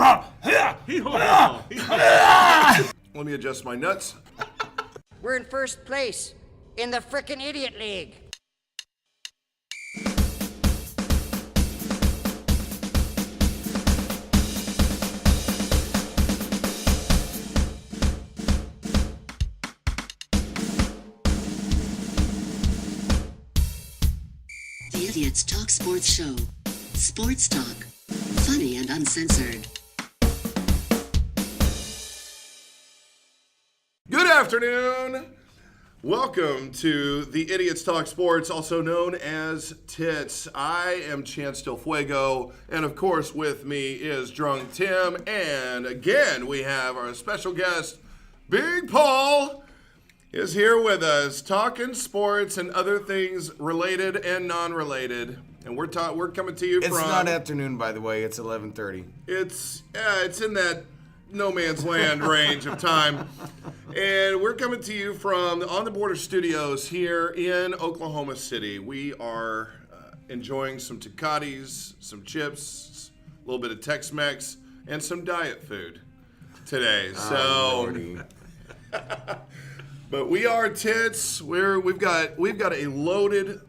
Let me adjust my nuts. We're in first place in the frickin' Idiot League. The Idiots Talk Sports Show. Sports talk. Funny and uncensored. Good afternoon. Welcome to the Idiots Talk Sports, also known as Tits. I am Chance Del Fuego, and of course with me is Drunk Tim, and again we have our special guest, Big Paul, is here with us, talking sports and other things related and non-related. And we're coming to you from... It's not afternoon, by the way. It's 11:30. It's in that no man's land range of time. And we're coming to you from the On the Border Studios here in Oklahoma City. We are enjoying some Tecates, some chips, a little bit of Tex-Mex, and some diet food today. But we are Tits. We've got a loaded,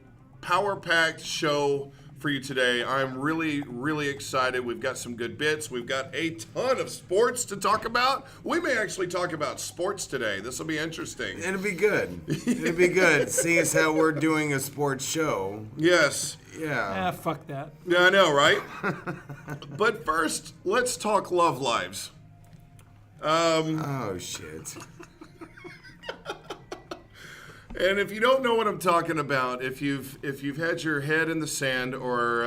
power-packed show for you today. I'm really, really excited. We've got some good bits. We've got a ton of sports to talk about. We may actually talk about sports today. This will be interesting. It'll be good. It'll be good. Seeing as how we're doing a sports show. Yes. Yeah. Fuck that. Yeah, I know, right? But first, let's talk love lives. Oh, shit. And if you don't know what I'm talking about, if you've had your head in the sand or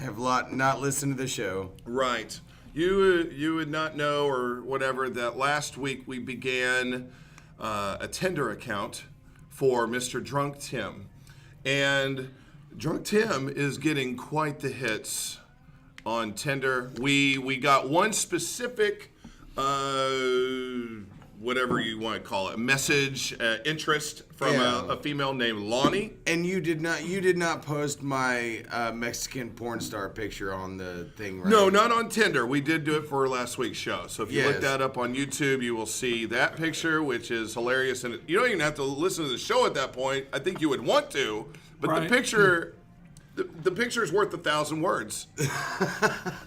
Have not listened to the show. right, you would not know or whatever that last week we began a Tinder account for Mr. Drunk Tim, and Drunk Tim is getting quite the hits on Tinder. We got one specific. Whatever you want to call it, message, interest from a female named Lonnie. And you did not post my Mexican porn star picture on the thing, right? No, not on Tinder. We did do it for last week's show. So if you look Yes. that up on YouTube, you will see that picture, which is hilarious. And you don't even have to listen to the show at that point. I think you would want to, but Right. the picture. The picture is worth 1,000 words.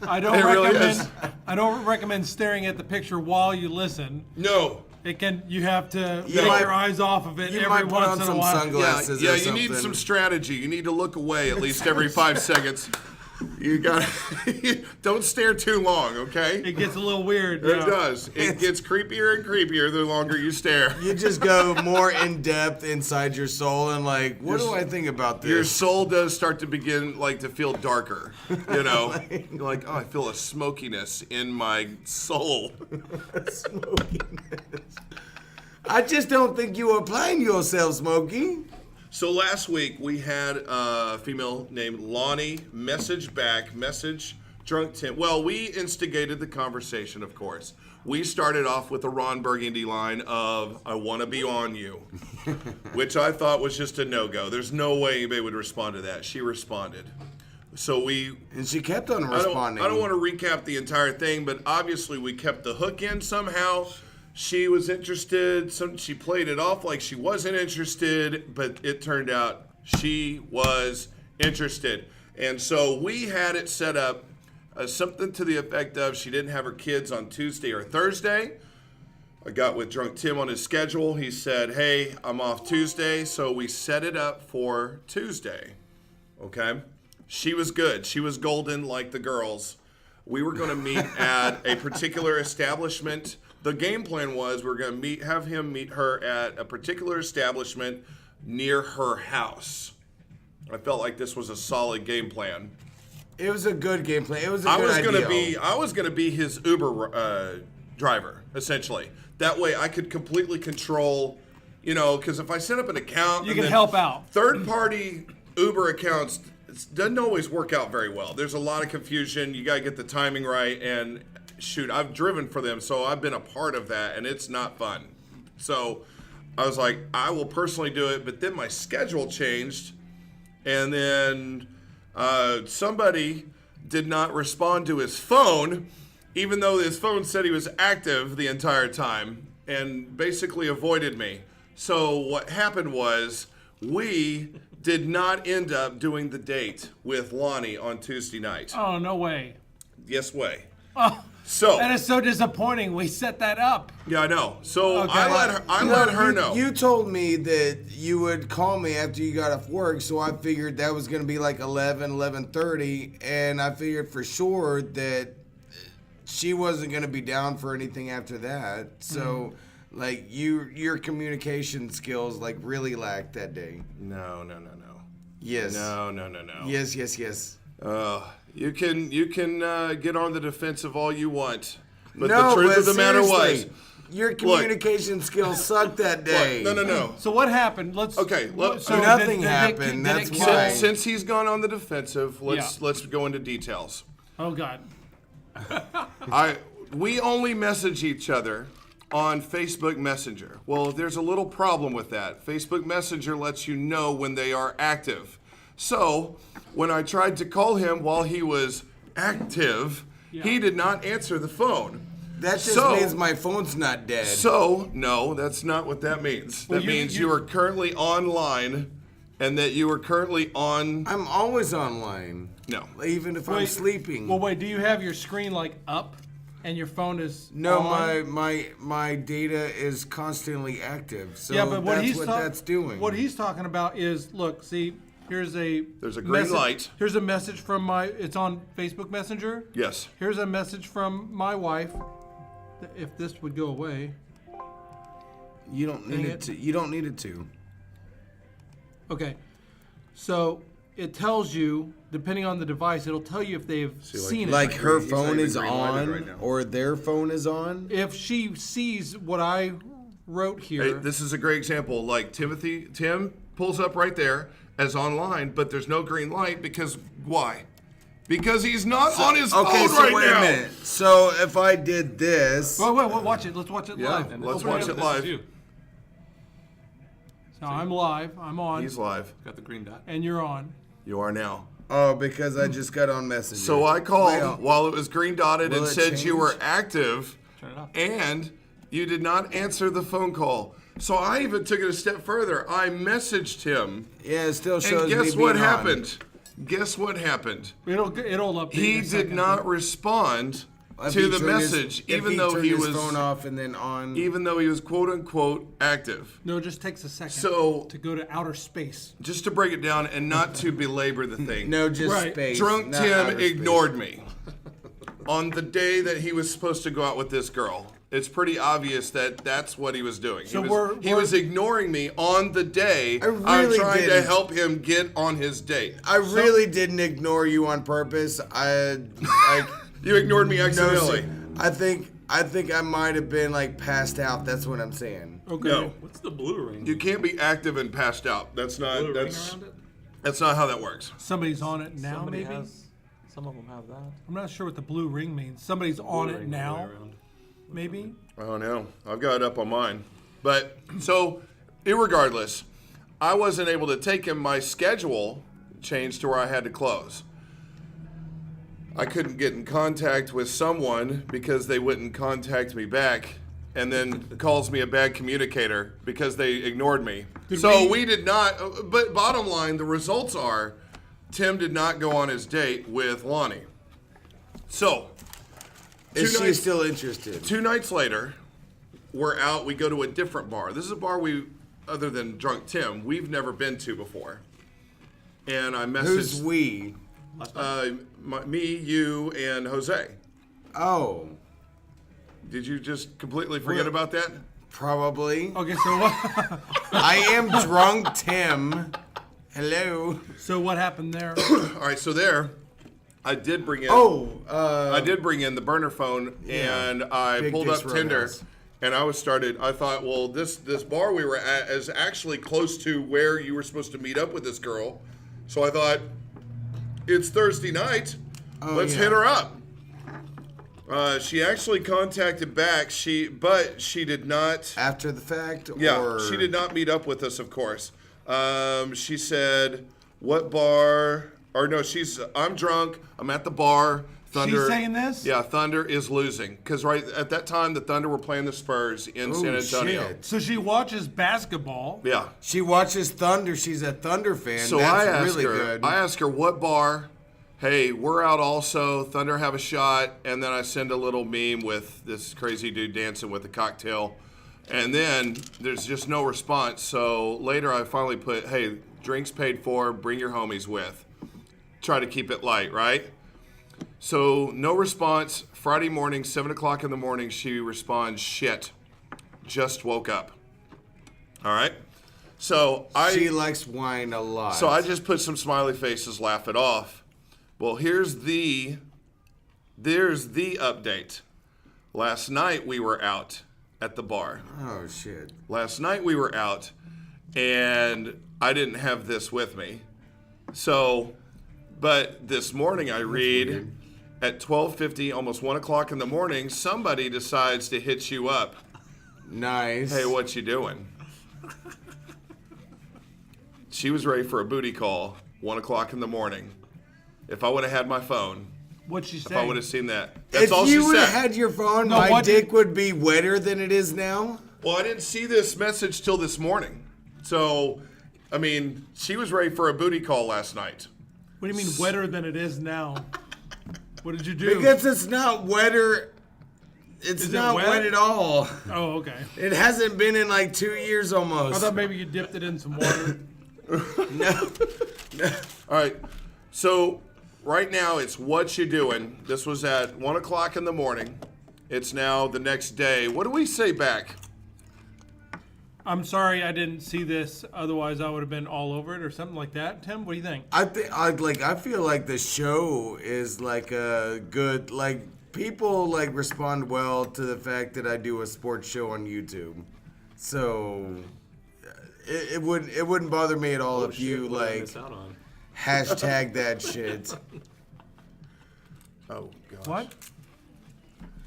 I don't It really recommend. is. I don't recommend staring at the picture while you listen. No. You have to You take might- your eyes off of it You every might put once on in a some while. sunglasses Yeah, or you something. need some strategy. You need to look away at least every 5 seconds. You got don't stare too long, okay? It gets a little weird. It does. It gets creepier and creepier the longer you stare. You just go more in depth inside your soul and like, what do I think about this? Your soul does start to begin to feel darker. You know, you're like, oh, I feel a smokiness in my soul. Smokiness. I just don't think you are playing yourself, Smokey. So last week we had a female named Lonnie message Drunk Tim. Well, we instigated the conversation, of course. We started off with the Ron Burgundy line of, I want to be on you, which I thought was just a no-go. There's no way anybody would respond to that. She responded. So And she kept on responding. I don't want to recap the entire thing, but obviously we kept the hook in somehow. She was interested. She played it off like she wasn't interested, but it turned out she was interested. And so we had it set up something to the effect of she didn't have her kids on Tuesday or Thursday. I got with Drunk Tim on his schedule. He said, hey, I'm off Tuesday. So we set it up for Tuesday. Okay? She was good. She was golden like the girls. We were going to meet at a particular establishment. The game plan was we're going to have him meet her at a particular establishment near her house. I felt like this was a solid game plan. It was a good game plan. It was a good idea. I was gonna be his Uber driver, essentially. That way I could completely control, because if I set up an account, You can help out. Third-party Uber accounts, it doesn't always work out very well. There's a lot of confusion. You gotta get the timing right, and shoot, I've driven for them, so I've been a part of that, and it's not fun. So I was like, I will personally do it, but then my schedule changed, and then somebody did not respond to his phone, even though his phone said he was active the entire time and basically avoided me. So what happened was we did not end up doing the date with Lonnie on Tuesday night. Oh, no way. Yes way. Oh, So that is so disappointing. We set that up. yeah, I know. So Okay. I let her know. You told me that you would call me after you got off work, so I figured that was going to be like 11:30, and I figured for sure that she wasn't going to be down for anything after that. So, like, your communication skills, like, really lacked that day. No. Yes. No. Yes. You can get on the defensive all you want, but No, the truth but of the matter was, seriously, your communication skills sucked that day. look, no. So what happened? Okay, look, Nothing did it- happened, did it that's kill- why. Since he's gone on the defensive, let's go into details. Oh, God. We only message each other on Facebook Messenger. Well, there's a little problem with that. Facebook Messenger lets you know when they are active. So, when I tried to call him while he was active, he did not answer the phone. That just means my phone's not dead. So, no, that's not what that means. That means you are currently online and that you are currently on. I'm always online. No. Even if I'm sleeping. Well, wait, do you have your screen, like, up and your phone is No, on? my data is constantly active. So Yeah, but that's what that's doing. What he's talking about is, look, see, there's a green light. Here's a message from it's on Facebook Messenger. Yes. Here's a message from my wife. If this would go away. You don't need it to. You don't need it to. Okay. So it tells you, depending on the device, it'll tell you if they've seen it. Like her He's phone not is even green-lighted on, right now. or their phone is on. If she sees what I wrote here. Hey, this is a great example. Like Tim pulls up right there as online, but there's no green light because why? Because he's not on his phone right wait now. a minute. So if I did this, Wait, watch it. Let's watch it live. Let's watch it live. So I'm live. I'm on. He's live. Got the green dot. And you're on. You are now. oh, because I just got on Messenger. So I called Well, while it was green dotted will and it said you were change? active, Turn it off. and you did not answer the phone call. So I even took it a step further. I messaged him, Yeah, it still shows and guess me what being on. happened? Guess what happened? It'll update. He in a did second. not respond If to he the turned his- message, if even though turned he his was phone off and then on. even though he was quote unquote active. No, it just takes a second. So- to go to outer space. Just to break it down and not to belabor the thing. No, just Right. space. Drunk not Tim outer space. ignored me on the day that he was supposed to go out with this girl. It's pretty obvious that that's what he was doing. So he was ignoring me on the day I I'm really trying to didn't. help him get on his date. I really didn't ignore you on purpose. You ignored me No, accidentally. I think I might have been like passed out. That's what I'm saying. Okay. No, What's the blue ring? you can't be active and passed out. That's not. blue ring That's around it? that's not how that works. Somebody's on it now, Somebody maybe? some of them have that. I'm not sure what the blue ring means. Somebody's on Blue it ring all the now, way around. maybe? Oh no, I've got it up on mine. But so, irregardless, I wasn't able to take him. My schedule changed to where I had to close. I couldn't get in contact with someone because they wouldn't contact me back, and then calls me a bad communicator because they ignored me. We did not. But bottom line, the results are, Tim did not go on his date with Lonnie. So. Is she nights- still interested? 2 nights later, we're out. We go to a different bar. This is a bar other than Drunk Tim, we've never been to before. And I messaged Who's we? me, you, and Jose. Oh, Did you just completely forget about that? probably. Okay, so what? I am drunk, Tim. Hello. So what happened there? All right, so there, I did bring in. I did bring in the burner phone, and I Big pulled up Dicks Tinder, Roadhouse. and I thought, well, this bar we were at is actually close to where you were supposed to meet up with this girl. So I thought, it's Thursday night. Let's hit her up. She actually contacted back. But she did not. After the fact? Yeah, or... she did not meet up with us, of course. She said, what bar? Or no, I'm drunk. I'm at the bar. Thunder. She's saying this? Yeah, Thunder is losing because right at that time the Thunder were playing the Spurs in San Antonio. Shit. So she watches basketball. Yeah. She watches Thunder. She's a Thunder fan. So That's I asked really her. good. I asked her what bar. Hey, we're out also. Thunder have a shot, and then I send a little meme with this crazy dude dancing with a cocktail, and then there's just no response. So later I finally put, hey, drinks paid for. Bring your homies with. Try to keep it light, right? So no response. Friday morning, 7 o'clock in the morning, she responds, shit, just woke up. All right? So she likes wine a lot. So I just put some smiley faces, laugh it off. Well, there's the update. Last night we were out at the bar. Oh, shit. Last night we were out, and I didn't have this with me. So, but this morning I read at 12:50, almost 1 o'clock in the morning, somebody decides to hit you up. Nice. Hey, what you doing? She was ready for a booty call, 1 o'clock in the morning. If I would have had my phone, What'd she say? if I would have seen that. That's If all she you would said. have had your phone, No, my what did- dick would be wetter than it is now. Well, I didn't see this message till this morning. So, I mean, she was ready for a booty call last night. What do you mean wetter than it is now? What did you do? Because it's not wetter. It's Is it not wet? wet at all. Oh, okay. It hasn't been in like 2 years I almost. thought maybe you dipped it in some water. No. All right. So, right now, it's what you doing. This was at 1 o'clock in the morning. It's now the next day. What do we say back? I'm sorry I didn't see this. Otherwise, I would have been all over it or something like that. Tim, what do you think? I feel like the show is like a good people like respond well to the fact that I do a sports show on YouTube. So it wouldn't bother me at all if you What did I like miss out on? hashtag that shit. Oh, gosh. What?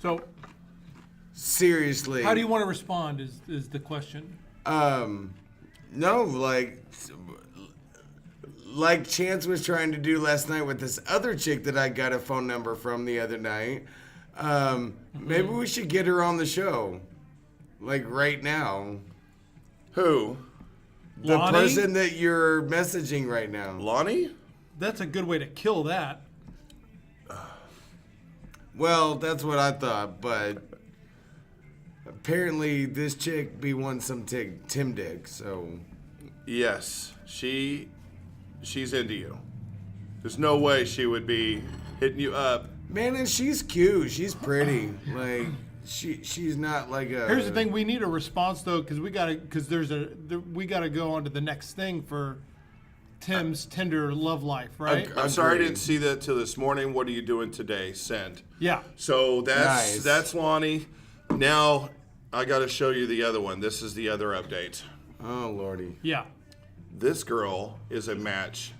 So, Seriously. how do you want to respond is the question. No, like Chance was trying to do last night with this other chick that I got a phone number from the other night. Maybe we should get her on the show. Like right now. Who? The Lonnie? person that you're messaging right now. Lonnie? That's a good way to kill that. Well, that's what I thought, but apparently this chick be wanting some Tim dick, so Yes. She's into you. There's no way she would be hitting you up. man, and she's cute. She's pretty. Like she's not like a. Here's the thing: we need a response though, because we gotta go on to the next thing for Tim's Tinder love life, right? I'm sorry I Agreed. didn't see that till this morning. What are you doing today? Send. Yeah. So Nice. that's Lonnie. Now I got to show you the other one. This is the other update. Oh lordy. Yeah. This girl is a match.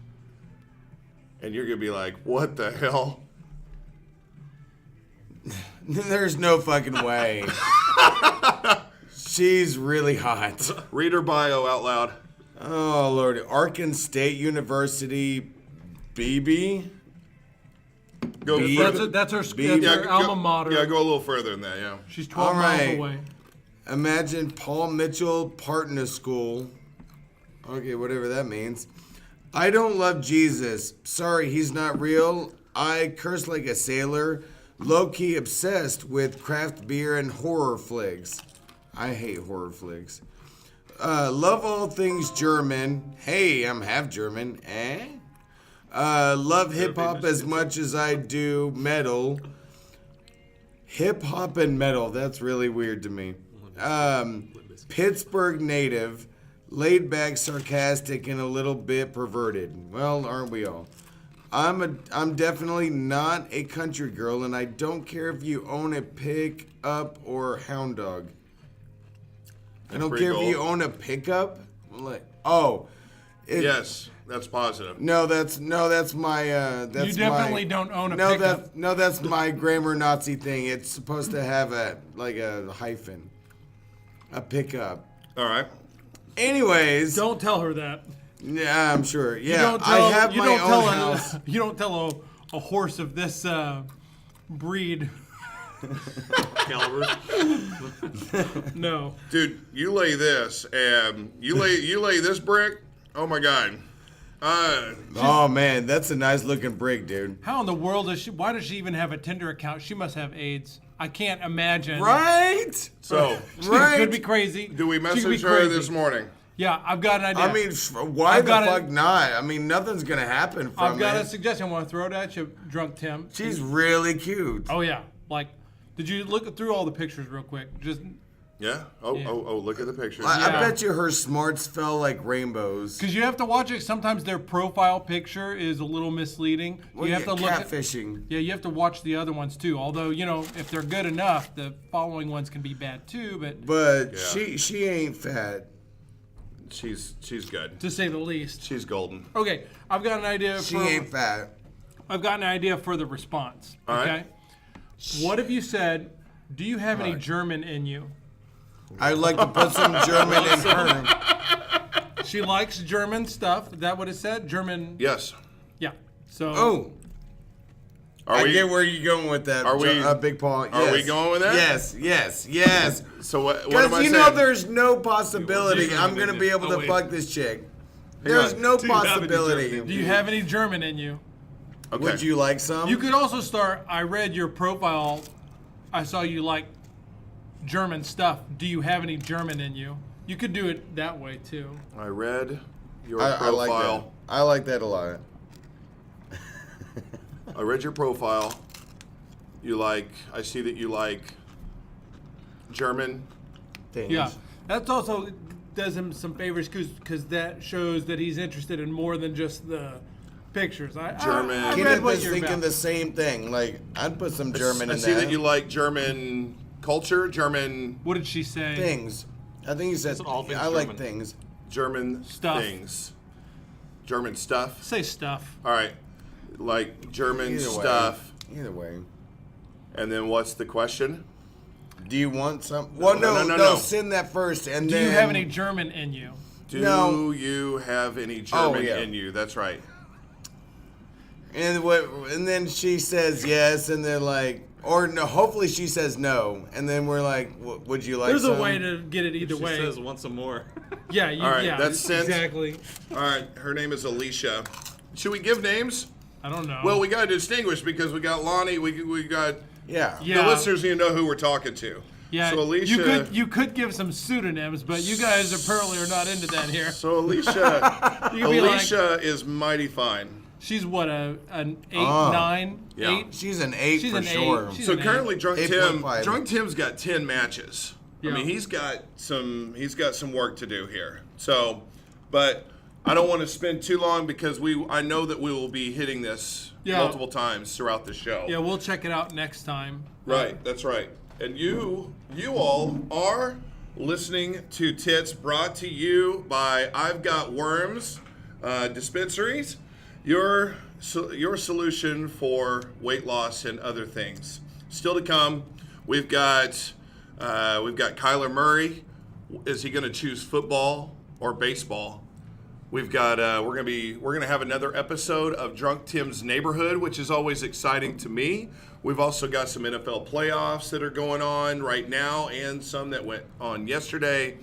And you're going to be like, what the hell? There's no fucking way. She's really hot. Read her bio out loud. Oh lordy. Arkansas State University, BB. Go Be- further. That's her Yeah, alma mater. Yeah, go a little further than that, yeah. She's 12 All miles right. away. Imagine Paul Mitchell partner school. Okay, whatever that means. I don't love Jesus. Sorry, he's not real. I curse like a sailor. Low-key obsessed with craft beer and horror flicks. I hate horror flicks. Love all things German. Hey, I'm half German. Eh? Love hip-hop as much as I do metal. Hip-hop and metal. That's really weird to me. Pittsburgh native. Laid back, sarcastic, and a little bit perverted. Well, aren't we all? I'm definitely not a country girl, and I don't care if you own a pickup or hound dog. I don't pretty care if you cool. own a pickup. Yes, that's positive. No, that's my. That's You definitely my, don't own a no, pickup. that's my grammar Nazi thing. It's supposed to have a hyphen, a pickup. All right. Anyways, Don't tell her that. yeah, I'm sure. You Yeah, don't tell, I have you my don't own tell house. You don't tell a horse of this breed. Caliber. No. Dude, you lay this, and you lay this brick. Oh my God. Oh man, that's a nice looking brick, dude. How in the world does she? Why does she even have a Tinder account? She must have AIDS. I can't imagine. Right? So, She Right. could be crazy. do we She could be message her crazy. this morning? Yeah, I've got an idea. I mean, why I've the got fuck not? I mean, nothing's gonna happen from I've got a it. suggestion. I want to throw it at you, drunk Tim. She's really cute. Oh yeah, like, did you look through all the pictures real quick? Just Yeah. Oh, look at the picture. I Yeah. bet you her smarts fell like rainbows. because you have to watch it. Sometimes their profile picture is a little misleading. Well, you have to look at. catfishing. Yeah, you have to watch the other ones too. Although if they're good enough, the following ones can be bad too. But But Yeah. she ain't fat. She's good. to say the least. She's golden. Okay, I've got an idea. She ain't fat. I've got an idea for the response. All Okay. right. What if you said, "Do you have any German in you?" I'd like to put some German in her. She likes German stuff. Is that what it said? German. Yes. Yeah. So. Oh, Are I we? get where you're going with that. Are we- Big Paul? are we Yes. going with that? Yes. So what am Because I you saying? know there's no possibility German I'm gonna in be you. able Oh, to wait. fuck this chick. There's on. no Do you have any possibility. German Do you have any German in you? Okay. Would you like some? You could also start. I read your profile. I saw you like German stuff. Do you have any German in you? You could do it that way too. I read your I like that. profile. I like that a lot. I read your profile. I see that you like German. Things. Yeah. That's also does him some favors because that shows that he's interested in more than just the pictures. German. I read Kenneth what is you're thinking about. the same thing. Like, I'd put some German I in see that. that you like German culture, German What did she say? Things. I think he said, Said all things I like German. things. German Stuff. things. German stuff. Say stuff. All right. Like German Either way. stuff. Either way. And then what's the question? Do you want some? Well, no. Send that first, and Do then. you have any German in you? Do No. you have any German yeah. in you? That's right. And then she says yes, and then like, or no. Hopefully she says no, and then we're like, would you like? There's some? a way to get it either She way. says want some more. Yeah, you, All right, yeah, that's sent. exactly. All right. Her name is Alicia. Should we give names? I don't know. Well, we got to distinguish because we got Lonnie. We got Yeah. Yeah. the listeners. You know who we're talking to. yeah, So Alicia. you could give some pseudonyms, but you guys apparently are not into that here. So Alicia. You could be like, Alicia is mighty fine. she's what an 8, Oh. 9, Yeah. 8. She's an 8 She's for an 8. sure. She's So an 8. currently, $8.5. Drunk Tim's got 10 matches. Yeah. I mean, he's got some work to do here. So, but I don't want to spend too long because I know that we will be hitting this Yeah. multiple times throughout the show. Yeah, we'll check it out next time. Right, that's right. And you all are listening to Tits, brought to you by I've Got Worms Dispensaries, your solution for weight loss and other things. Still to come, we've got Kyler Murray. Is he going to choose football or baseball? We've got we're gonna have another episode of Drunk Tim's Neighborhood, which is always exciting to me. We've also got some NFL playoffs that are going on right now, and some that went on yesterday.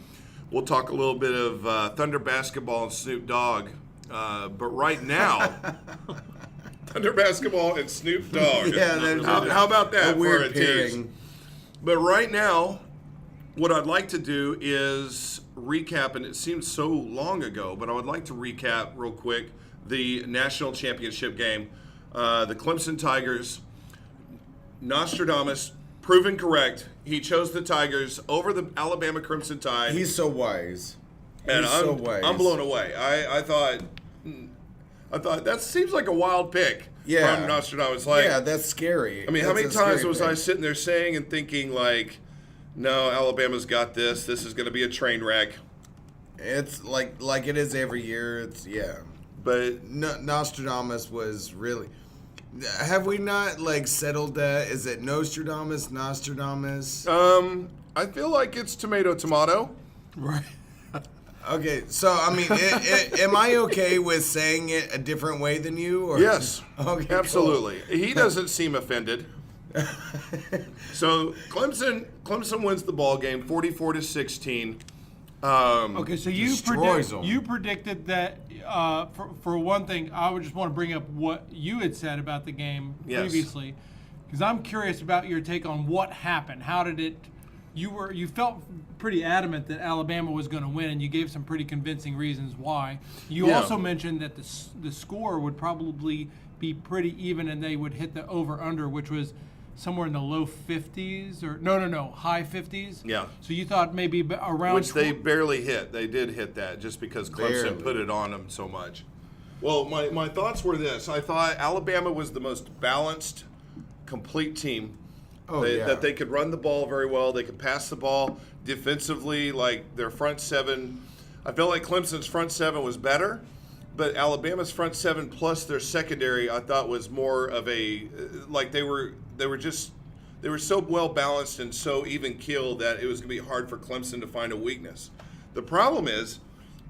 We'll talk a little bit of Thunder basketball and Snoop Dogg, but right now, Thunder basketball and Snoop Dogg. Yeah, there's how about that a for weird a tease? pairing. But right now, what I'd like to do is recap, and it seems so long ago, but I would like to recap real quick the national championship game. The Clemson Tigers, Nostradamus, proven correct. He chose the Tigers over the Alabama Crimson Tide. He's so wise. and He's so wise. I'm blown away. I thought that seems like a wild pick Yeah. from Nostradamus. Like, Yeah, that's scary. I mean, how That's many a scary times was I pick. sitting there saying and thinking, like, no, Alabama's got this. This is going to be a train wreck. It's like it is every year. It's But Nostradamus was really. Have we not like settled that? Is it Nostradamus? I feel like it's tomato. Right. Okay, so I mean, am I okay with saying it a different way than you? Or? Yes, Okay, cool. absolutely. He doesn't seem offended. So Clemson wins the ball game, 44-16. Okay, so Destroys them. you predicted that. For one thing, I would just want to bring up what you had said about the game Yes. previously, because I'm curious about your take on what happened. How did it? You felt pretty adamant that Alabama was going to win, and you gave some pretty convincing reasons why. You Yeah. also mentioned that the score would probably be pretty even, and they would hit the over/under, which was somewhere in the low 50s or no, high 50s. Yeah. So you thought maybe around Which they barely hit. They did hit that just because Clemson Barely. put it on them so much. Well, my thoughts were this. I thought Alabama was the most balanced, complete team. That they could run the ball very well. They could pass the ball defensively, like their front seven. I felt like Clemson's front seven was better, but Alabama's front seven plus their secondary I thought was more of a like they were so well balanced and so even keeled that it was going to be hard for Clemson to find a weakness. The problem is,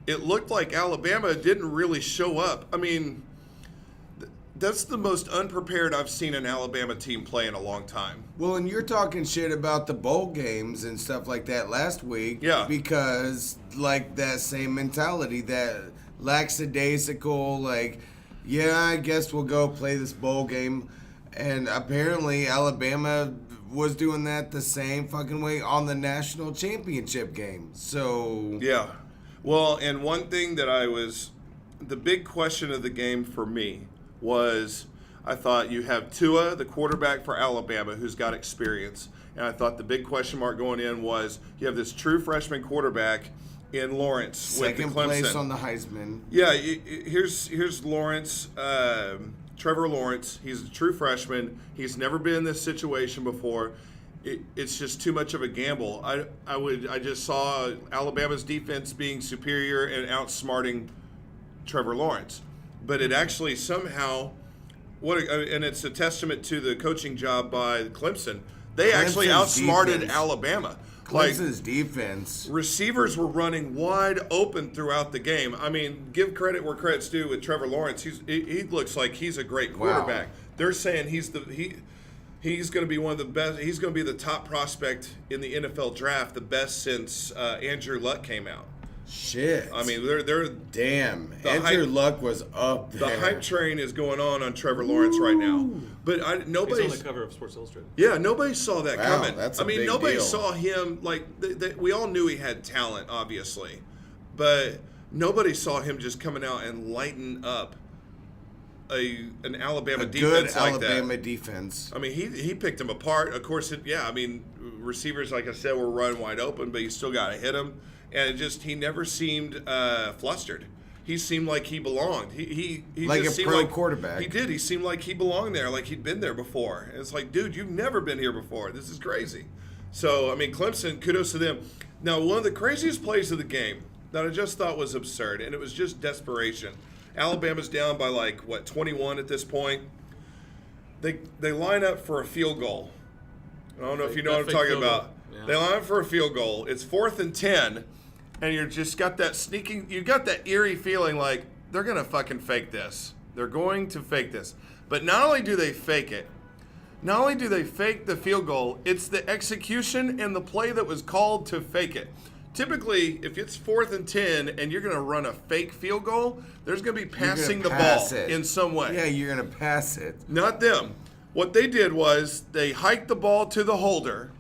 it looked like Alabama didn't really show up. I mean, that's the most unprepared I've seen an Alabama team play in a long time. Well, and you're talking shit about the bowl games and stuff like that last week. Yeah. Because, like, that same mentality, that lackadaisical, like, yeah, I guess we'll go play this bowl game. And apparently Alabama was doing that the same fucking way on the national championship game. So, Yeah. Well, and one thing that the big question of the game for me was, I thought you have Tua, the quarterback for Alabama, who's got experience. And I thought the big question mark going in was, you have this true freshman quarterback in Lawrence second with the Clemson. place on the Heisman. Yeah, here's Lawrence, Trevor Lawrence. He's a true freshman. He's never been in this situation before. It's just too much of a gamble. I just saw Alabama's defense being superior and outsmarting Trevor Lawrence, but it actually somehow and it's a testament to the coaching job by Clemson. They actually Clemson's outsmarted defense. Alabama. Clemson's defense. Receivers were running wide open throughout the game. I mean, give credit where credit's due with Trevor Lawrence. He looks like he's a great quarterback. Wow. They're saying he's going to be one of the best. He's going to be the top prospect in the NFL draft, the best since Andrew Luck came out. Shit. I mean, they're damn. the Andrew hype- Luck was up the there. hype train is going on Trevor Lawrence right now. But He's on nobody's the cover of Sports Illustrated. Yeah, nobody saw that Wow, coming. that's a I mean, big nobody deal. saw him like we all knew he had talent, obviously, but nobody saw him just coming out and lighting up an Alabama a defense good like Alabama that. defense. I mean, he picked him apart. Of course, I mean, receivers, like I said, were running wide open, but you still got to hit him. And he never seemed flustered. He seemed like he belonged. He Like just a seemed pro like quarterback. He did. He seemed like he belonged there, like he'd been there before. And it's like, dude, you've never been here before. This is crazy. So, I mean, Clemson, kudos to them. Now, one of the craziest plays of the game that I just thought was absurd, and it was just desperation. Alabama's down by 21 at this point. They line up for a field goal. I don't know if you know what I'm Fake talking field goal. about. Yeah. They line up for a field goal. It's 4th and 10, and you got that eerie feeling like they're going to fucking fake this. They're going to fake this. But not only do they fake it, not only do they fake the field goal, it's the execution and the play that was called to fake it. Typically, if it's 4th and 10 and you're going to run a fake field goal, there's going to be passing the ball in some way. Yeah, you're going to pass it. Not them. What they did was they hiked the ball to the holder.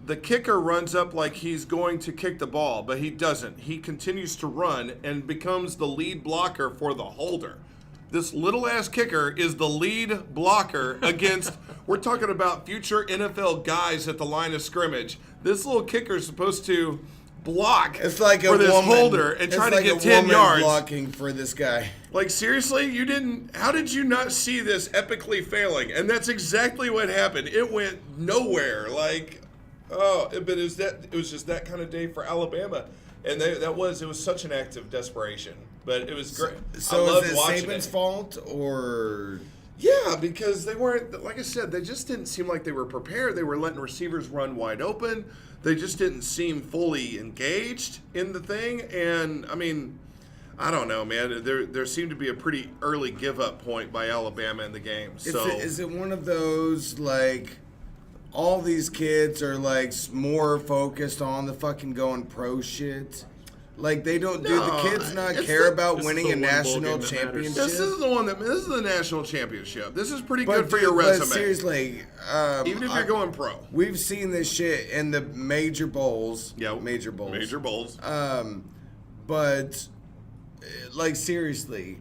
The kicker runs up like he's going to kick the ball, but he doesn't. He continues to run and becomes the lead blocker for the holder. This little-ass kicker is the lead blocker against, we're talking about future NFL guys at the line of scrimmage. This little kicker is supposed to block It's like for a this woman, holder and try it's to like get a 10 woman yards. blocking for this guy. Like, seriously? How did you not see this epically failing? And that's exactly what happened. It went nowhere. But it was just that kind of day for Alabama. And it was such an act of desperation. But it was great. So I loved is it watching Saban's it. fault or? Yeah, because they weren't, like I said, they just didn't seem like they were prepared. They were letting receivers run wide open. They just didn't seem fully engaged in the thing. And, I mean, I don't know, man. There seemed to be a pretty early give-up point by Alabama in the game. So Is it one of those, like, all these kids are like more focused on the fucking going pro shit. Like they don't do the kids not care about winning a the one bowl national game that matters. championship. This is the one that this is the national championship. This is pretty But good for your but resume. seriously, Even if you're going pro. we've seen this shit in the major bowls. Yeah, major bowls. Major bowls. But like seriously,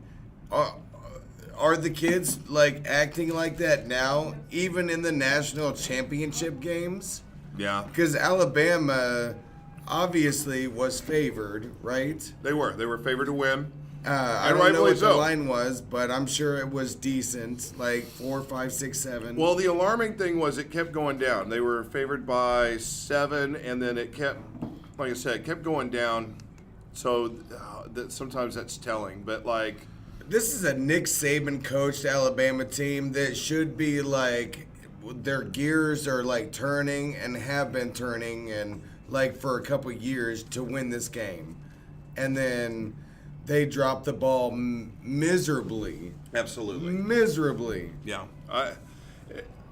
are the kids like acting like that now, even in the national championship games? Yeah, Because Alabama obviously was favored, right? they were. They were favored to win. I And don't know rightfully what the so. line was, but I'm sure it was decent, like 4, 5, 6, 7. Well, the alarming thing was it kept going down. They were favored by 7, and then it kept, like I said, it kept going down. So that sometimes that's telling. But like, This is a Nick Saban coached Alabama team that should be like their gears are like turning and have been turning and like for a couple years to win this game, and then they dropped the ball miserably. absolutely, yeah.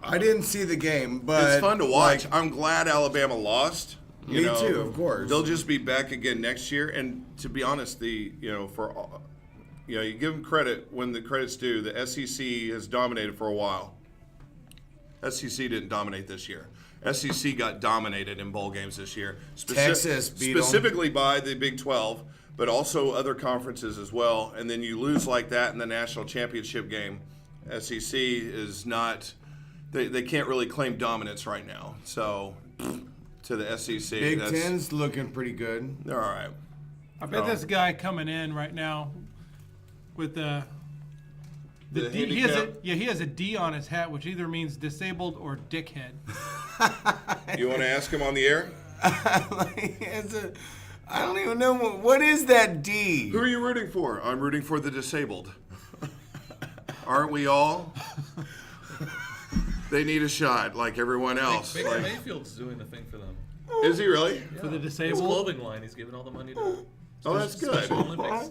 I didn't see the game, but It's fun to watch. like, I'm glad Alabama lost. Me too, of course. They'll just be back again next year. And to be honest, you give them credit when the credit's due. The SEC has dominated for a while. SEC didn't dominate this year. SEC got dominated in bowl games this year. Texas beat 'em. specifically by the Big 12, but also other conferences as well. And then you lose like that in the national championship game. SEC is not. They can't really claim dominance right now. So to the SEC, Big Ten's looking pretty good. they're all right. I bet this guy coming in right now with the The D, he has handicap? he has a D on his hat, which either means disabled or dickhead. You want to ask him on the air? I don't even know what is that D. Who are you rooting for? I'm rooting for the disabled. Aren't we all? They need a shot like everyone else. Baker Like, Mayfield's doing the thing for them. is he really? For the His disabled. clothing line, he's giving all the money to Oh, that's good. Special Olympics.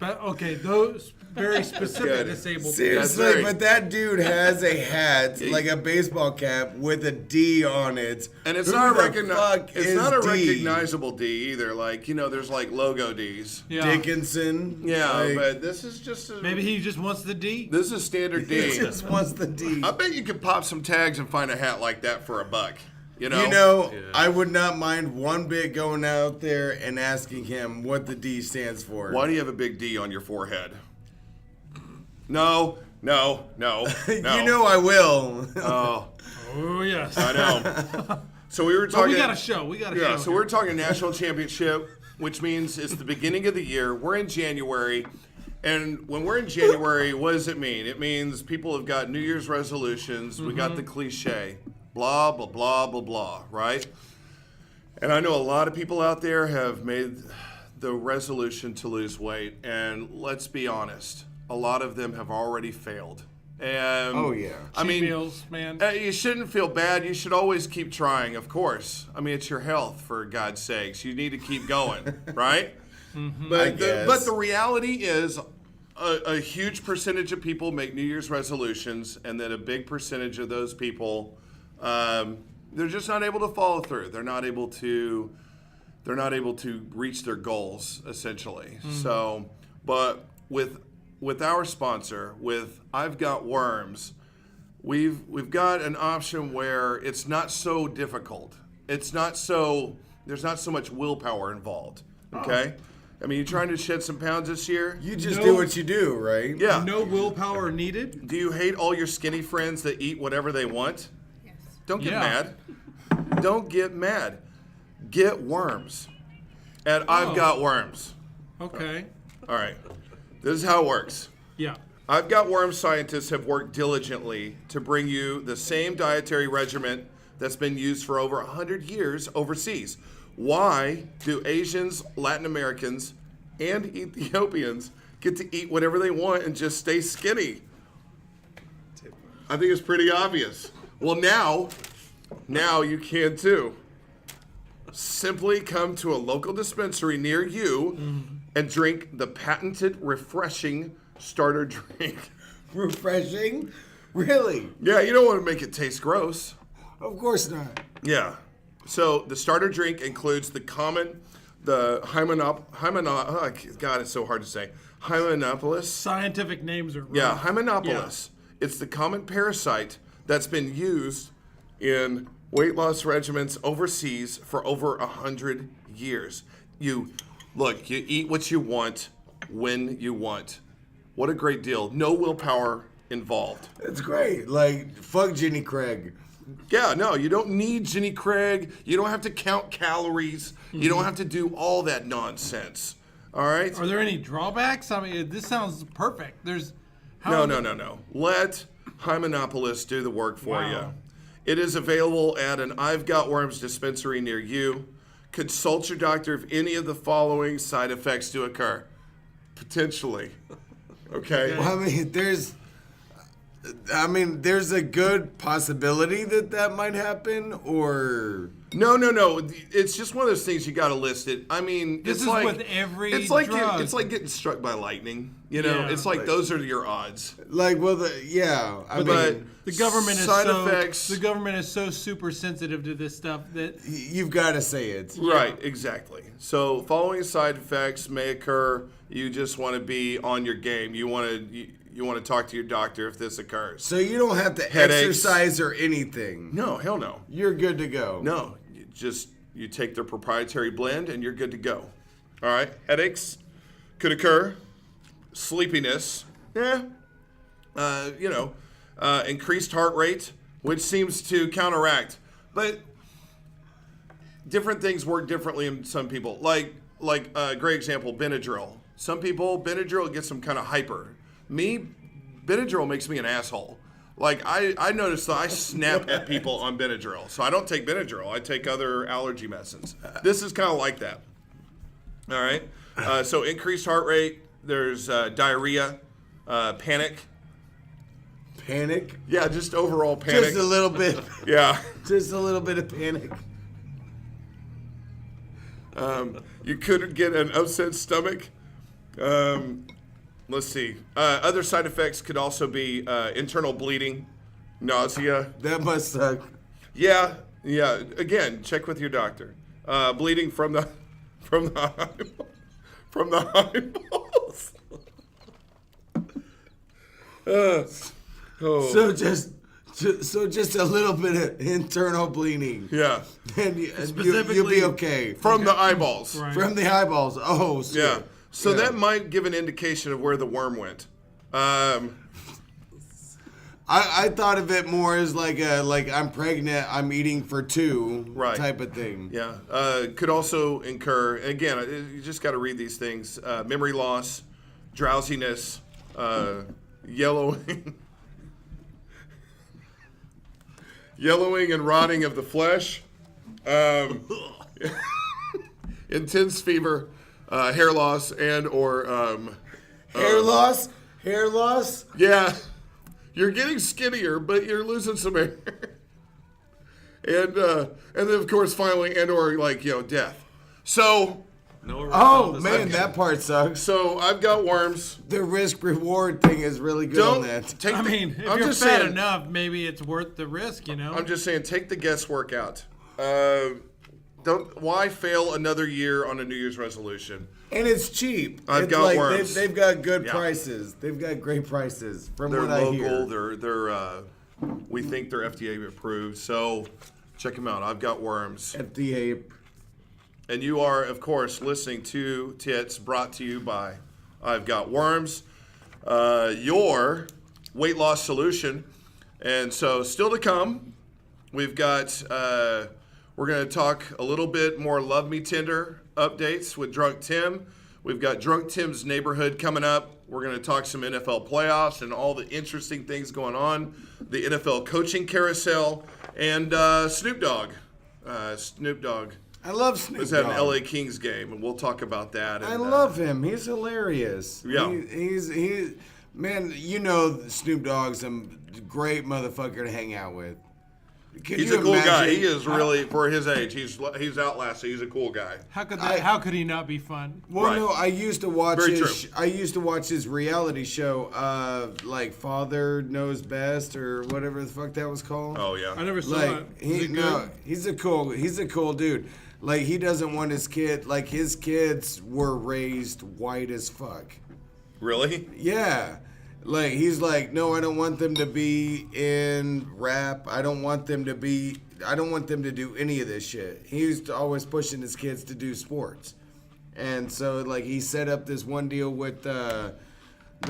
Okay, those very specific good. disabled. Seriously, That's very- but that dude has a hat, like a baseball cap, with a D on it. And it's Who not the fuck it's is not a D? recognizable D either. Like, there's like logo Ds. Yeah. Dickinson. Yeah, like, but this is just Maybe he just wants the D. this is standard he D. just wants the D. I bet you could pop some tags and find a hat like that for $1. You know, I would not mind one bit going out there and asking him what the D stands for. Why do you have a big D on your forehead? No. You know I will. Oh, Oh yes. I know. So we were But talking. we got a show. We got a show. Yeah, so here. we're talking national championship, which means it's the beginning of the year. We're in January. And when we're in January, what does it mean? It means people have got New Year's resolutions. We got the cliche, blah, blah, blah, blah, blah, right? And I know a lot of people out there have made the resolution to lose weight. And let's be honest, a lot of them have already failed. And Oh, yeah. I Cheat mean, meals, man. you shouldn't feel bad. You should always keep trying, of course. I mean, it's your health, for God's sakes. You need to keep going, right? But guess. the reality is a huge percentage of people make New Year's resolutions, and then a big percentage of those people, they're just not able to follow through. They're not able to reach their goals, essentially. So, but with our sponsor, with I've Got Worms, we've got an option where it's not so difficult. There's not so much willpower involved. Okay? I mean, you trying to shed some pounds this year? You just No. do what you do, right? Yeah. No willpower needed. Do you hate all your skinny friends that eat whatever they want? Yes. Don't get Yeah. mad. Don't get mad. Get worms. And I've Got Worms. Okay. All right. This is how it works. Yeah. I've Got Worms scientists have worked diligently to bring you the same dietary regimen that's been used for over 100 years overseas. Why do Asians, Latin Americans, and Ethiopians get to eat whatever they want and just stay skinny? I think it's pretty obvious. Well, now you can too. Simply come to a local dispensary near you and drink the patented refreshing starter drink. Refreshing? Really? Yeah, you don't want to make it taste gross. Of course not. Yeah. So the starter drink includes God, it's so hard to say. Hymenopolis. Scientific names are rough. Yeah, Hymenopolis. It's the common parasite that's been used in weight loss regimens overseas for over 100 years. You eat what you want when you want. What a great deal. No willpower involved. It's great. Like, fuck Jenny Craig. Yeah, no, you don't need Jenny Craig. You don't have to count calories. You don't have to do all that nonsense. All right? Are there any drawbacks? I mean, this sounds perfect. No. Let Hymenopolis do the work for you. It is available at an I've Got Worms dispensary near you. Consult your doctor if any of the following side effects do occur. Potentially. Okay? Well, there's a good possibility that might happen, or... No. It's just one of those things you got to list it. I mean, This it's is like with every it's like drug. it's like getting struck by lightning. You know, Yeah. it's like those are your odds. Like, well, But The government side effects. The government is so super sensitive to this stuff that you've got to say it. Right, exactly. So following side effects may occur. You just want to be on your game. You want to talk to your doctor if this occurs. So you don't have to Headaches. exercise or anything. No, hell no. You're good to go. No, you take their proprietary blend and you're good to go. All right, headaches could occur. Sleepiness, increased heart rate, which seems to counteract. But different things work differently in some people. Like great example, Benadryl. Some people, Benadryl gets them kind of hyper. Me, Benadryl makes me an asshole. Like, I noticed that I snap at people on Benadryl. So I don't take Benadryl. I take other allergy medicines. This is kind of like that. All right? So increased heart rate. There's diarrhea, panic. Panic? Yeah, just overall panic. Just a little bit. Yeah. Just a little bit of panic. You could get an upset stomach. Let's see. Other side effects could also be internal bleeding, nausea. That must suck. Yeah. Again, check with your doctor. Bleeding from the eyeballs. So just a little bit of internal bleeding. Yeah. And you'll be okay. From the eyeballs. Right. From the eyeballs. Oh, shit. Yeah. So Yeah. that might give an indication of where the worm went. I thought of it more as like I'm pregnant, I'm eating for two Right. type of thing. Yeah. Could also incur, again, you just got to read these things. Memory loss, drowsiness, yellowing and rotting of the flesh, intense fever, hair loss, and or Hair loss? Hair loss? yeah, you're getting skinnier, but you're losing some hair. And then of course finally and or death. So Oh man, that part sucks. I've got worms. The risk reward thing is really good on Don't that. take. I the- mean, if I'm you're just fat saying. enough, maybe it's worth the risk, you know? I'm just saying, take the guesswork out. Why fail another year on a New Year's resolution? And it's cheap. I've It's got like worms. They've got good Yeah. prices. They've got great prices from They're what I hear. local. They're we think they're FDA approved. So check them out. I've got worms. FDA. And you are, of course, listening to Tits, brought to you by I've Got Worms, your weight loss solution. And so, still to come, we've got, we're going to talk a little bit more Love Me Tinder updates with Drunk Tim. We've got Drunk Tim's Neighborhood coming up. We're going to talk some NFL playoffs and all the interesting things going on, the NFL coaching carousel, and Snoop Dogg. Snoop Dogg I love Snoop was at Dogg. an LA Kings game, and we'll talk about that. And, I love him. He's hilarious. Yeah. He's man, you know Snoop Dogg's a great motherfucker to hang out with. Could He's you a cool guy. imagine- He is really, for his age, he's outlasted. He's a cool guy. How could he not be fun? Well, Right. no, I used to watch Very his. true. I used to watch his reality show, like Father Knows Best or whatever the fuck that was called. Oh yeah. I never saw Like it. Was it good? he's a cool dude. Like he doesn't want his kid. Like his kids were raised white as fuck. Really? Yeah. Like he's like, no, I don't want them to be in rap. I don't want them to do any of this shit. He's always pushing his kids to do sports. And so like he set up this one deal with the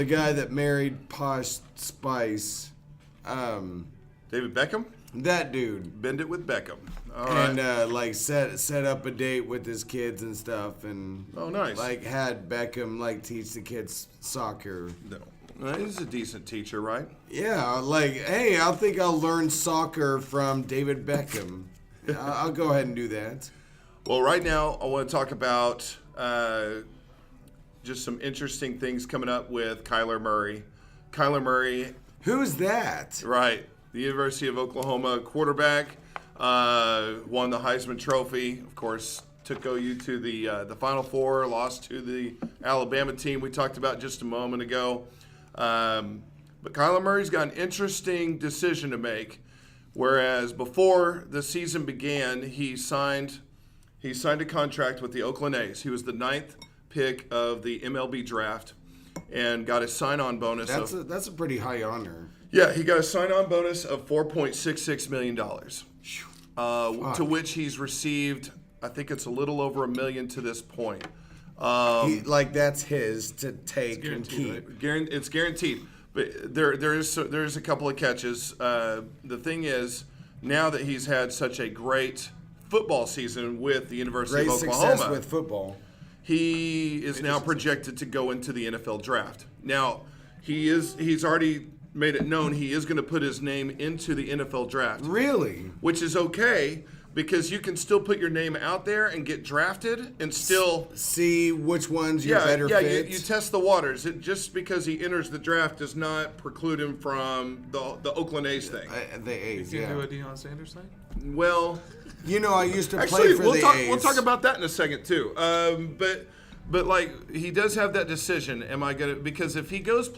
guy that married Posh Spice. David Beckham? That dude. Bend it with Beckham. All right. And like set up a date with his kids and stuff, and Oh, nice. like had Beckham like teach the kids soccer. No. He's a decent teacher, right? Yeah, like hey, I think I'll learn soccer from David Beckham. I'll go ahead and do that. Well, right now I want to talk about just some interesting things coming up with Kyler Murray. Kyler Murray, Who's that? right? The University of Oklahoma quarterback, won the Heisman Trophy. Of course, took OU to the Final Four, lost to the Alabama team we talked about just a moment ago. But Kyler Murray's got an interesting decision to make. Whereas before the season began, he signed a contract with the Oakland A's. He was the 9th pick of the MLB draft and got a sign-on bonus. That's a pretty high honor. Yeah, he got a sign-on bonus of $4.66 million, to which he's received, I think it's a little over $1 million to this point. Like that's his to take and keep. It's guaranteed, but there's a couple of catches. The thing is, now that he's had such a great football season with the University Great of Oklahoma, success with football. he is now projected to go into the NFL draft. Now, he's already made it known he is going to put his name into the NFL draft, Really? which is okay because you can still put your name out there and get drafted and still See which one's your better fit. you test the waters. Just because he enters the draft does not preclude him from the Oakland A's thing. The A's, You yeah. can do a Deion Sanders thing? Well, You know, I used to play actually, for we'll the talk. A's. We'll talk about that in a second too. But like he does have that decision. Am I gonna? Because if he goes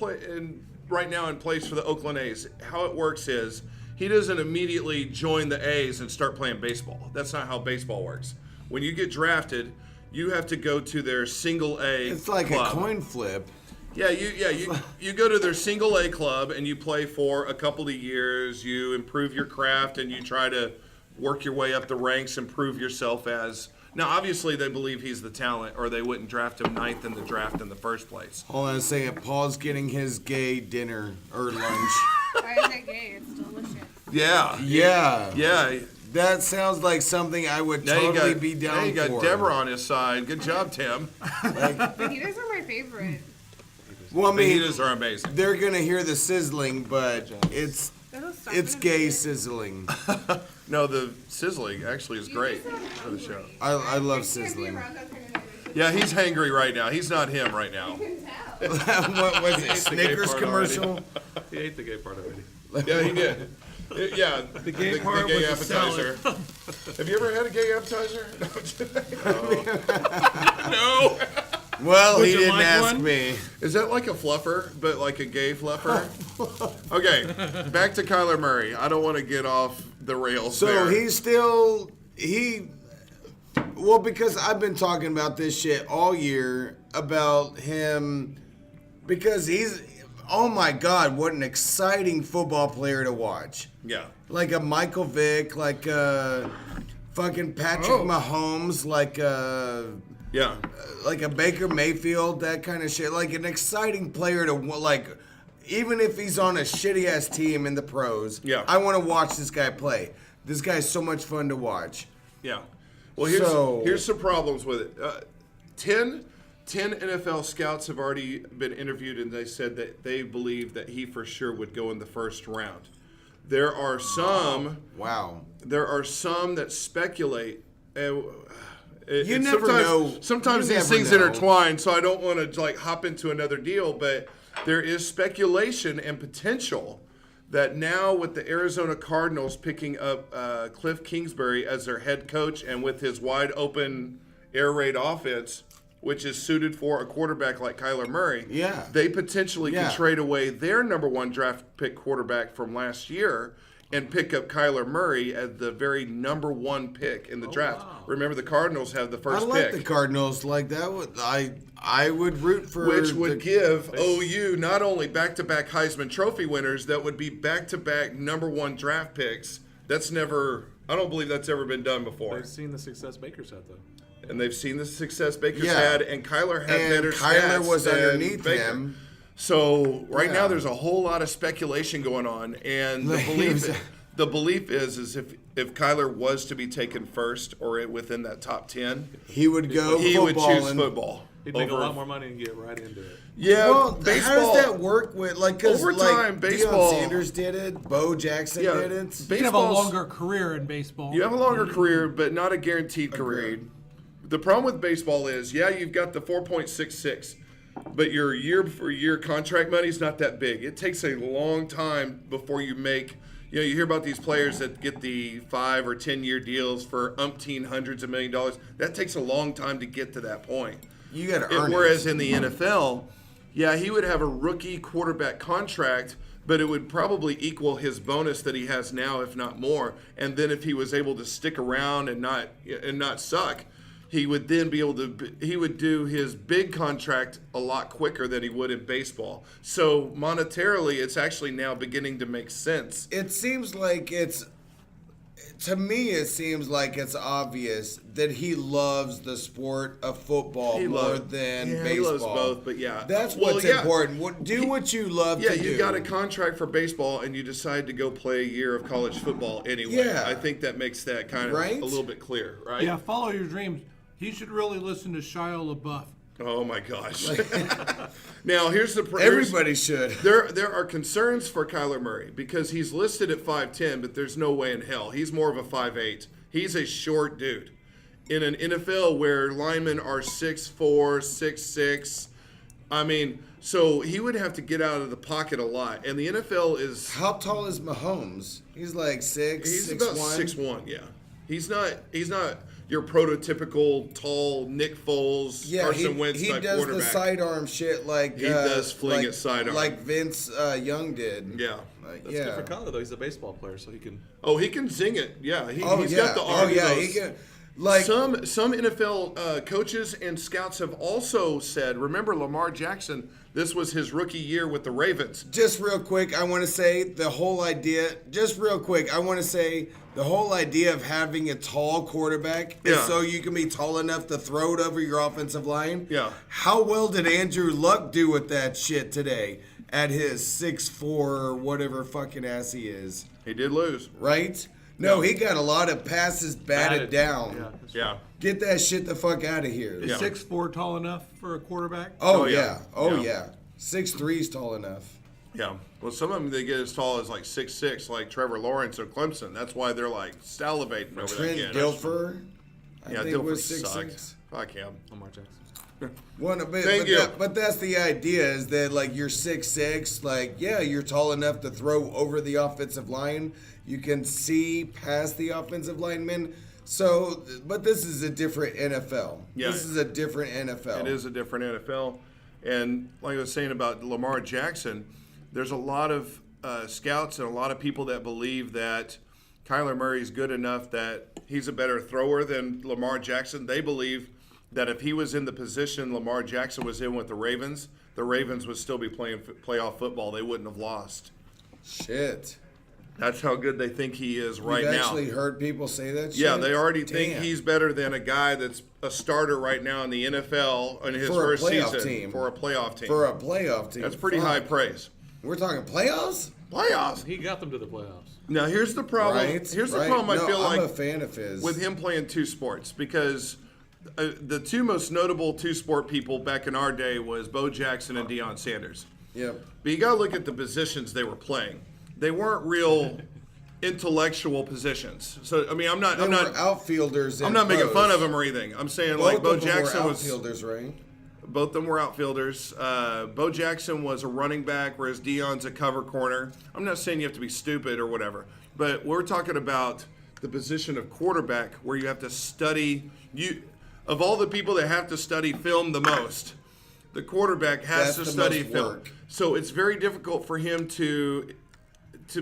right now and plays for the Oakland A's, how it works is he doesn't immediately join the A's and start playing baseball. That's not how baseball works. When you get drafted, you have to go to their single A. It's like club. a coin flip. You go to their single A club and you play for a couple of years. You improve your craft and you try to work your way up the ranks, improve yourself as. Now, obviously, they believe he's the talent, or they wouldn't draft him 9th in the draft in the first place. Hold on a second. Paul's getting his gay dinner or lunch. Why is it gay? It's delicious. Yeah, Yeah. yeah. That sounds like something I would Now you totally got, be down now you got for. Deborah on his side. Good job, Tim. Fajitas are my favorite. Well, I mean, Fajitas are amazing. they're gonna hear the sizzling, but it's That'll stop it's in a gay minute. sizzling. No, the sizzling actually is You great just sound for the show. hungry. I love can't be sizzling. around that kind of energy. Yeah, he's hangry right now. He's not him right now. You can tell. What was it? It's the gay Snickers part commercial? He ate the gay part already. Yeah, he did. Yeah, the gay part gay was the appetizer. Have you ever had a gay appetizer? No. Well, he you didn't like ask one? me. Is that like a fluffer, but like a gay fluffer? Okay, back to Kyler Murray. I don't want to get off the rails So there. he's still well, because I've been talking about this shit all year about him because he's oh my god, what an exciting football player to watch. Yeah. Like a Michael Vick, like a fucking Patrick Mahomes, like a Yeah. Baker Mayfield, that kind of shit. Like an exciting player to like, even if he's on a shitty ass team in the pros. Yeah. I want to watch this guy play. This guy's so much fun to watch. Yeah. Well, here's some problems with it. 10 NFL scouts have already been interviewed, and they said that they believe that he for sure would go in the first round. There are some. Wow. There are some that speculate. You never know. Sometimes You these never things know. intertwine, so I don't want to like hop into another deal. But there is speculation and potential that now with the Arizona Cardinals picking up Cliff Kingsbury as their head coach and with his wide open air raid offense, which is suited for a quarterback like Kyler Murray, they potentially can trade away their number 1 draft pick quarterback from last year and pick up Kyler Murray as the very number 1 pick in the draft. Wow. Remember, the Cardinals have the first pick. I like the Cardinals. Like that would I would root for. Which would give OU not only back-to-back Heisman Trophy winners, that would be back-to-back number 1 draft picks. That's never. I don't believe that's ever been done before. They've seen the success Baker's had, though. And they've seen the success Baker's had, and Kyler had better stats. Kyler was than underneath Baker. him. So right now there's a whole lot of speculation going on, and the belief is if Kyler was to be taken first or within that top 10, he would go. He would choose football. He'd make a lot more money and get right into it. Yeah, well, baseball. How does that work with because over time, baseball? Deion Sanders did it. Bo Jackson did it. You have a longer career in baseball. You have a longer career, but not a guaranteed career. The problem with baseball is, you've got the 4.66, but your year-for-year contract money is not that big. It takes a long time before you make. You hear about these players that get the 5 or 10 year deals for umpteen hundreds of $1 million. That takes a long time to get to that point. You got to earn it. Whereas in the NFL, he would have a rookie quarterback contract, but it would probably equal his bonus that he has now, if not more. And then if he was able to stick around and not suck, he would then be able to. He would do his big contract a lot quicker than he would in baseball. So monetarily, it's actually now beginning to make sense. It seems like to me, it seems like it's obvious that he loves the sport of football more than baseball. He loves both, but that's what's important. Do what you love to do. Yeah, you got a contract for baseball, and you decide to go play a year of college football anyway. Yeah. I think that makes that kind of a little bit clear, right? Yeah, follow your dreams. He should really listen to Shia LaBeouf. Oh my gosh! Now here's the. Everybody should. There are concerns for Kyler Murray because he's listed at 5'10", but there's no way in hell he's more of a 5'8". He's a short dude. In an NFL where linemen are 6'4", 6'6", I mean, so he would have to get out of the pocket a lot. And the NFL is. How tall is Mahomes? He's like 6. He's 6'1". about 6'1". Yeah, he's not your prototypical tall Nick Foles, Carson Wentz type quarterback. He does the sidearm shit like he does fling it sidearm like Vince Young did. Yeah, that's good for Kyler though. He's a baseball player, so he can. Oh, he can zing it. Yeah, he's got the arm. Oh yeah, he can. Like some NFL coaches and scouts have also said. Remember Lamar Jackson? This was his rookie year with the Ravens. Just real quick, I want to say the whole idea. Just real quick, I want to say the whole idea of having a tall quarterback is so you can be tall enough to throw it over your offensive line. Yeah. How well did Andrew Luck do with that shit today at his 6'4" or whatever fucking ass he is? He did lose. Right? No, he got a lot of passes batted down. Yeah. Get that shit the fuck out of here. Is 6'4" tall enough for a quarterback? Oh yeah. 6'3" is tall enough. Yeah. Well, some of them, they get as tall as like 6'6", like Trevor Lawrence or Clemson. That's why they're like salivating over that kid. Dilfer, I think Dilfer was sucks. 6'6". Fuck him. Lamar Jackson. But that's the idea is that like you're 6'6", like you're tall enough to throw over the offensive line. You can see past the offensive linemen. So, but this is a different NFL. Yeah. This is a different NFL. It is a different NFL. And like I was saying about Lamar Jackson, there's a lot of scouts and a lot of people that believe that Kyler Murray's good enough that he's a better thrower than Lamar Jackson. They believe that if he was in the position Lamar Jackson was in with the Ravens would still be playing playoff football. They wouldn't have lost. Shit. That's how good they think he is right now. You've actually heard people say that shit? Yeah, they already think he's better than a guy that's a starter right now in the NFL in his first season. For a playoff team. For a playoff team. That's pretty high praise. We're talking playoffs? Playoffs. He got them to the playoffs. Now, here's the problem. Here's the problem I feel like I'm a fan of his. With him playing two sports because the two most notable two-sport people back in our day was Bo Jackson and Deion Sanders. Yep. But you got to look at the positions they were playing. They weren't real intellectual positions. So I mean, I'm not outfielders. I'm not making fun of them or anything. I'm saying like Bo Jackson was outfielders, right? Both of them were outfielders. Bo Jackson was a running back, whereas Deion's a cover corner. I'm not saying you have to be stupid or whatever, but we're talking about the position of quarterback, where you have to study. Of all the people that have to study film the most, the quarterback has That's to the study most film. work. So it's very difficult for him to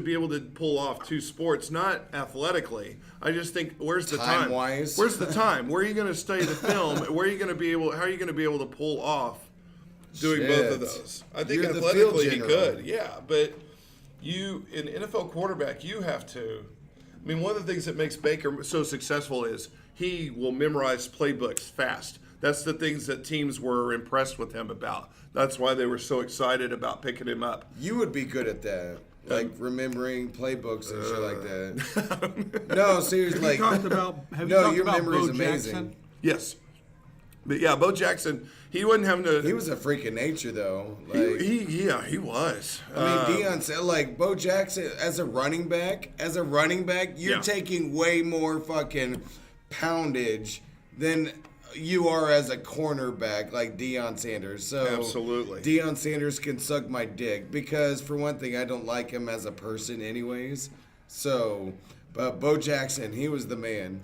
be able to pull off two sports, not athletically. I just think, where's the time? Time-wise? Where's the time? Where are you going to study the film? Where are you going to be able? How are you going to be able to pull off doing both of Shit. those? I think You're the field athletically he general. could, yeah. But an NFL quarterback, you have to. I mean, one of the things that makes Baker so successful is he will memorize playbooks fast. That's the things that teams were impressed with him about. That's why they were so excited about picking him up. You would be good at that. Like remembering playbooks and shit like that. No, seriously. Have you Like, talked about? Have you no, talked your about memory is Bo amazing. Jackson? Yes. But yeah, Bo Jackson, he wasn't having to. He was a freak of nature, though. Like, he was. I mean, Deion said, like, Bo Jackson as a running back, you're Yeah. taking way more fucking poundage than you are as a cornerback, like Deion Sanders. So Absolutely. Deion Sanders can suck my dick because, for one thing, I don't like him as a person, anyways. So, but Bo Jackson, he was the man.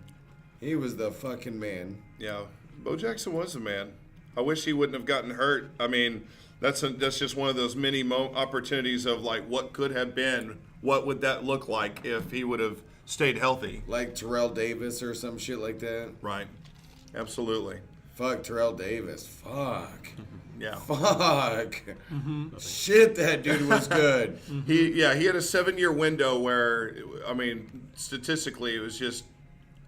He was the fucking man. Yeah, Bo Jackson was a man. I wish he wouldn't have gotten hurt. I mean, that's just one of those many opportunities of like what could have been. What would that look like if he would have stayed healthy? Like Terrell Davis or some shit like that. Right. Absolutely. Fuck Terrell Davis. Fuck. Yeah. Fuck. Shit, that dude was good. He had a 7-year window where, I mean, statistically, it was just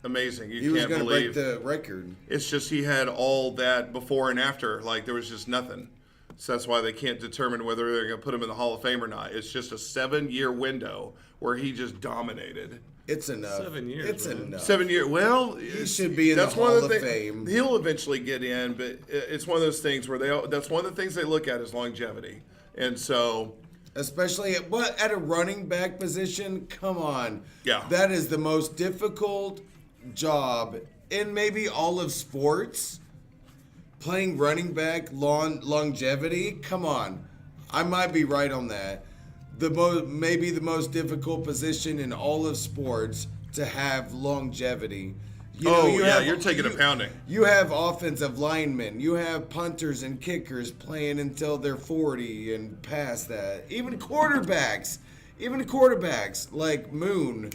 amazing. He You was can't going to break believe. the record. It's just he had all that before and after. Like, there was just nothing. So that's why they can't determine whether they're going to put him in the Hall of Fame or not. It's just a 7-year window where he just dominated. It's enough. 7 years, It's man. enough. 7 year. Well, He should be in the Hall of Fame. He'll eventually get in, but it's one of those things where that's one of the things they look at is longevity, and so Especially at a running back position. Come on. Yeah. That is the most difficult job in maybe all of sports. Playing running back, longevity. Come on. I might be right on that. Maybe the most difficult position in all of sports to have longevity. you're taking a pounding. You have offensive linemen. You have punters and kickers playing until they're 40 and past that. Even quarterbacks like Moon.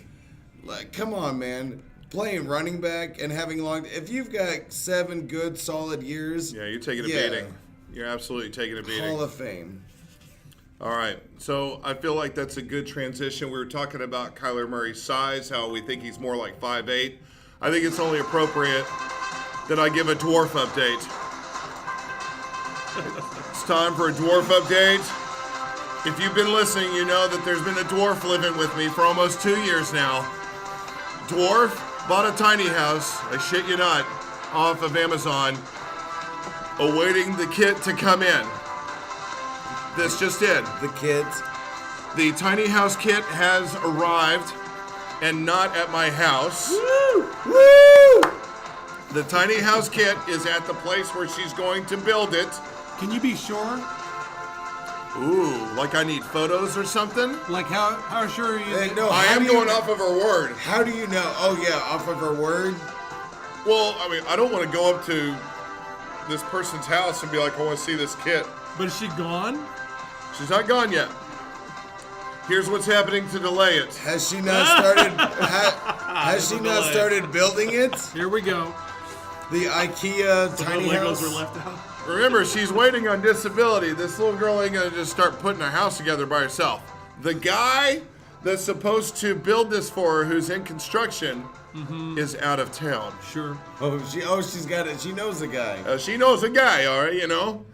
Like, come on, man. Playing running back and having if you've got 7 good solid years. Yeah, you're taking a beating. You're absolutely taking a beating. Hall of Fame. All right, so I feel like that's a good transition. We were talking about Kyler Murray's size, how we think he's more like 5'8". I think it's only appropriate that I give a dwarf update. It's time for a dwarf update. If you've been listening, you know that there's been a dwarf living with me for almost 2 years now. Dwarf bought a tiny house, I shit you not, off of Amazon, awaiting the kit to come in. This just in. The kids. The tiny house kit has arrived, and not at my house. Woo! Woo! The tiny house kit is at the place where she's going to build it. Can you be sure? Ooh, like I need photos or something? Like how sure are you? Hey, that- no, I how am do you- going off of her word. How do you know? Oh, yeah, off of her word? Well, I mean, I don't want to go up to this person's house and be like, I want to see this kit. But is she gone? She's not gone yet. Here's what's happening to delay it. Has she not started? Has she not started building it? Here we go. The IKEA No tiny Legos house. were left out. Remember, she's waiting on disability. This little girl ain't gonna just start putting her house together by herself. The guy that's supposed to build this for her, who's in construction, is out of town. Sure. She's got it. She knows the guy. She knows a guy, all right, you know.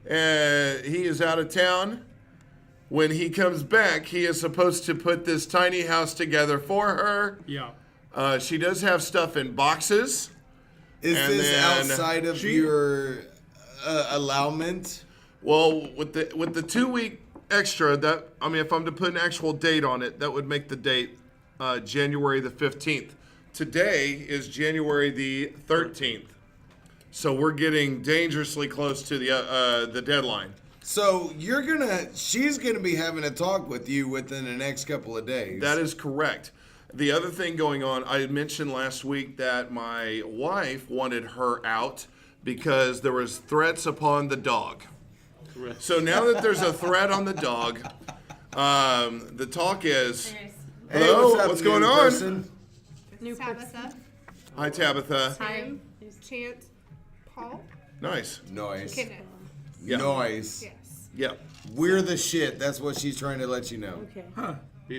He is out of town. When he comes back, he is supposed to put this tiny house together for her. Yeah. She does have stuff in boxes. Is And this then outside of your allowment? Well, with the 2-week extra, that I mean, if I'm to put an actual date on it, that would make the date January the 15th. Today is January the 13th. So we're getting dangerously close to the deadline. So she's gonna be having a talk with you within the next couple of days. That is correct. The other thing going on, I had mentioned last week that my wife wanted her out because there was threats upon the dog. So now that there's a threat on the dog, the talk is, Hey, hello, up, what's new going on? person? Tabitha, Hi, Tabitha. Tim, Chance, Paul, Nice. Noise. Kenneth. Yeah. Noise. Yes. Yeah. We're the shit. That's what she's trying to let you know.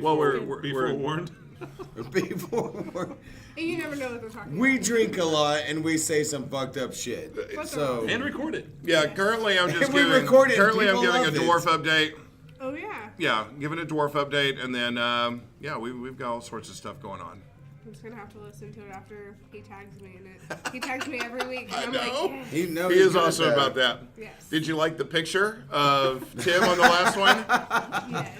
Well, we're forewarned. Before And you never know what they're talking we about. drink a lot and we say some fucked up shit. So And record it. yeah. Currently, I'm just We giving. record it, Currently, I'm people giving a love dwarf update. Oh yeah. Yeah, giving a dwarf update, and then we've got all sorts of stuff going on. I'm just gonna have to listen to it after he tags me in it. He tags me every week, and I I'm know. like, yes. he He is awesome about that. Yes. Did you like the picture of Tim on the last one? Yes.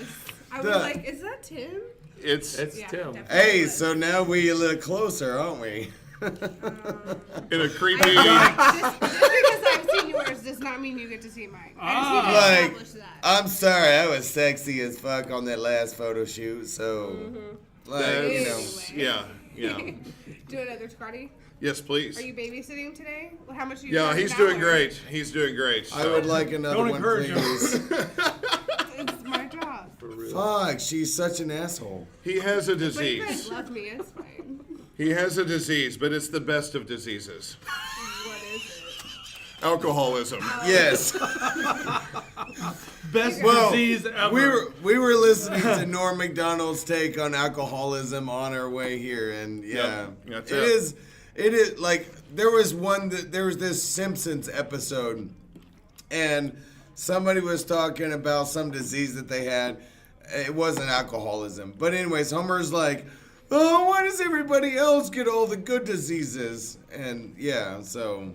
I was like, is that Tim? It's It's Yeah, Tim. definitely Hey, was. so now we a little closer, aren't we? in a creepy. Just because I've seen yours does not mean you get to see mine. I just need to Like, establish that. I'm sorry, I was sexy as fuck on that last photo shoot, so like you know. Yeah, yeah. Do another Scotty. Yes, please. Are you babysitting today? Well, how much are you Yeah, charging he's an doing hour? great. He's doing great. I so. would like another Don't one, encourage him. please. It's my job. Fuck, she's such an asshole. He has a But you guys disease. love me. It's fine. He has a disease, but it's the best of diseases. What is it? Alcoholism. Yes. Best Well, disease ever. we were listening to Norm Macdonald's take on alcoholism on our way here, and yeah, Yep, that's it is like there was this Simpsons episode, and somebody was talking about some disease that they had. It wasn't alcoholism, but anyways, Homer's like, oh, why does everybody else get all the good diseases? And yeah, so.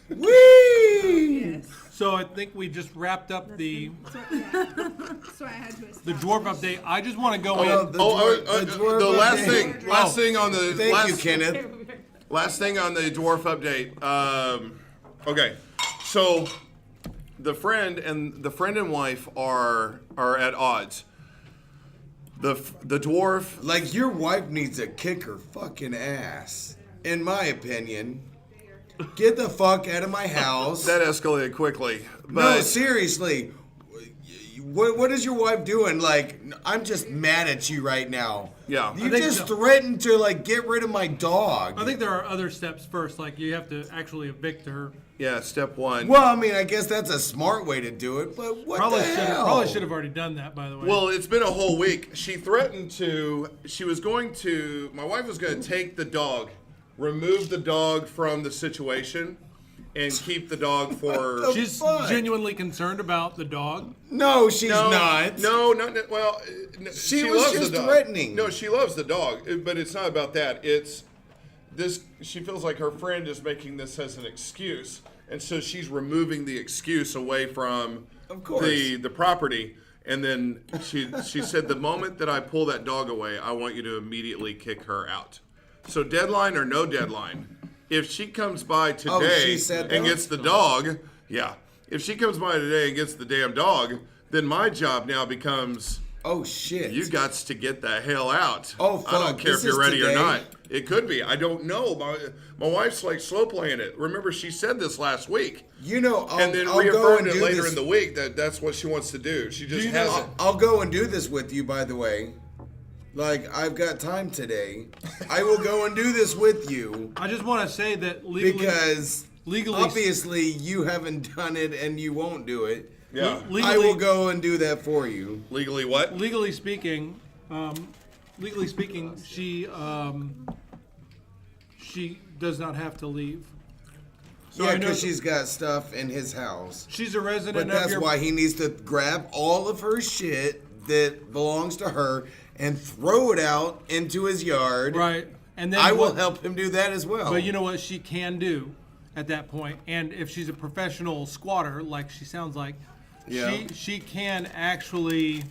Whee! Yes. So I think we just wrapped up the So, yeah. So I had to the dwarf update. I just want to go Oh, in. the The dwarf last update. thing. Last thing on the. Thank last, you, Kenneth. Last thing on the dwarf update. Okay, so the friend and wife are at odds. The dwarf. Like, your wife needs to kick her fucking ass, in my opinion. Get the fuck out of my house. That escalated quickly. No, But seriously. What is your wife doing? Like, I'm just mad at you right now. Yeah. You I think just so. threatened to, like, get rid of my dog. I think there are other steps first. Like you have to actually evict her. yeah, step one. Well, I mean, I guess that's a smart way to do it, but what Probably the hell? probably should have already done that. By the way. Well, it's been a whole week. She threatened to. She was going to. My wife was going to take the dog, remove the dog from the situation, and keep the dog for. the She's fuck? genuinely concerned about the dog. No, she's No, not. No, not well. She was loves just the dog. threatening. No, she loves the dog, but it's not about that. It's this. She feels like her friend is making this as an excuse, and so she's removing the excuse away from Of course. the property. And then she said, the moment that I pull that dog away, I want you to immediately kick her out. So deadline or no deadline, if she comes by today she said and that? gets the dog, yeah. If she comes by today and gets the damn dog, then my job now becomes Oh, shit. you got to get the hell out. Oh, I don't fuck. care This if you're is ready today? or not. It could be. I don't know. My wife's like slow playing it. Remember, she said this last week. You know, I'll, And then I'll go reaffirmed and it do later this. in the week that that's what she wants to do. She just you know- hasn't. I'll go and do this with you, by the way. Like, I've got time today. I will go and do this with you I just want to say that legally, because legally, obviously you haven't done it and you won't do it. Yeah. legally, I will go and do that for you. Legally what? legally speaking, she does not have to leave. So Yeah, I know because she's got stuff in his house. she's a resident But of that's your. why he needs to grab all of her shit that belongs to her and throw it out into his yard. Right, and then I will what- help him do that as well. But you know what she can do at that point, and if she's a professional squatter, like she sounds like, Yeah. she can actually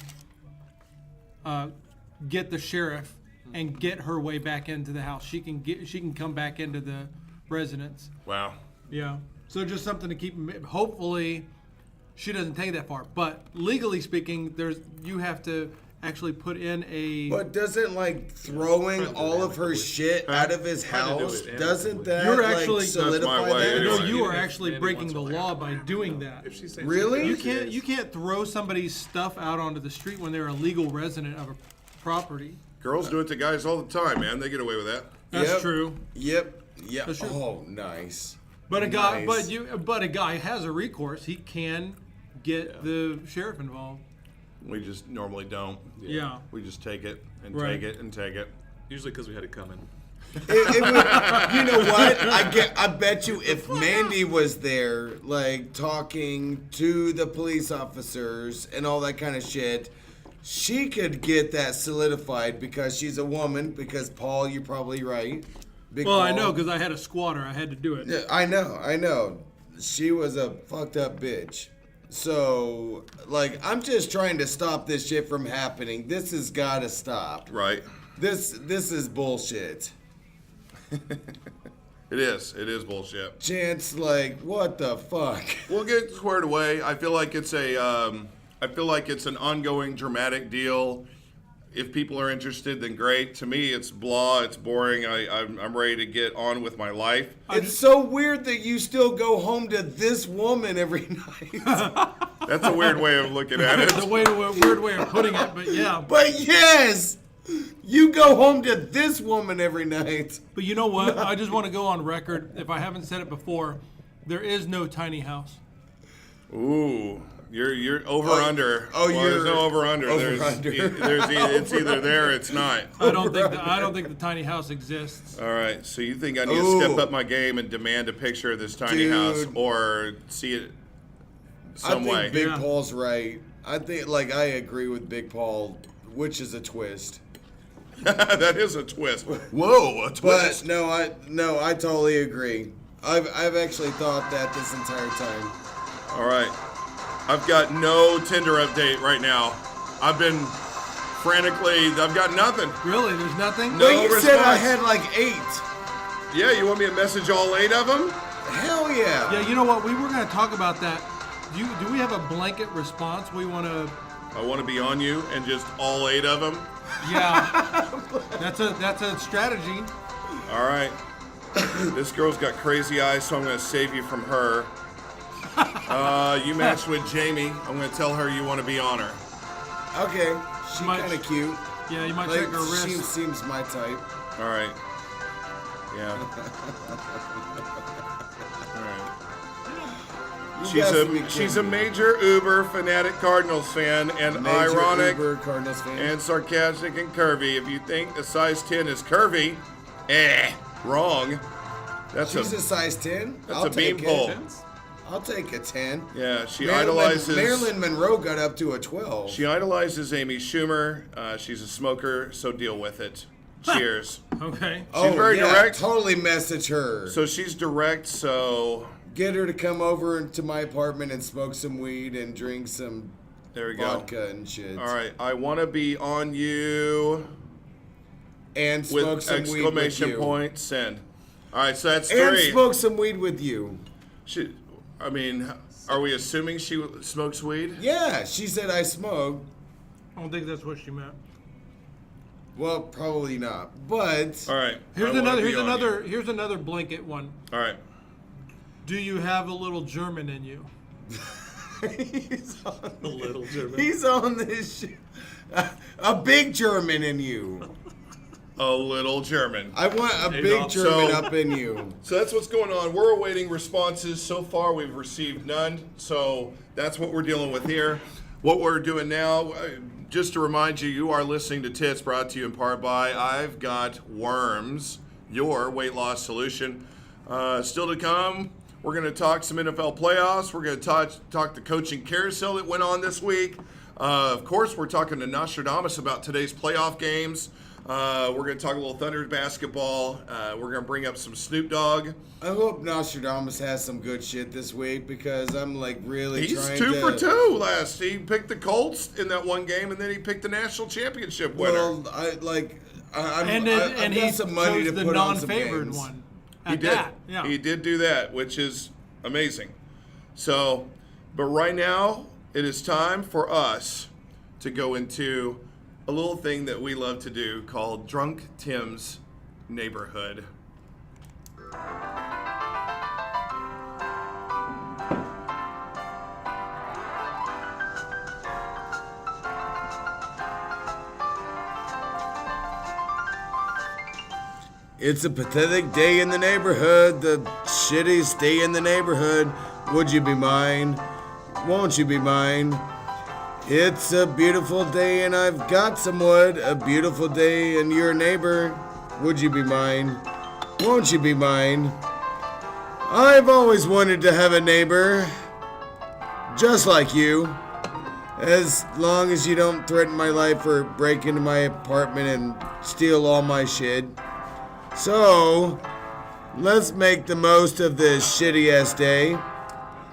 get the sheriff and get her way back into the house. She can come back into the residents. Wow. Yeah. So just something to keep. Hopefully, she doesn't take that far. But legally speaking, you have to actually put in a. But doesn't like throwing all of her shit out of his house, doesn't that You're actually- solidify That's my way that? No, anyway. you are If actually Mandy breaking wants the to law laugh. by doing that. If she's saying Really? You can't throw somebody's stuff out onto the street when they're a legal resident of a property. Girls do it to guys all the time, man. They get away with that. That's Yep. true. Yep. That's true. Oh, nice. But a guy, Nice. but a guy has a recourse. He can get the sheriff involved. We just normally don't. Yeah. We just take it and Right. take it and take it. Usually because we had it coming. It would, you know what? I bet you if Mandy was there, like talking to the police officers and all that kind of shit, she could get that solidified because she's a woman. Because Paul, you're probably right. Big Well, I Paul. know because I had a squatter. I had to do it. Yeah, I know. She was a fucked up bitch. So, like, I'm just trying to stop this shit from happening. This has got to stop. Right. This is bullshit. It is. It is bullshit. Chance, like, what the fuck? We'll get squared away. I feel like it's an ongoing dramatic deal. If people are interested, then great. To me, it's blah. It's boring. I'm ready to get on with my life. It's so weird that you still go home to this woman every night. That's a weird way of looking at it. It's a weird way of putting it, but yeah. But yes, you go home to this woman every night. But you know what? I just want to go on record. If I haven't said it before, there is no tiny house. Ooh, you're over under. oh, well, there's no over under. over under. It's either there or it's not. I don't think the tiny house exists. All right, so you think I need to step up my game and demand a picture of this tiny Dude. house or see it some I think way? Big Yeah. Paul's right. I think, like, I agree with Big Paul, which is a twist. That is a twist. Whoa, a But twist. no, I totally agree. I've actually thought that this entire time. All right. I've got no Tinder update right now. I've got nothing. Really? There's nothing? No. But you said I response. had like 8. Yeah, you want me to message all 8 of them? Hell yeah. Yeah, you know what? We were going to talk about that. Do we have a blanket response we want to... I want to be on you and just all 8 of them. Yeah. That's a strategy. All right. This girl's got crazy eyes, so I'm going to save you from her. You matched with Jamie. I'm going to tell her you want to be on her. Okay. She Might- kind of cute. Yeah, you might Like, check her wrist. she seems my type. All right. Yeah. All right. You guys can be She's a kidding me. major Uber fanatic Cardinals fan and Major ironic Uber Cardinals fan. and sarcastic and curvy. If you think a size 10 is curvy, wrong. That's She's a a size 10. that's I'll a take beanpole. it. I'll take a 10. Yeah, she idolizes Marilyn Monroe got up to a 12. She idolizes Amy Schumer. She's a smoker, so deal with it. Cheers. Okay. oh, very yeah, direct. Totally message her. So she's direct, so Get her to come over to my apartment and smoke some weed and drink some there we go. vodka and shit. All right, I want to be on you And smoke with some weed with exclamation you. point, send. All right, so that's And 3. smoke some weed with you. Are we assuming she smokes weed? Yeah, she said I smoke. I don't think that's what she meant. Well, probably not. But All right. Here's I wanna another. be on you. Here's another blanket one. All right. Do you have a little German in you? he's on, A little German. he's on this shit. A big German in you. A little German. I want a big Adolf. German So- up in you. So that's what's going on. We're awaiting responses. So far, we've received none. So that's what we're dealing with here. What we're doing now, just to remind you, you are listening to Tits, brought to you in part by I've Got Worms, your weight loss solution. Still to come, we're going to talk some NFL playoffs. We're going to talk the coaching carousel that went on this week. Of course, we're talking to Nostradamus about today's playoff games. We're going to talk a little Thunder basketball. We're going to bring up some Snoop Dogg. I hope Nostradamus has some good shit this week because I'm like really He's trying 2 to. for 2 last. He picked the Colts in that one game, and then he picked the national championship winner. Well, I've And got he some money chose to the put on some non-favored games. one. at that. Yeah. He did do that, which is amazing. So, but right now, it is time for us to go into a little thing that we love to do called Drunk Tim's Neighborhood. It's a pathetic day in the neighborhood, the shittiest day in the neighborhood. Would you be mine? Won't you be mine? It's a beautiful day and I've got some wood. A beautiful day and your neighbor. Would you be mine? Won't you be mine? I've always wanted to have a neighbor just like you. As long as you don't threaten my life or break into my apartment and steal all my shit. So, let's make the most of this shitty-ass day.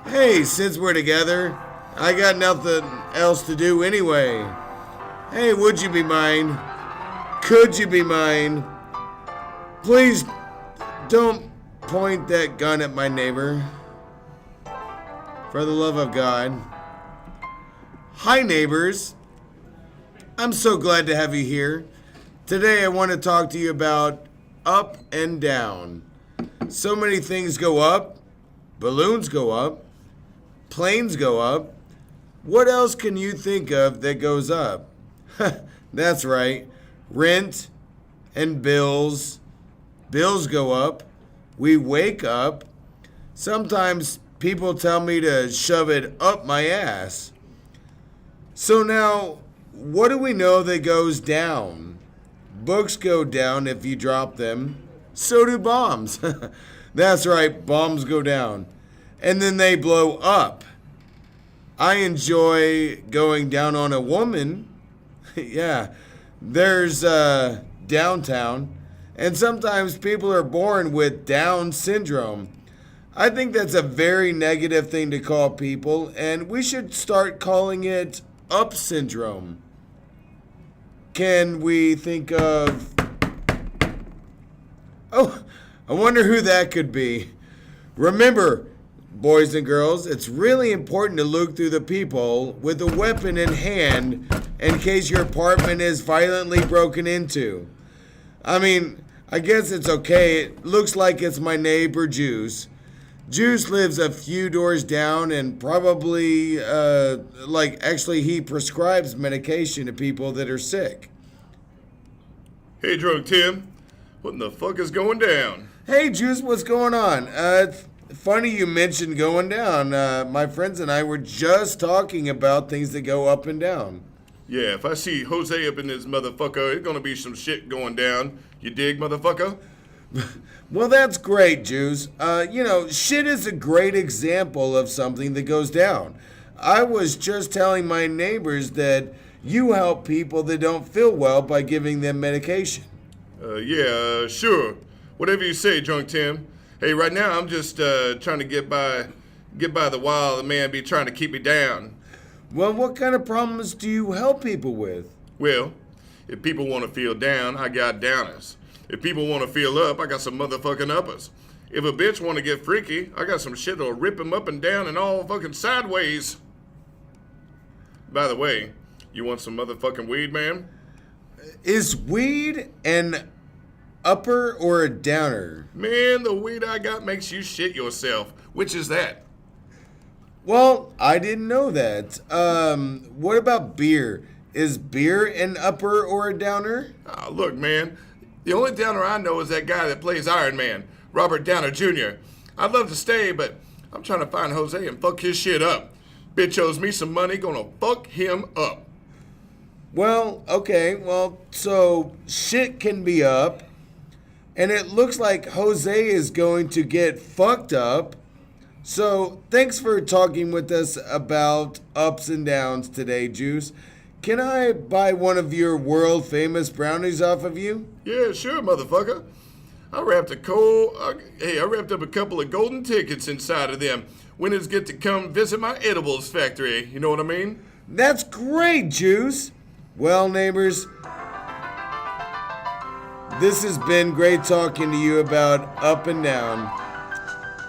Hey, since we're together, I got nothing else to do anyway. Hey, would you be mine? Could you be mine? Please don't point that gun at my neighbor. For the love of God. Hi, neighbors. I'm so glad to have you here. Today I want to talk to you about up and down. So many things go up. Balloons go up. Planes go up. What else can you think of that goes up? That's right. Rent and bills. Bills go up. We wake up. Sometimes people tell me to shove it up my ass. So now, what do we know that goes down? Books go down if you drop them. So do bombs. That's right, bombs go down. And then they blow up. I enjoy going down on a woman. Yeah, there's downtown. And sometimes people are born with Down syndrome. I think that's a very negative thing to call people, and we should start calling it up syndrome. Can we think of... Oh, I wonder who that could be. Remember, boys and girls, it's really important to look through the peephole with a weapon in hand in case your apartment is violently broken into. I mean, I guess it's okay. It looks like it's my neighbor Juice. Juice lives a few doors down and probably, actually he prescribes medication to people that are sick. Hey, Drunk Tim. What in the fuck is going down? Hey, Juice, what's going on? It's funny you mentioned going down. My friends and I were just talking about things that go up and down. Yeah, if I see Jose up in this motherfucker, it's gonna be some shit going down. You dig, motherfucker? Well, that's great, Juice. Shit is a great example of something that goes down. I was just telling my neighbors that you help people that don't feel well by giving them medication. Sure. Whatever you say, Drunk Tim. Hey, right now I'm just trying to get by the while the man be trying to keep me down. Well, what kind of problems do you help people with? Well, if people want to feel down, I got downers. If people want to feel up, I got some motherfucking uppers. If a bitch want to get freaky, I got some shit that'll rip him up and down and all fucking sideways. By the way, you want some motherfucking weed, man? Is weed an upper or a downer? Man, the weed I got makes you shit yourself. Which is that? Well, I didn't know that. What about beer? Is beer an upper or a downer? Ah, look, man. The only downer I know is that guy that plays Iron Man, Robert Downer Jr. I'd love to stay, but I'm trying to find Jose and fuck his shit up. Bitch owes me some money, gonna fuck him up. Well, okay, so shit can be up, and it looks like Jose is going to get fucked up. So thanks for talking with us about ups and downs today, Juice. Can I buy one of your world famous brownies off of you? Yeah, sure, motherfucker. I wrapped up a couple of golden tickets inside of them. Winners get to come visit my edibles factory. You know what I mean? That's great, Juice. Well, neighbors, this has been great talking to you about up and down.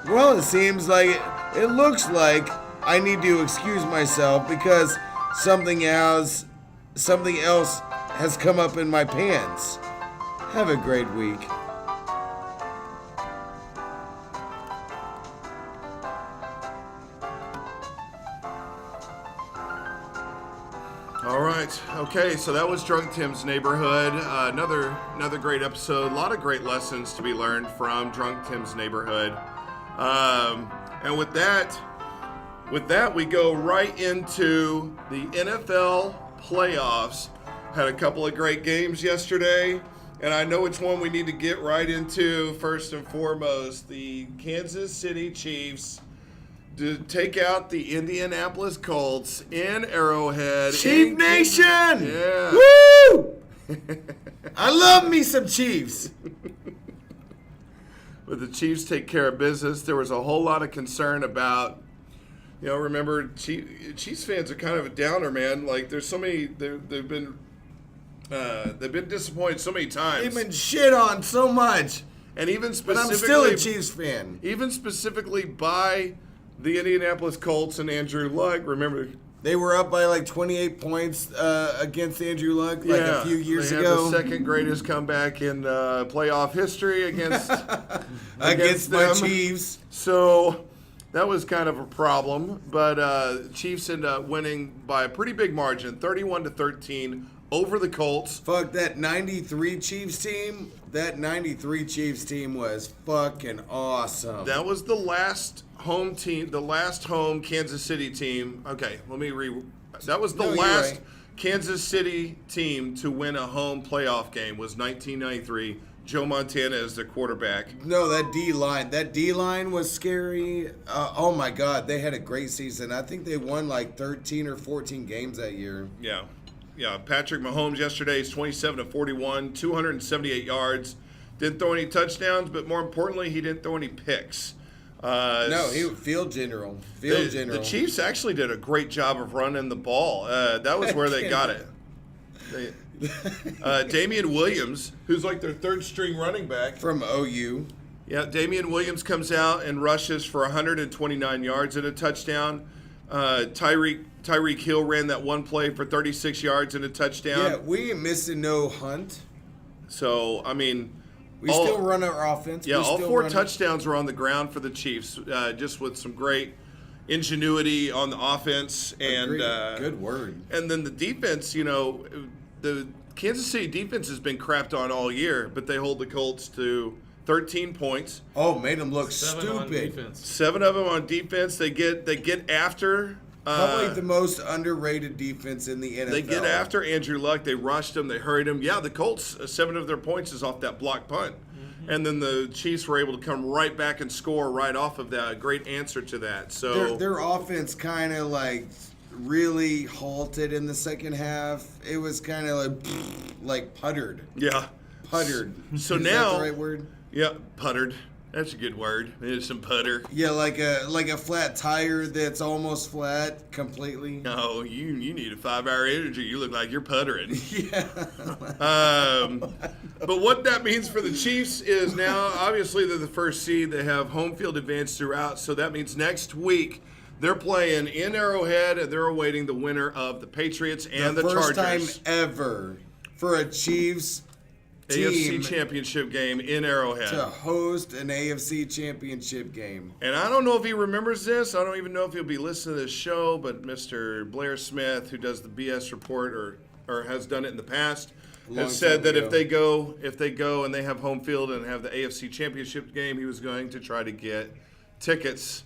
Well, it looks like I need to excuse myself because something else has come up in my pants. Have a great week. All right. Okay, so that was Drunk Tim's Neighborhood. Another great episode. A lot of great lessons to be learned from Drunk Tim's Neighborhood. And with that, we go right into the NFL playoffs. Had a couple of great games yesterday, and I know which one we need to get right into first and foremost. The Kansas City Chiefs to take out the Indianapolis Colts in Arrowhead. Chief Nation! Yeah. Woo! I love me some Chiefs. But the Chiefs take care of business. There was a whole lot of concern about, remember, Chiefs fans are kind of a downer, man. Like, there's so many, they've been disappointed so many times. They've been shit on so much. And even But specifically, I'm still a Chiefs fan. even specifically by the Indianapolis Colts and Andrew Luck. Remember, They were up by like 28 points against Andrew Luck a few years they ago. had the second greatest comeback in playoff history against against my them. Chiefs. So that was kind of a problem. But Chiefs end up winning by a pretty big margin, 31-13 over the Colts. Fuck that 93 Chiefs team. That 93 Chiefs team was fucking awesome. That was the last home team, the last home Kansas City team. Okay, that was the No, you're last right. Kansas City team to win a home playoff game was 1993. Joe Montana is the quarterback. No, that D-line was scary. Oh my God, they had a great season. I think they won like 13 or 14 games that year. Yeah, Patrick Mahomes yesterday is 27-41, 278 yards. Didn't throw any touchdowns, but more importantly, he didn't throw any picks. No, he was field general. The Chiefs actually did a great job of running the ball. That was where they got it. Damian Williams, who's like their third string running back. From OU. Yeah, Damian Williams comes out and rushes for 129 yards and a touchdown. Tyreek Hill ran that one play for 36 yards and a touchdown. Yeah, we ain't missing no Hunt. So, I mean, We still run our offense. Yeah, We all still four run it. touchdowns were on the ground for the Chiefs, just with some great ingenuity on the offense. And Agreed. Good word. And then the defense, the Kansas City defense has been crapped on all year, but they hold the Colts to 13 points. Oh, made them look 7 on stupid. defense. 7 of them on defense. They get after. Probably the most underrated defense in the NFL. They get after Andrew Luck. They rushed him. They hurried him. Yeah, the Colts, 7 of their points is off that block punt. Mm-hmm. And then the Chiefs were able to come right back and score right off of that. A great answer to that. So Their offense kind of like really halted in the second half. It was kind of like puttered. yeah. Puttered. So Is now, that the right word? Yeah, puttered. That's a good word. There's some putter. Yeah, like a flat tire that's almost flat completely. No, you need a 5-hour energy. You look like you're puttering. Yeah. But what that means for the Chiefs is now, obviously, they're the first seed. They have home field advantage throughout. So that means next week they're playing in Arrowhead, and they're awaiting the winner of the Patriots and the first Chargers. time ever for a Chiefs team AFC Championship game in Arrowhead. to host an AFC Championship game. And I don't know if he remembers this. I don't even know if he'll be listening to this show, but Mr. Blair Smith, who does the BS report or has done it in the past, has said that if they go and they have home field and have the AFC Championship game, he was going to try to get tickets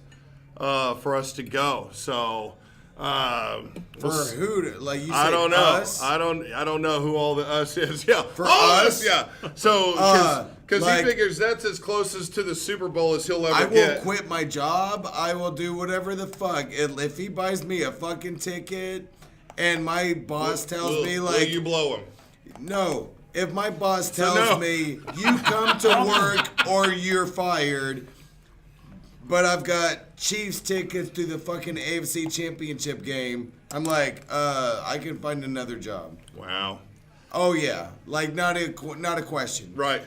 for us to go. So For who? Like you said, I don't know. us? I don't know who all the us is. Yeah, For all us? Yeah. So because like- he figures that's as closest to the Super Bowl as he'll ever I will get. quit my job. I will do whatever the fuck. If he buys me a fucking ticket and my boss tells me will like, you blow him? no. If my boss tells no. me you come to work or you're fired, but I've got Chiefs tickets to the fucking AFC Championship game, I'm like, I can find another job. Wow. Oh yeah, like not a question. Right.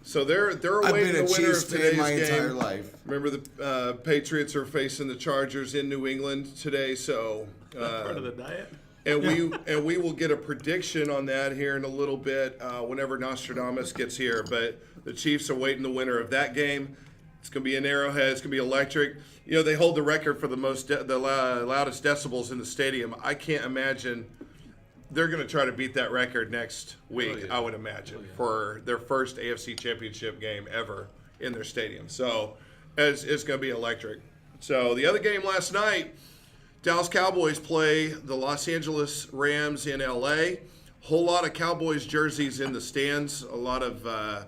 So they're I've awaiting been the a winner Chiefs of fan today's my game. entire life. Remember the Patriots are facing the Chargers in New England today, so Part of the diet. and we will get a prediction on that here in a little bit whenever Nostradamus gets here. But the Chiefs are waiting the winner of that game. It's going to be an Arrowhead. It's going to be electric. You know, they hold the record for the loudest decibels in the stadium. I can't imagine they're going to try to beat that record next week, I would imagine, for their first AFC Championship game ever in their stadium. So it's going to be electric. So the other game last night, Dallas Cowboys play the Los Angeles Rams in L.A. Whole lot of Cowboys jerseys in the stands. A lot of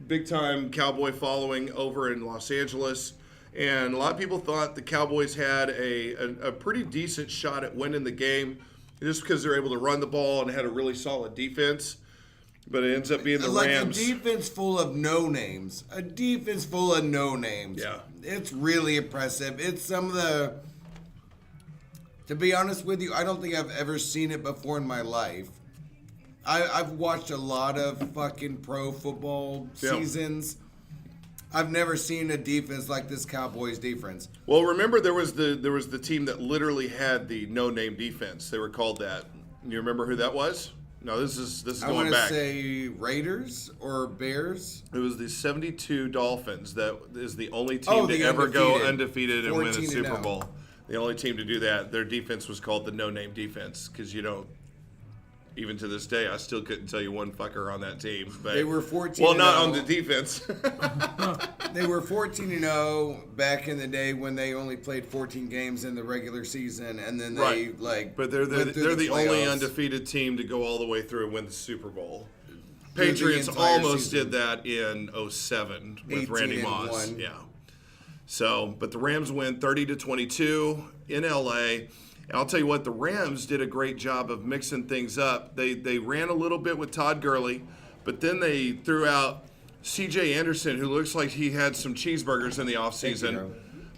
big-time Cowboy following over in Los Angeles. And a lot of people thought the Cowboys had a pretty decent shot at winning the game just because they're able to run the ball and had a really solid defense. But it ends up being the Rams. A defense full of no-names. A defense full of no-names. Yeah. It's really impressive. It's some of the... To be honest with you, I don't think I've ever seen it before in my life. I've watched a lot of fucking pro football seasons. I've never seen a defense like this Cowboys defense. Well, remember there was the team that literally had the no-name defense. They were called that. You remember who that was? No, this is I going want to back. say Raiders or Bears. It was the 72 Dolphins. That is the only team to the ever go undefeated. undefeated and win a 14-0. Super Bowl. The only team to do that. Their defense was called the no-name defense because you don't. Even to this day, I still couldn't tell you one fucker on that team. But, They were 14-0. Well, not on the defense. They were 14-0 back in the day when they only played 14 games in the regular season, and then they But they're went through the only playoffs. undefeated team to go all the way through and win the Super Bowl. Through the Patriots entire almost season. did that in 07 with Randy Moss. 18-1. Yeah. So, but the Rams win 30-22 in LA. And I'll tell you what, the Rams did a great job of mixing things up. They ran a little bit with Todd Gurley, but then they threw out C.J. Anderson, who looks like he had some cheeseburgers in the offseason.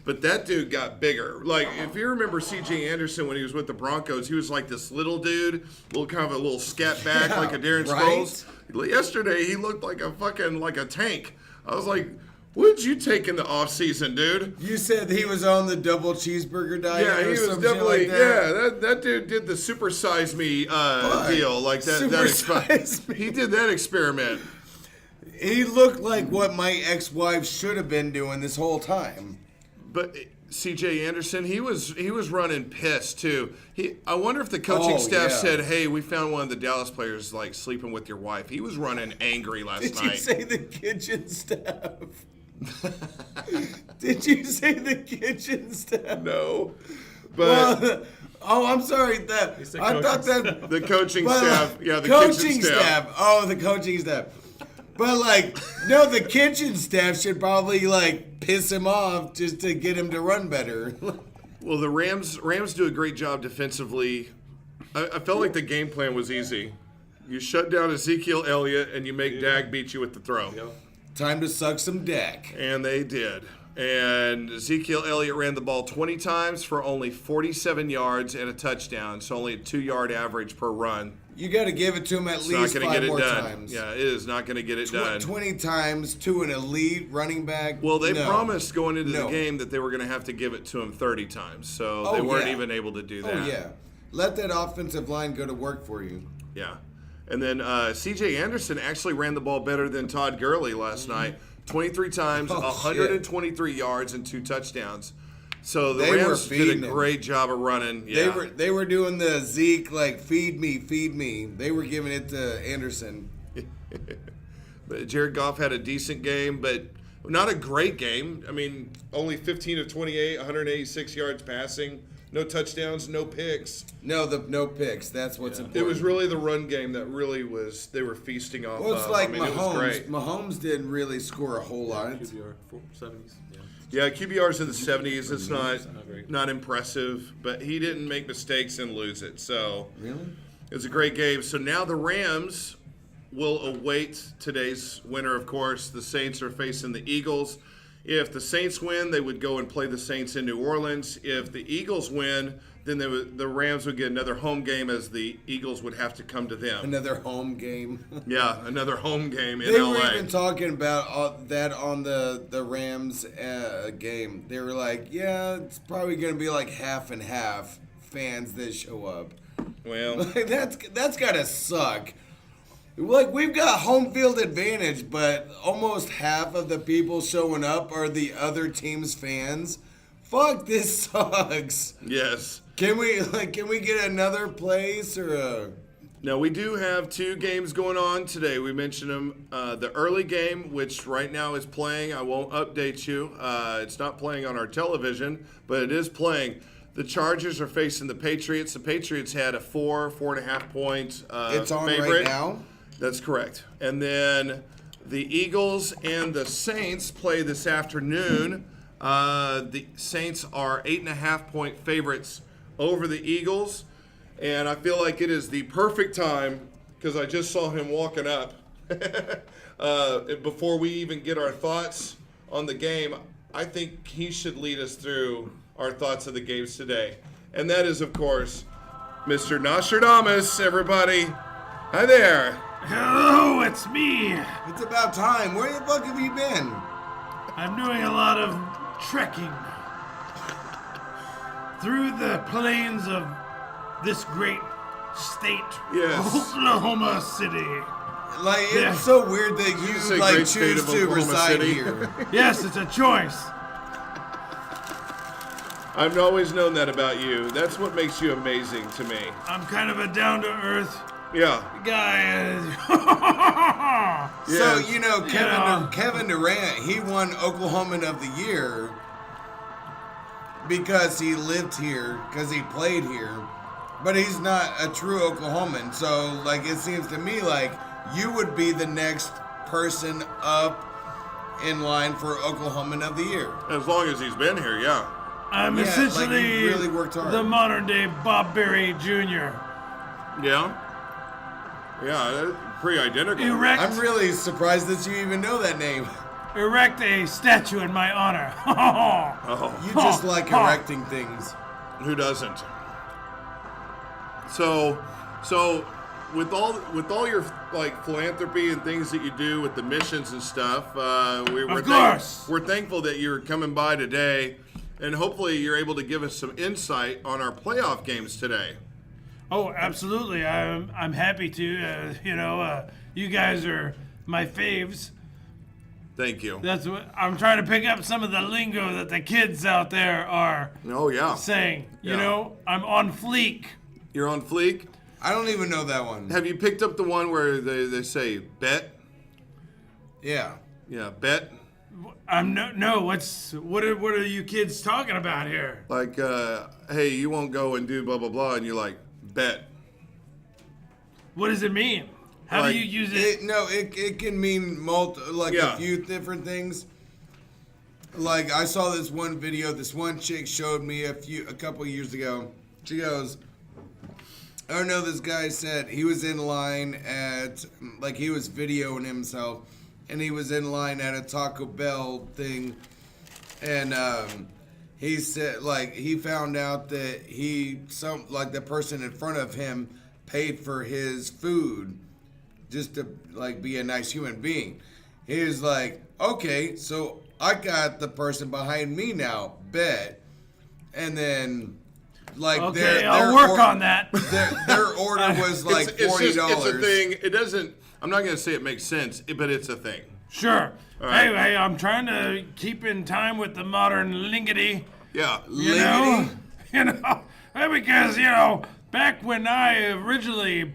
But that dude got bigger. Like, if you remember C.J. Anderson when he was with the Broncos, he was like this little dude, kind of a little scat back, like a Darren right? Sproles. Yesterday, he looked like a tank. I was like, what did you take in the offseason, dude? You said he was on the double cheeseburger diet. Yeah, he or was some shit definitely, like that. that dude did the super size me deal. Like that. Super size me. He did that experiment. He looked like what my ex-wife should have been doing this whole time. But C.J. Anderson, he was running pissed too. I wonder if the coaching staff yeah. said, "Hey, we found one of the Dallas players like sleeping with your wife." He was running angry last Did night. you say the kitchen staff? Did you say the kitchen staff? No, but Well, oh, I'm sorry. I thought that the coaching but, staff, the coaching kitchen staff. Oh, the coaching staff. But no, the kitchen staff should probably piss him off just to get him to run better. Well, the Rams do a great job defensively. I felt like the game plan was easy. You shut down Ezekiel Elliott and you make Dak beat you with the throw. Time to suck some Dak. And they did. And Ezekiel Elliott ran the ball 20 times for only 47 yards and a touchdown. So only a 2-yard average per run. You got to give it to him at It's least not going to 5 get it more done. times. Yeah, it is not going to get it done. 20 times to an elite running back. Well, they No. promised going into the No. game that they were going to have to give it to him 30 times. So Oh, they weren't yeah. even able to do that. Oh, yeah. Let that offensive line go to work for you. Yeah. And then C.J. Anderson actually ran the ball better than Todd Gurley last night. 23 times, Oh, 123 yards, and 2 touchdowns. So the They were Rams did feeding a him. great job of running. Yeah. They were doing the Zeke feed me, feed me. They were giving it to Anderson. But Jared Goff had a decent game, but not a great game. I mean, only 15 of 28, 186 yards passing, no touchdowns, no picks. No picks. That's what's important. It was really the run game that really was. They were feasting off. Well, it's of. like I mean, it was Mahomes. great. Mahomes didn't really score a whole lot. QBR 70s. Yeah. Yeah, QBR's in the 70s. It's Not great. not impressive, but he didn't make mistakes and lose it. So Really? it was a great game. So now the Rams will await today's winner, of course. The Saints are facing the Eagles. If the Saints win, they would go and play the Saints in New Orleans. If the Eagles win, then the Rams would get another home game, as the Eagles would have to come to them. Another home game. Yeah, another home game in They LA. were even talking about that on the Rams game. They were like, yeah, it's probably going to be like half and half fans that show up. Well, Like, that's got to suck. Like, we've got home field advantage, but almost half of the people showing up are the other team's fans. Fuck, this sucks. yes. Can we get another place or a... Now, we do have 2 games going on today. We mentioned them. The early game, which right now is playing, I won't update you. It's not playing on our television, but it is playing. The Chargers are facing the Patriots. The Patriots had a 4.5 point It's on favorite. right now? That's correct. And then the Eagles and the Saints play this afternoon. The Saints are 8.5 point favorites over the Eagles. And I feel like it is the perfect time, because I just saw him walking up. Before we even get our thoughts on the game, I think he should lead us through our thoughts of the games today. And that is, of course, Mr. Nostradamus, everybody. Hi there. Hello, it's me. It's about time. Where the fuck have you been? I'm doing a lot of trekking through the plains of this great state, Yes. Oklahoma City. Like, Yeah. it's so weird that you you say like great state choose of to Oklahoma reside City? here. Yes, it's a choice. I've always known that about you. That's what makes you amazing to me. I'm kind of a down-to-earth Yeah. guy. So, Yes. you know, Yeah. Kevin Durant, he won Oklahoman of the Year because he lived here, because he played here. But he's not a true Oklahoman. So, like, it seems to me like you would be the next person up in line for Oklahoman of the Year. As long as he's been here, yeah. I'm Yeah, like, essentially you really worked hard. the modern-day Bob Berry Jr. Yeah? Yeah, pretty identical. Erect, I'm really surprised that you even know that name. erect a statue in my honor. Oh, You just like erecting things. who doesn't? So with all your like philanthropy and things that you do with the missions and stuff, we're course. we're thankful that you're coming by today, and hopefully you're able to give us some insight on our playoff games today. Oh, absolutely. I'm happy to. You guys are my faves. Thank you. That's what I'm trying to pick up some of the lingo that the kids out there are Oh yeah, saying. You Yeah. know, I'm on fleek. you're on fleek. I don't even know that one. Have you picked up the one where they say bet? Yeah. Yeah, bet. I'm no. What are you kids talking about here? Like, hey, you won't go and do blah blah blah, and you're like, bet. What does it mean? How Like, do you use it? It can mean Yeah. a few different things. Like, I saw this one video. This one chick showed me a couple years ago. She goes, "Oh no!" This guy said he was in line at, like, he was videoing himself, and he was in line at a Taco Bell thing, and he said, like, he found out that the person in front of him paid for his food just to, like, be a nice human being. He was like, okay, so I got the person behind me now, bet. And then, like, Okay, I'll work on that. Their order was like $40. It's a thing. It doesn't. I'm not gonna say it makes sense, but it's a thing. Sure. right. Hey, I'm trying to keep in time with the modern lingity. Yeah. You know, because back when I originally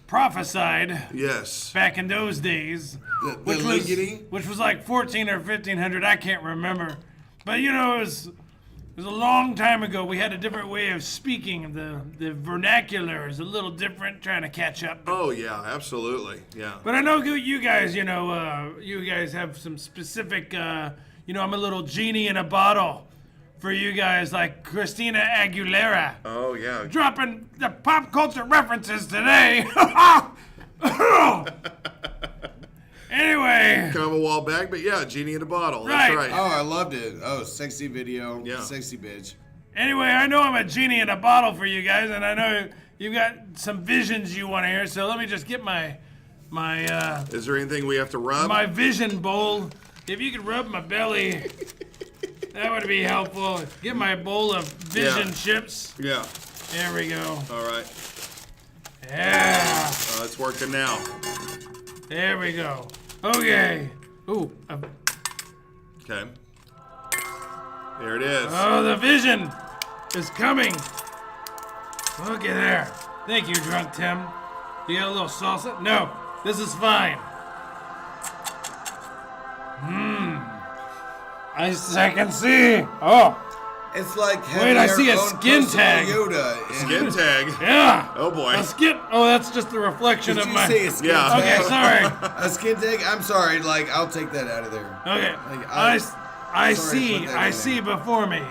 prophesied Yes. back in those days, The which lingity? was like 14 or 1500, I can't remember, but it was a long time ago. We had a different way of speaking. The vernacular is a little different, trying to catch up. Oh yeah, absolutely. Yeah. But I know you guys, you guys have some specific, I'm a little genie in a bottle for you guys, like Christina Aguilera. Oh yeah. Dropping the pop culture references today. Anyway. Kind of a while back, but yeah, Genie in a Bottle. Right. That's right. Oh, I loved it. Oh, sexy video. Yeah. Sexy bitch. Anyway, I know I'm a genie in a bottle for you guys, and I know you've got some visions you want to hear. So let me just get my Is there anything we have to rub? my vision bowl. If you could rub my belly, that would be helpful. Get my bowl of vision Yeah. chips. Yeah. There we go. All right. Yeah. It's working now. There we go. Okay. Ooh. Okay. There it is. Oh, the vision is coming. Looky there. Thank you, Drunk Tim. You got a little salsa? No, this is fine. I can see. Oh, It's like Wait, I see a skin tag. Yoda. Skin tag. yeah. Oh boy. A skin. Oh, that's just the reflection Did of you my. say a skin Yeah. tag? Okay, sorry. A skin tag? I'm sorry. Like, I'll take that out of there. Okay. Like, I sorry to see. put that I in see there. before me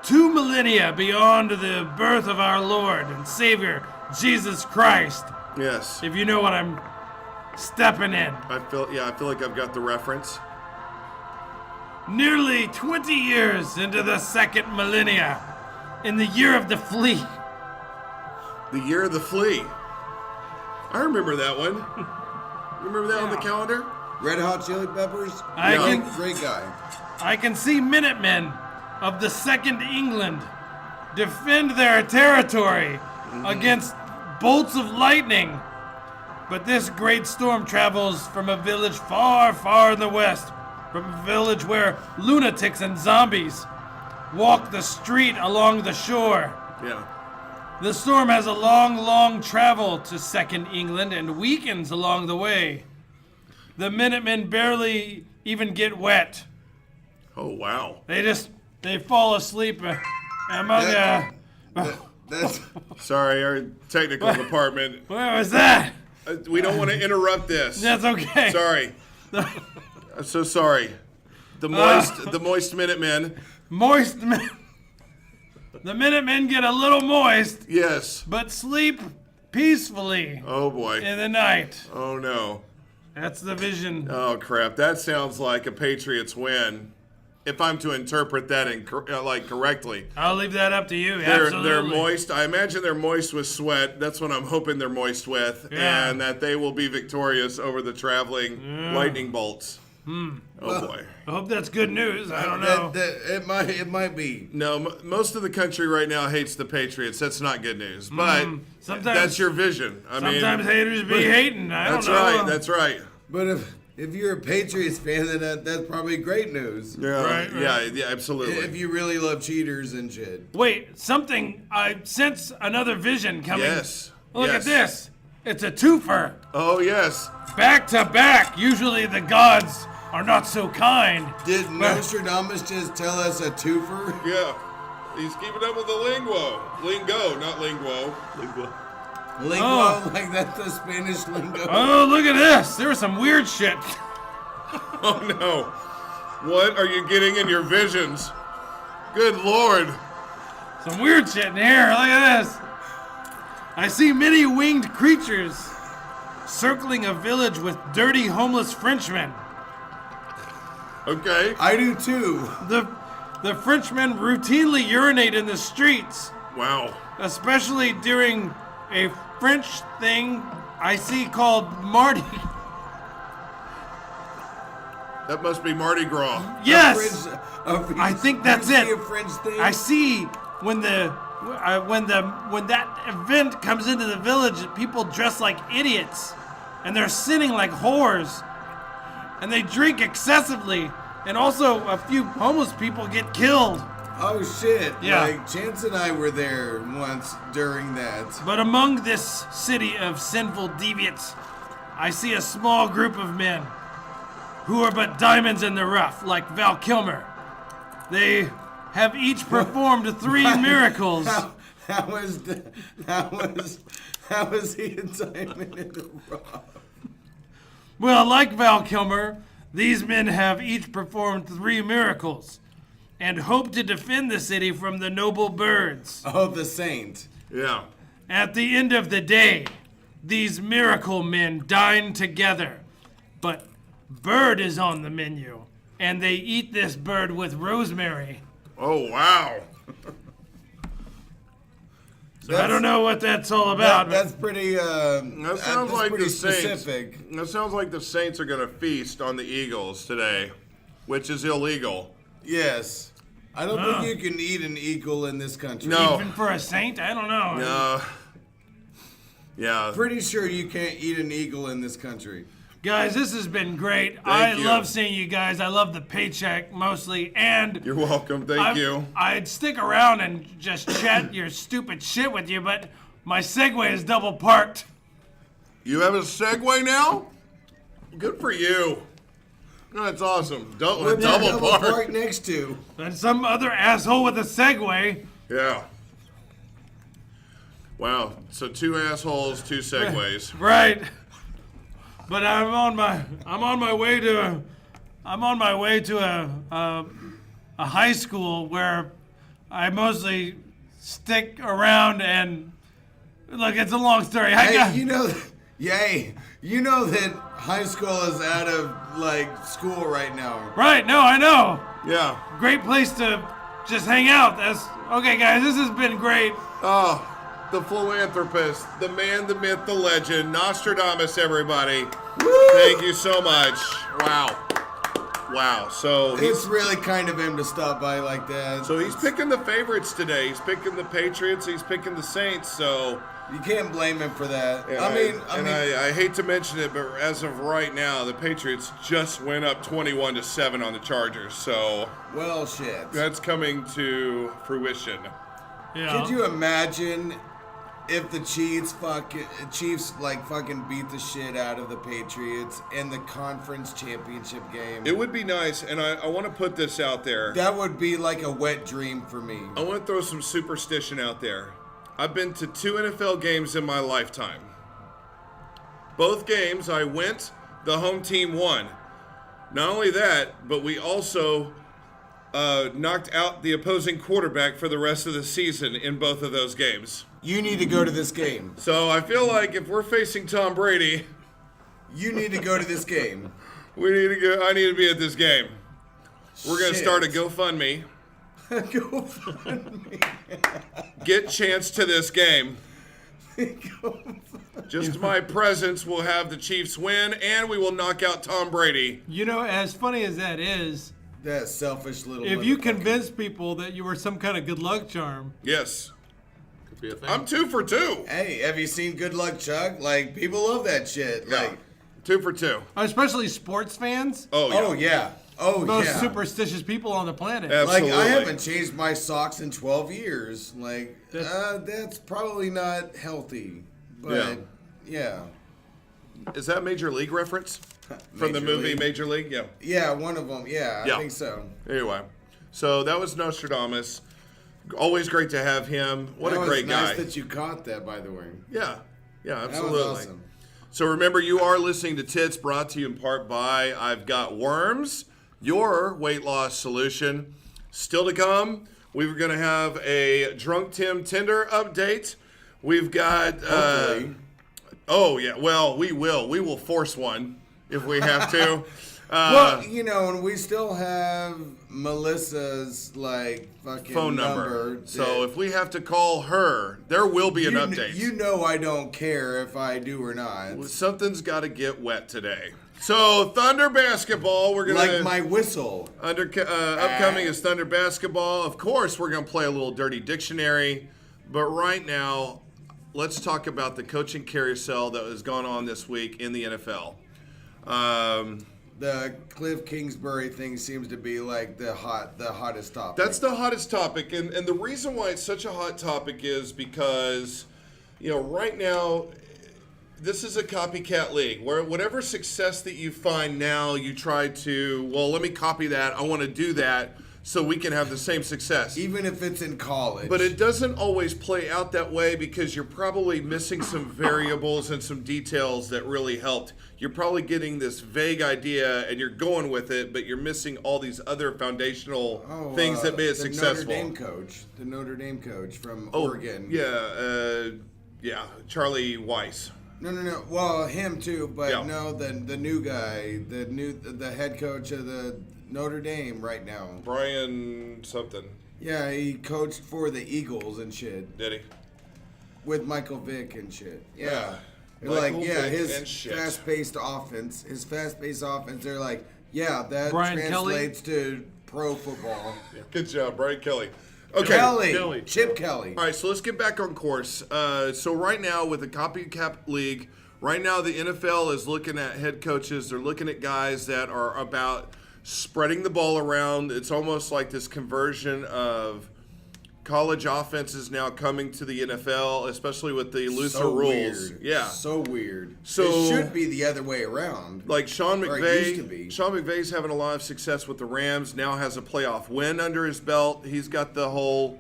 2 millennia beyond the birth of our Lord and Savior Jesus Christ. Yes. If you know what I'm stepping in. I feel like I've got the reference. Nearly 20 years into the second millennia, in the year of the flea. The Year of the Flea. I remember that one. You remember that on the calendar? Red Hot Chili Peppers? I Yeah. can Great guy. I can see Minutemen of the Second England defend their territory against bolts of lightning. But this great storm travels from a village far, far in the west, from a village where lunatics and zombies walk the street along the shore. Yeah. The storm has a long, long travel to Second England and weakens along the way. The Minutemen barely even get wet. Oh wow. They fall asleep among That's Sorry, our technical department. what was that? We don't want to interrupt this. That's okay. Sorry. I'm so sorry. The moist Minutemen. Moist men. The Minutemen get a little moist, Yes. but sleep peacefully Oh boy. in the night. Oh no. That's the vision. Oh crap. That sounds like a Patriots win. If I'm to interpret that correctly. I'll leave that up to you. They're Absolutely. moist. I imagine they're moist with sweat. That's what I'm hoping they're moist with. Yeah. And that they will be victorious over the traveling lightning bolts. Oh boy. I hope that's good news. I don't know. it might be. No, most of the country right now hates the Patriots. That's not good news. But Sometimes- that's your vision. I mean, Sometimes haters be hating. I don't that's know. right. That's right. But if you're a Patriots fan, then that's probably great news. Yeah, Right, right. yeah, absolutely. If you really love cheaters and shit. Wait, I sense another vision coming. Yes. Look yes. at this. It's a twofer. Oh yes. Back to back. Usually the gods are not so kind. Did Nostradamus just tell us a twofer? Yeah. He's keeping up with the lingo, not linguo. Lingo, Oh. like that's the Spanish lingo. Oh, look at this. There was some weird shit. Oh no. What are you getting in your visions? Good Lord. Some weird shit in here. Look at this. I see many winged creatures circling a village with dirty homeless Frenchmen. Okay. I do too. The Frenchmen routinely urinate in the streets, Wow. especially during a French thing I see called Mardi. That must be Mardi Gras. Yes, French, I think that's you see it. A French thing? I see when that event comes into the village, people dress like idiots, and they're sinning like whores, and they drink excessively, and also a few homeless people get killed. Oh shit! Yeah. Like Chance and I were there once during that. But among this city of sinful deviants, I see a small group of men who are but diamonds in the rough, like Val Kilmer. They have each performed 3 miracles. How was he a diamond in the rough? Well, like Val Kilmer, these men have each performed 3 miracles and hope to defend the city from the noble birds. Oh, the saint. Yeah. At the end of the day, these miracle men dine together but bird is on the menu, and they eat this bird with rosemary. Oh, wow. So I don't know what that's all about. That's pretty. That sounds like pretty the Saints. specific. That sounds like the Saints are going to feast on the Eagles today, which is illegal. Yes. I don't think you can eat an eagle in this country. No. Even for a saint? I don't know. Yeah. Pretty sure you can't eat an eagle in this country. Guys, this has been great. Thank you. love seeing you guys. I love the paycheck mostly, and You're welcome. Thank you. I'd stick around and just chat your stupid shit with you, but my Segway is double parked. You have a Segway now? Good for you. That's awesome. What's that Double park. next to? And some other asshole with a Segway. Yeah. Wow. So 2 assholes, 2 Segways. Right. But I'm on my way to a high school where I mostly stick around and look, it's a long story. Hey, you know that high school is out of school right now. Right, no, I know. Yeah. Great place to just hang out. That's okay, guys, this has been great. Oh, the philanthropist, the man, the myth, the legend, Nostradamus, everybody. Woo! Thank you so much. Wow. So It's really kind of him to stop by like that. So he's picking the favorites today. He's picking the Patriots. He's picking the Saints. So You can't blame him for that. yeah, I hate to mention it, but as of right now, the Patriots just went up 21-7 on the Chargers. So well, shit. that's coming to fruition. Yeah. Could you imagine if the Chiefs fucking beat the shit out of the Patriots in the conference championship game? It would be nice, and I want to put this out there. That would be like a wet dream for me. I want to throw some superstition out there. I've been to 2 NFL games in my lifetime. Both games I went, the home team won. Not only that, but we also knocked out the opposing quarterback for the rest of the season in both of those games. You need to go to this game. So I feel like if we're facing Tom Brady, You need to go to this game. we need to go. I need to be at this game. We're gonna Shit. start a GoFundMe. GoFundMe. Get chance to this game. Just my presence will have the Chiefs win, and we will knock out Tom Brady. You know, as funny as that is, That selfish little. if you motherfucker. convince people that you were some kind of good luck charm, Yes, Could be a thing. I'm 2 for 2. Hey, have you seen Good Luck Chuck? People love that shit. Yeah, 2 for 2. especially sports fans, Oh yeah. Oh yeah. Oh most yeah. superstitious people on the planet. Absolutely. I haven't changed my socks in 12 years. That's- That's probably not healthy. But yeah. Is that Major League reference from the Major movie League. Major League? Yeah. Yeah, one of them. Yeah, Yeah. I think so. Anyway, so that was Nostradamus. Always great to have him. What That a was great guy. nice that you caught that, by the way. Yeah, That absolutely. was awesome. So remember, you are listening to Tits, brought to you in part by I've Got Worms, your weight loss solution. Still to come, we're going to have a Drunk Tim Tinder update. We've got... Hopefully. Oh, yeah. Well, we will. We will force one if we have to. Well, and we still have Melissa's fucking Phone number. that- So if we have to call her, there will be an update. You know I don't care if I do or not. Something's got to get wet today. So Thunder basketball, we're gonna Like my whistle. upcoming is Thunder basketball. Of course, we're gonna play a little dirty dictionary, but right now, let's talk about the coaching carousel that has gone on this week in the NFL. The Cliff Kingsbury thing seems to be the hottest topic. That's the hottest topic, and the reason why it's such a hot topic is because, right now, this is a copycat league where whatever success that you find now, you try to, let me copy that. I want to do that so we can have the same success. even if it's in college. But it doesn't always play out that way because you're probably missing some variables and some details that really helped. You're probably getting this vague idea and you're going with it, but you're missing all these other foundational things that made it successful. The Notre Dame coach from Oh, Oregon. yeah, Charlie Weiss. No. Well, him too, but Yeah. no, the new guy, the head coach of the Notre Dame right now. Brian something. Yeah, he coached for the Eagles and shit Did he? with Michael Vick and shit. Yeah. Yeah. They're like, Michael yeah, Vick and his shit. fast-paced offense. They're like, yeah, that Brian Kelly? translates to pro football. Good job, Brian Kelly. Okay. Kelly. Chip Kelly. All right, so let's get back on course. So right now with the copycat league, right now the NFL is looking at head coaches. They're looking at guys that are about spreading the ball around. It's almost like this conversion of college offenses now coming to the NFL, especially with the looser So rules. weird. Yeah. So weird. So- it should be the other way around. Like Sean Or it used to McVay, be. Sean McVay's having a lot of success with the Rams. Now has a playoff win under his belt. He's got the whole,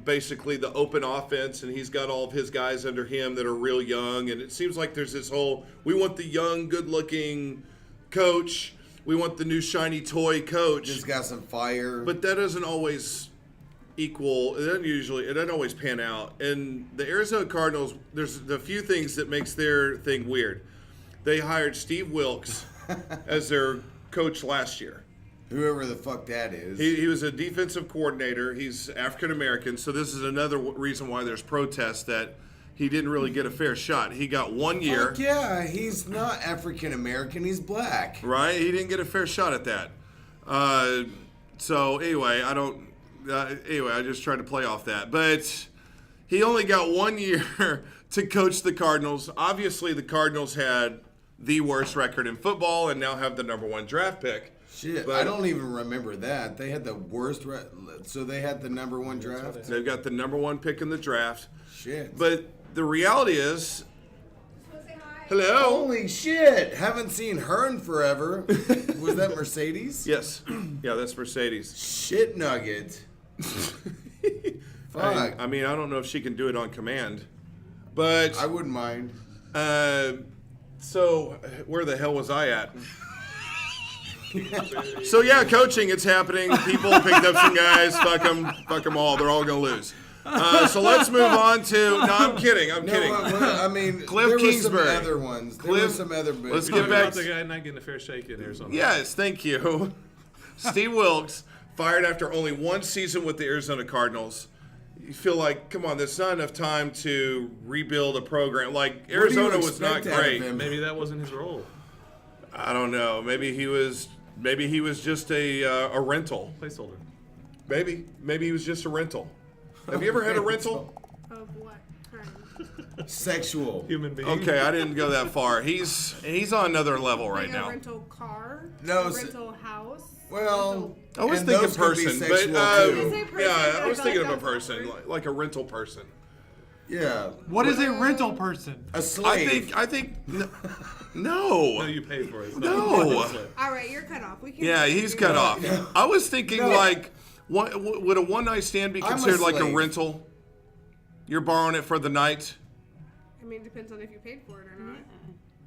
basically the open offense, and he's got all of his guys under him that are real young. And it seems like there's this whole, we want the young, good-looking coach. We want the new shiny toy coach. Just got some fire. But that doesn't always it doesn't always pan out. And the Arizona Cardinals, there's a few things that makes their thing weird. They hired Steve Wilkes as their coach last year. whoever the fuck that is. He was a defensive coordinator. He's African American, so this is another reason why there's protests that he didn't really get a fair shot. He got 1 year. Fuck yeah, he's not African American. He's black. Right? He didn't get a fair shot at that. So anyway, I just tried to play off that. But he only got 1 year to coach the Cardinals. Obviously, the Cardinals had the worst record in football and now have the #1 draft pick. Shit, But I don't even remember that. They had the worst. So they had the #1 draft. they've got the #1 pick in the draft. Shit. But the reality is, hello. Holy shit! Haven't seen her in forever. Was that Mercedes? Yes. Yeah, that's Mercedes. Shit nugget. Fuck. I mean, I don't know if she can do it on command. But, I wouldn't mind. so where the hell was I at? So, yeah, coaching, it's happening. People picked up some guys. Fuck them all. They're all going to lose. So let's move on to. No, I'm kidding. I'm kidding. I mean, Cliff there Kingsbury. were some other ones. There were some other. Let's Talking get back about the guy not getting a fair shake in Arizona. Yes, thank you. Steve Wilkes, fired after only 1 season with the Arizona Cardinals. You feel like, come on, there's not enough time to rebuild a program. Like, Arizona was not expect out of great. him? Maybe that wasn't his role. I don't know. Maybe he was just a rental. Placeholder. Maybe he was just a rental. Have you ever had a rental? Of what kind? Sexual. Human being. Okay, I didn't go that far. He's on another level right Like now. a rental car? No, A rental house? Well, I was and thinking those could be person, but sexual, Did you too. say person? yeah, I was feel thinking of like a that's person, awkward. like a rental person. Yeah, What is a rental person? a slave. I think no. No, you paid for it. It's not No. a bucket slip. All right, you're cut off. We can't. Yeah, do he's that. cut off. I was thinking No. like, would a one-night stand be I'm a considered like a slave. rental? You're borrowing it for the night. I mean, it depends on if you paid for it or not.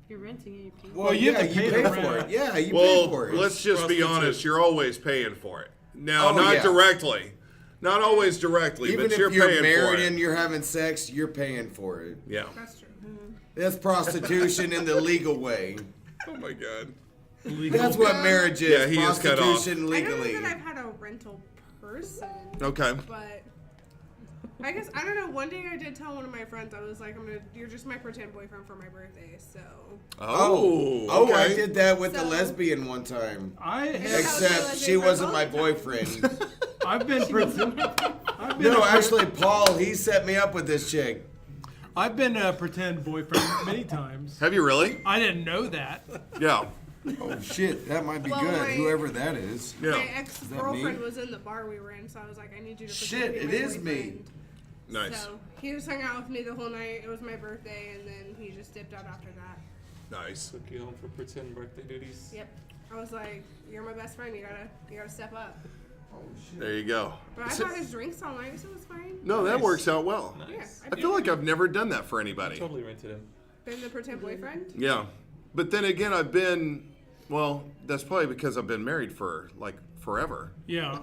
If you're renting it, you pay. Well, you have yeah, to you pay pay the for rent. it. Yeah, you pay Well, for it. let's just be Prostitute. honest. You're always paying for it. Now, Oh, not yeah. directly, not always directly, Even but if you're you're paying married for it. and you're having sex, you're paying for it. Yeah. That's true. That's prostitution in the legal way. Oh my God. That's what marriage is. Yeah, he is cut off. prostitution I don't legally. know that I've had a rental person. Okay. But I guess I don't know. One day I did tell one of my friends, I was like, you're just my pretend boyfriend for my birthday. So Oh. I Okay. did that with the So- lesbian one time. I have, Except she wasn't my boyfriend. I've been No, actually, Paul, he set me up with this chick. I've been a pretend boyfriend many times. Have you really? I didn't know that. Yeah. Oh shit, that might be Well, good. my- Whoever that is. my Yeah. ex-girlfriend me? was in the bar we were in, so I was like, I need you to Shit, pretend to be it my is me. boyfriend. Nice. So he just hung out with me the whole night. It was my birthday, and then he just dipped out after that. Nice. Took you home for pretend birthday duties. Yep. I was like, you're my best friend. You gotta step up. There you go. But I bought his drinks all night, so it was fine. No, that Nice. works out well. Nice. Yeah, I feel like I've never done that for anybody. Totally rented him. been the pretend boyfriend. Yeah. But then again, I've been, well, that's probably because I've been married for like forever. Yeah.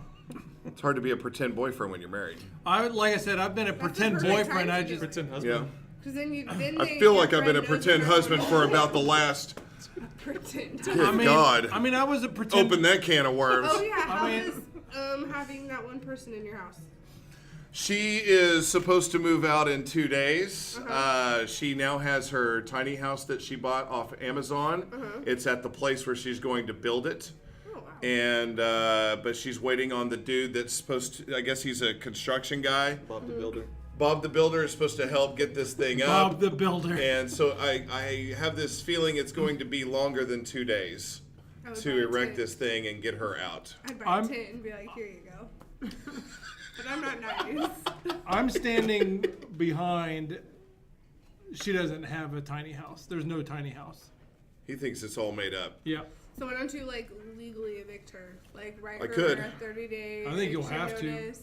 It's hard to be a pretend boyfriend when you're married. Like I said, I've been a pretend perfect boyfriend. time I to do just it. Pretend Yeah. husband. Because then I feel like I've been a pretend husband for about the last. Pretend. Good God. I mean, I was a pretend. Open that can of worms. Oh yeah, how is having that one person in your house? She is supposed to move out in 2 days. She now has her tiny house that she bought off Amazon. It's at the place where she's going to build it. Oh wow. And but she's waiting on the dude that's supposed to, I guess he's a construction guy. Bob the Builder. Bob the Builder is supposed to help get this thing up. Bob the Builder. And so I have this feeling it's going to be longer than 2 days to erect this thing and get her out. I'd buy a tent and be like, here you go. But I'm not nice. I'm standing behind. She doesn't have a tiny house. There's no tiny house. He thinks it's all made up. Yeah. So why don't you like legally evict her? Like write her could. a 30 days. I think you'll have to.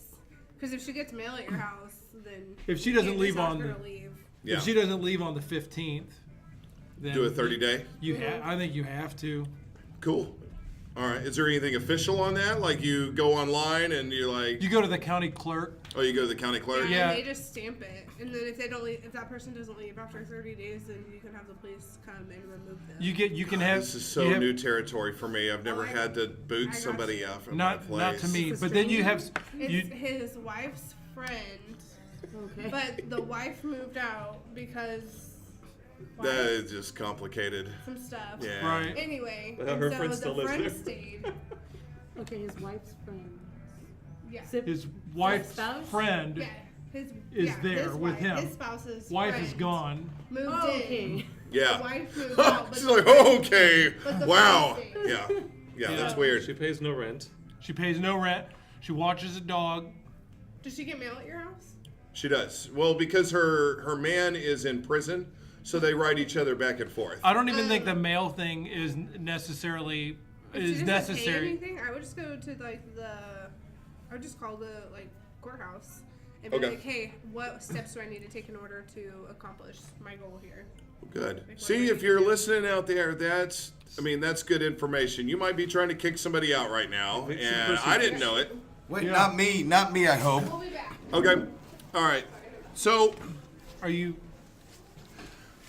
Because if she gets mail at your house, then If she you doesn't can't leave just ask on her the- to leave. Yeah. If she doesn't leave on the 15th, then Do a 30-day? I think you have to. Cool. All right. Is there anything official on that? Like you go online and you're like, You go to the county clerk. oh, you go to the county clerk? Yeah. And they just stamp it, and then if they don't leave, if that person doesn't leave after 30 days, then you can have the police come and remove them. You can have. This is so you have- new territory for me. I've never I had to got boot you. somebody out from my place. Not to me, It's a but then you have. It's You, his wife's friend, Okay. but the wife moved out because That is just complicated. some stuff. Yeah. right. Anyway, But and her so friend the still lives friend there. stayed. Okay, his wife's friend. Yeah. His wife's spouse? friend Yeah. His is yeah, there his with wife, him. His spouse's wife friend is gone. Moved Oh, in. okay. Yeah. The wife moved out. But She's like, oh, okay. But the Wow. friend stayed. Yeah. Yeah, that's She weird. pays no rent. She pays no rent. She watches a dog. Does she get mail at your house? She does. Well, because her man is in prison, so they write each other back and forth. I don't even think the mail thing is necessarily If she is doesn't pay necessary. anything, I would just go to I would just call the courthouse and be Okay. like, hey, what steps do I need to take in order to accomplish my goal here? Good. See, if you're listening out there, that's good information. You might be trying to kick somebody out right now, and I didn't know it. Wait, not me, I hope. We'll be back. Okay. All right. So, Are you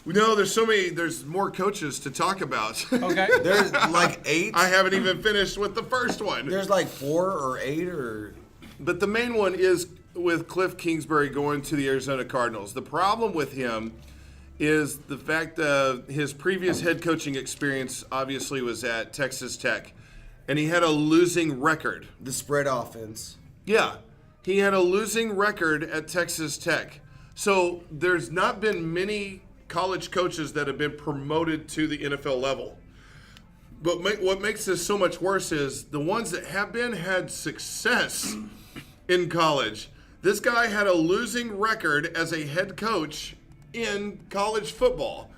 no, there's more coaches to talk about. okay? There's like 8. I haven't even finished with the first one. There's like 4 or 8 or. But the main one is with Cliff Kingsbury going to the Arizona Cardinals. The problem with him is the fact that his previous head coaching experience obviously was at Texas Tech, and he had a losing record. The spread offense. Yeah, he had a losing record at Texas Tech. So there's not been many college coaches that have been promoted to the NFL level. But what makes this so much worse is the ones that have been had success in college. This guy had a losing record as a head coach in college football.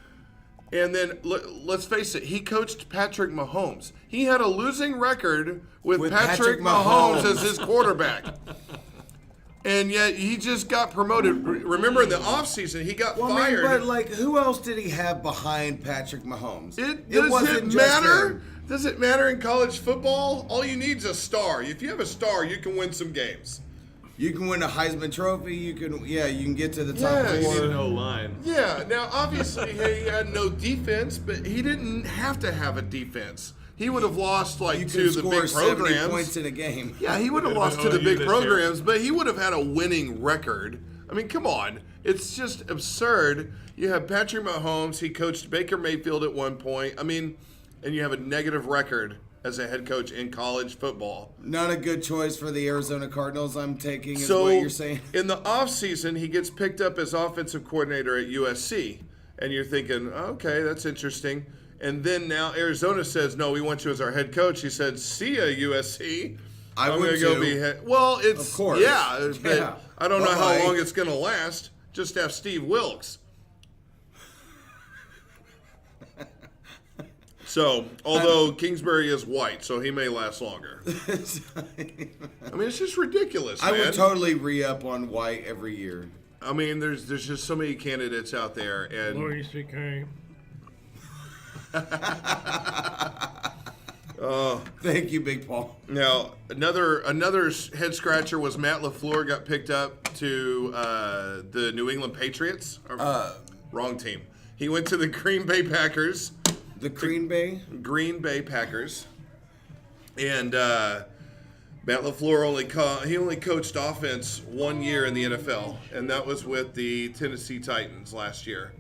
And then let's face it, he coached Patrick Mahomes. He had a losing record with Patrick Mahomes as his quarterback. And yet he just got promoted. Remember in the offseason, he got fired. but like, who else did he have behind Patrick Mahomes? Does wasn't it just matter? him. Does it matter in college football? All you need is a star. If you have a star, you can win some games. You can win a Heisman Trophy. You can get to the top Yes. You need 4. an O-line. Yeah, now obviously he had no defense, but he didn't have to have a defense. He would have lost You to can the score big 70 programs. points in a game. Yeah, he would have lost to the big programs, but he would have had a winning record. I mean, come on. It's just absurd. You have Patrick Mahomes. He coached Baker Mayfield at one point. I mean, and you have a negative record as a head coach in college football. Not a good choice for the Arizona Cardinals. I'm taking is So what you're saying. in the offseason, he gets picked up as offensive coordinator at USC. And you're thinking, okay, that's interesting. And then now Arizona says, no, we want you as our head coach. He said, see ya, USC. I I'm would gonna go too. be head. Well, it's Of course. yeah, but Yeah. I don't know Bye-bye. how long it's gonna last. Just have Steve Wilkes. So, although Kingsbury is white, so he may last longer. I mean, it's just ridiculous, I man. would totally re-up on White every year. I mean, there's just so many candidates out there, and Louis C.K. Oh, Thank you, Big Paul. now another head scratcher was Matt LaFleur got picked up to the New England Patriots. Wrong team. He went to the Green Bay Packers. The Green Bay? Green Bay Packers. And Matt LaFleur only coached offense 1 year in the NFL, and that was with the Tennessee Titans last year.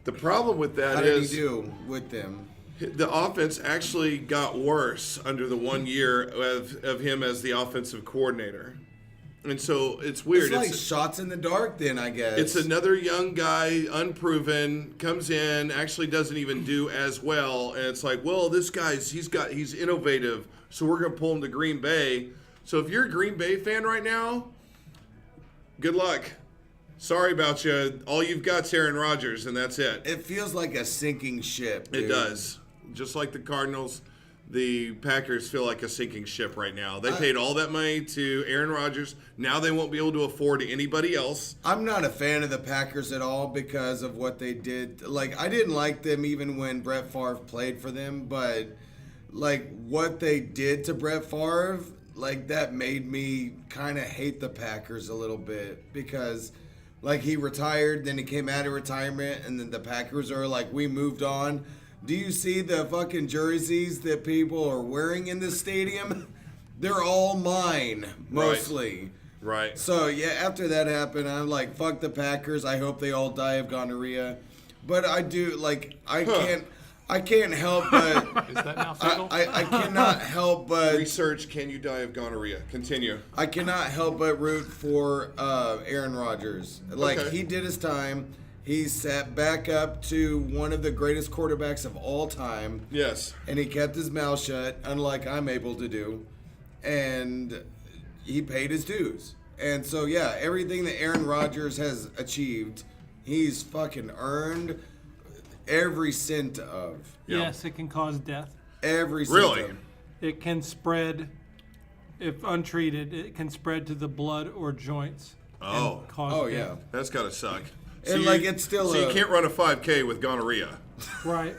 The problem with that How is did he do with them? the offense actually got worse under the 1 year of him as the offensive coordinator. And so it's weird. It's like shots in the dark then, I guess. It's another young guy, unproven, comes in, actually doesn't even do as well, and it's like, well, this guy's he's innovative, so we're gonna pull him to Green Bay. So if you're a Green Bay fan right now, good luck. Sorry about you. All you've got's Aaron Rodgers, and that's it. It feels like a sinking ship, dude. It does. Just like the Cardinals, the Packers feel like a sinking ship right now. They paid all that money to Aaron Rodgers. Now they won't be able to afford anybody else. I'm not a fan of the Packers at all because of what they did. Like, I didn't like them even when Brett Favre played for them, but, like, what they did to Brett Favre, like, that made me kind of hate the Packers a little bit because, like, he retired, then he came out of retirement, and then the Packers are like, we moved on. Do you see the fucking jerseys that people are wearing in the stadium? They're all mine, mostly. Right. So, yeah, after that happened, I'm like, fuck the Packers. I hope they all die of gonorrhea. But I do, like, I can't help but... Is that now fatal? I cannot help but... Research, can you die of gonorrhea? Continue. I cannot help but root for Aaron Rodgers. Like, Okay. he did his time. He sat back up to one of the greatest quarterbacks of all time. Yes. And he kept his mouth shut, unlike I'm able to do. And he paid his dues. And so, yeah, everything that Aaron Rodgers has achieved, he's fucking earned every cent of. Yeah. Yes, it can cause death. Every cent Really? of. It can spread, if untreated, it can spread to the blood or joints. Oh. And cause Oh, death. yeah. That's gotta suck. And, like, it's still So you a- can't run a 5K with gonorrhea. Right.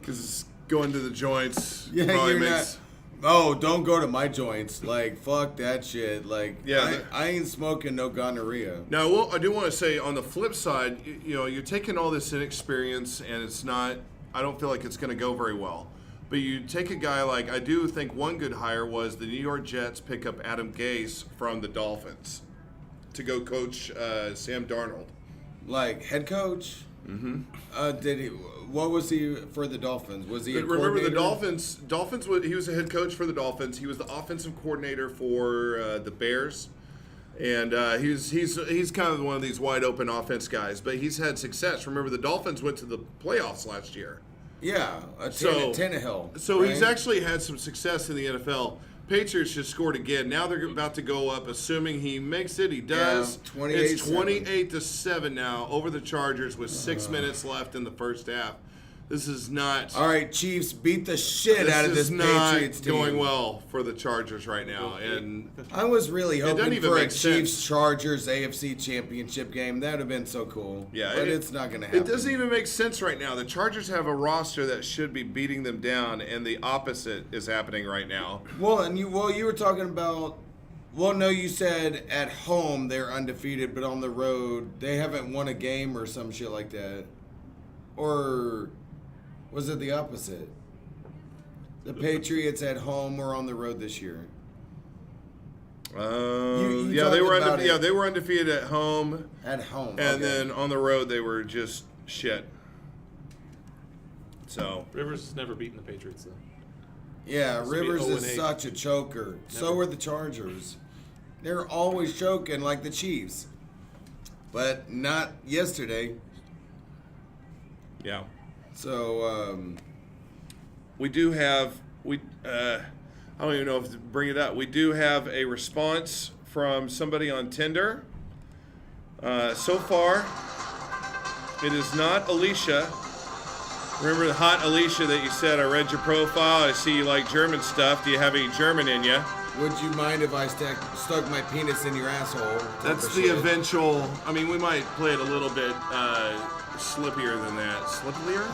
Because it's going to the joints. Yeah, probably you're makes... not. Oh, don't go to my joints. Like, fuck that shit. Like, Yeah, I ain't smoking no gonorrhea. Now, well, I do want to say on the flip side, you know, you're taking all this inexperience, and it's not. I don't feel like it's going to go very well. But you take a guy like, I do think one good hire was the New York Jets pick up Adam Gase from the Dolphins to go coach Sam Darnold. Like, head coach? Mm-hmm. Did he? What was he for the Dolphins? Was he a Remember the coordinator? Dolphins. He was a head coach for the Dolphins. He was the offensive coordinator for the Bears, and he's kind of one of these wide open offense guys. But he's had success. Remember, the Dolphins went to the playoffs last year. Yeah, So- Tannehill. So right? he's actually had some success in the NFL. Patriots just scored again. Now they're about to go up, assuming he makes it. He does. Yeah, 28-7. It's 28-7 now over the Chargers with 6 minutes left in the first half. This is not. All right, Chiefs, beat the shit out of this is not Patriots team. going well for the Chargers right now, and I was really doesn't hoping even for a make sense. Chiefs-Chargers AFC Championship game. That would have been so cool. yeah, but it's not going to happen. It doesn't even make sense right now. The Chargers have a roster that should be beating them down, and the opposite is happening right now. Well, and you were talking about. Well, no, you said at home they're undefeated, but on the road they haven't won a game or some shit like that. Or was it the opposite? The Patriots at home or on the road this year? You Yeah, they talked were about it. they were undefeated at home, At home. and okay. then on the road they were just shit. So Rivers has never beaten the Patriots, though. Yeah, Supposed to be Rivers is 0-8. such a choker. So are the Chargers. They're always choking like the Chiefs. But not yesterday. yeah, So, we do have I don't even know if to bring it up. We do have a response from somebody on Tinder. So far, it is not Alicia. Remember the hot Alicia that you said, I read your profile, I see you like German stuff. Do you have any German in you? would you mind if I stuck my penis in your asshole? type That's of the shit? eventual. I mean, we might play it a little bit slippier than that. Slippier?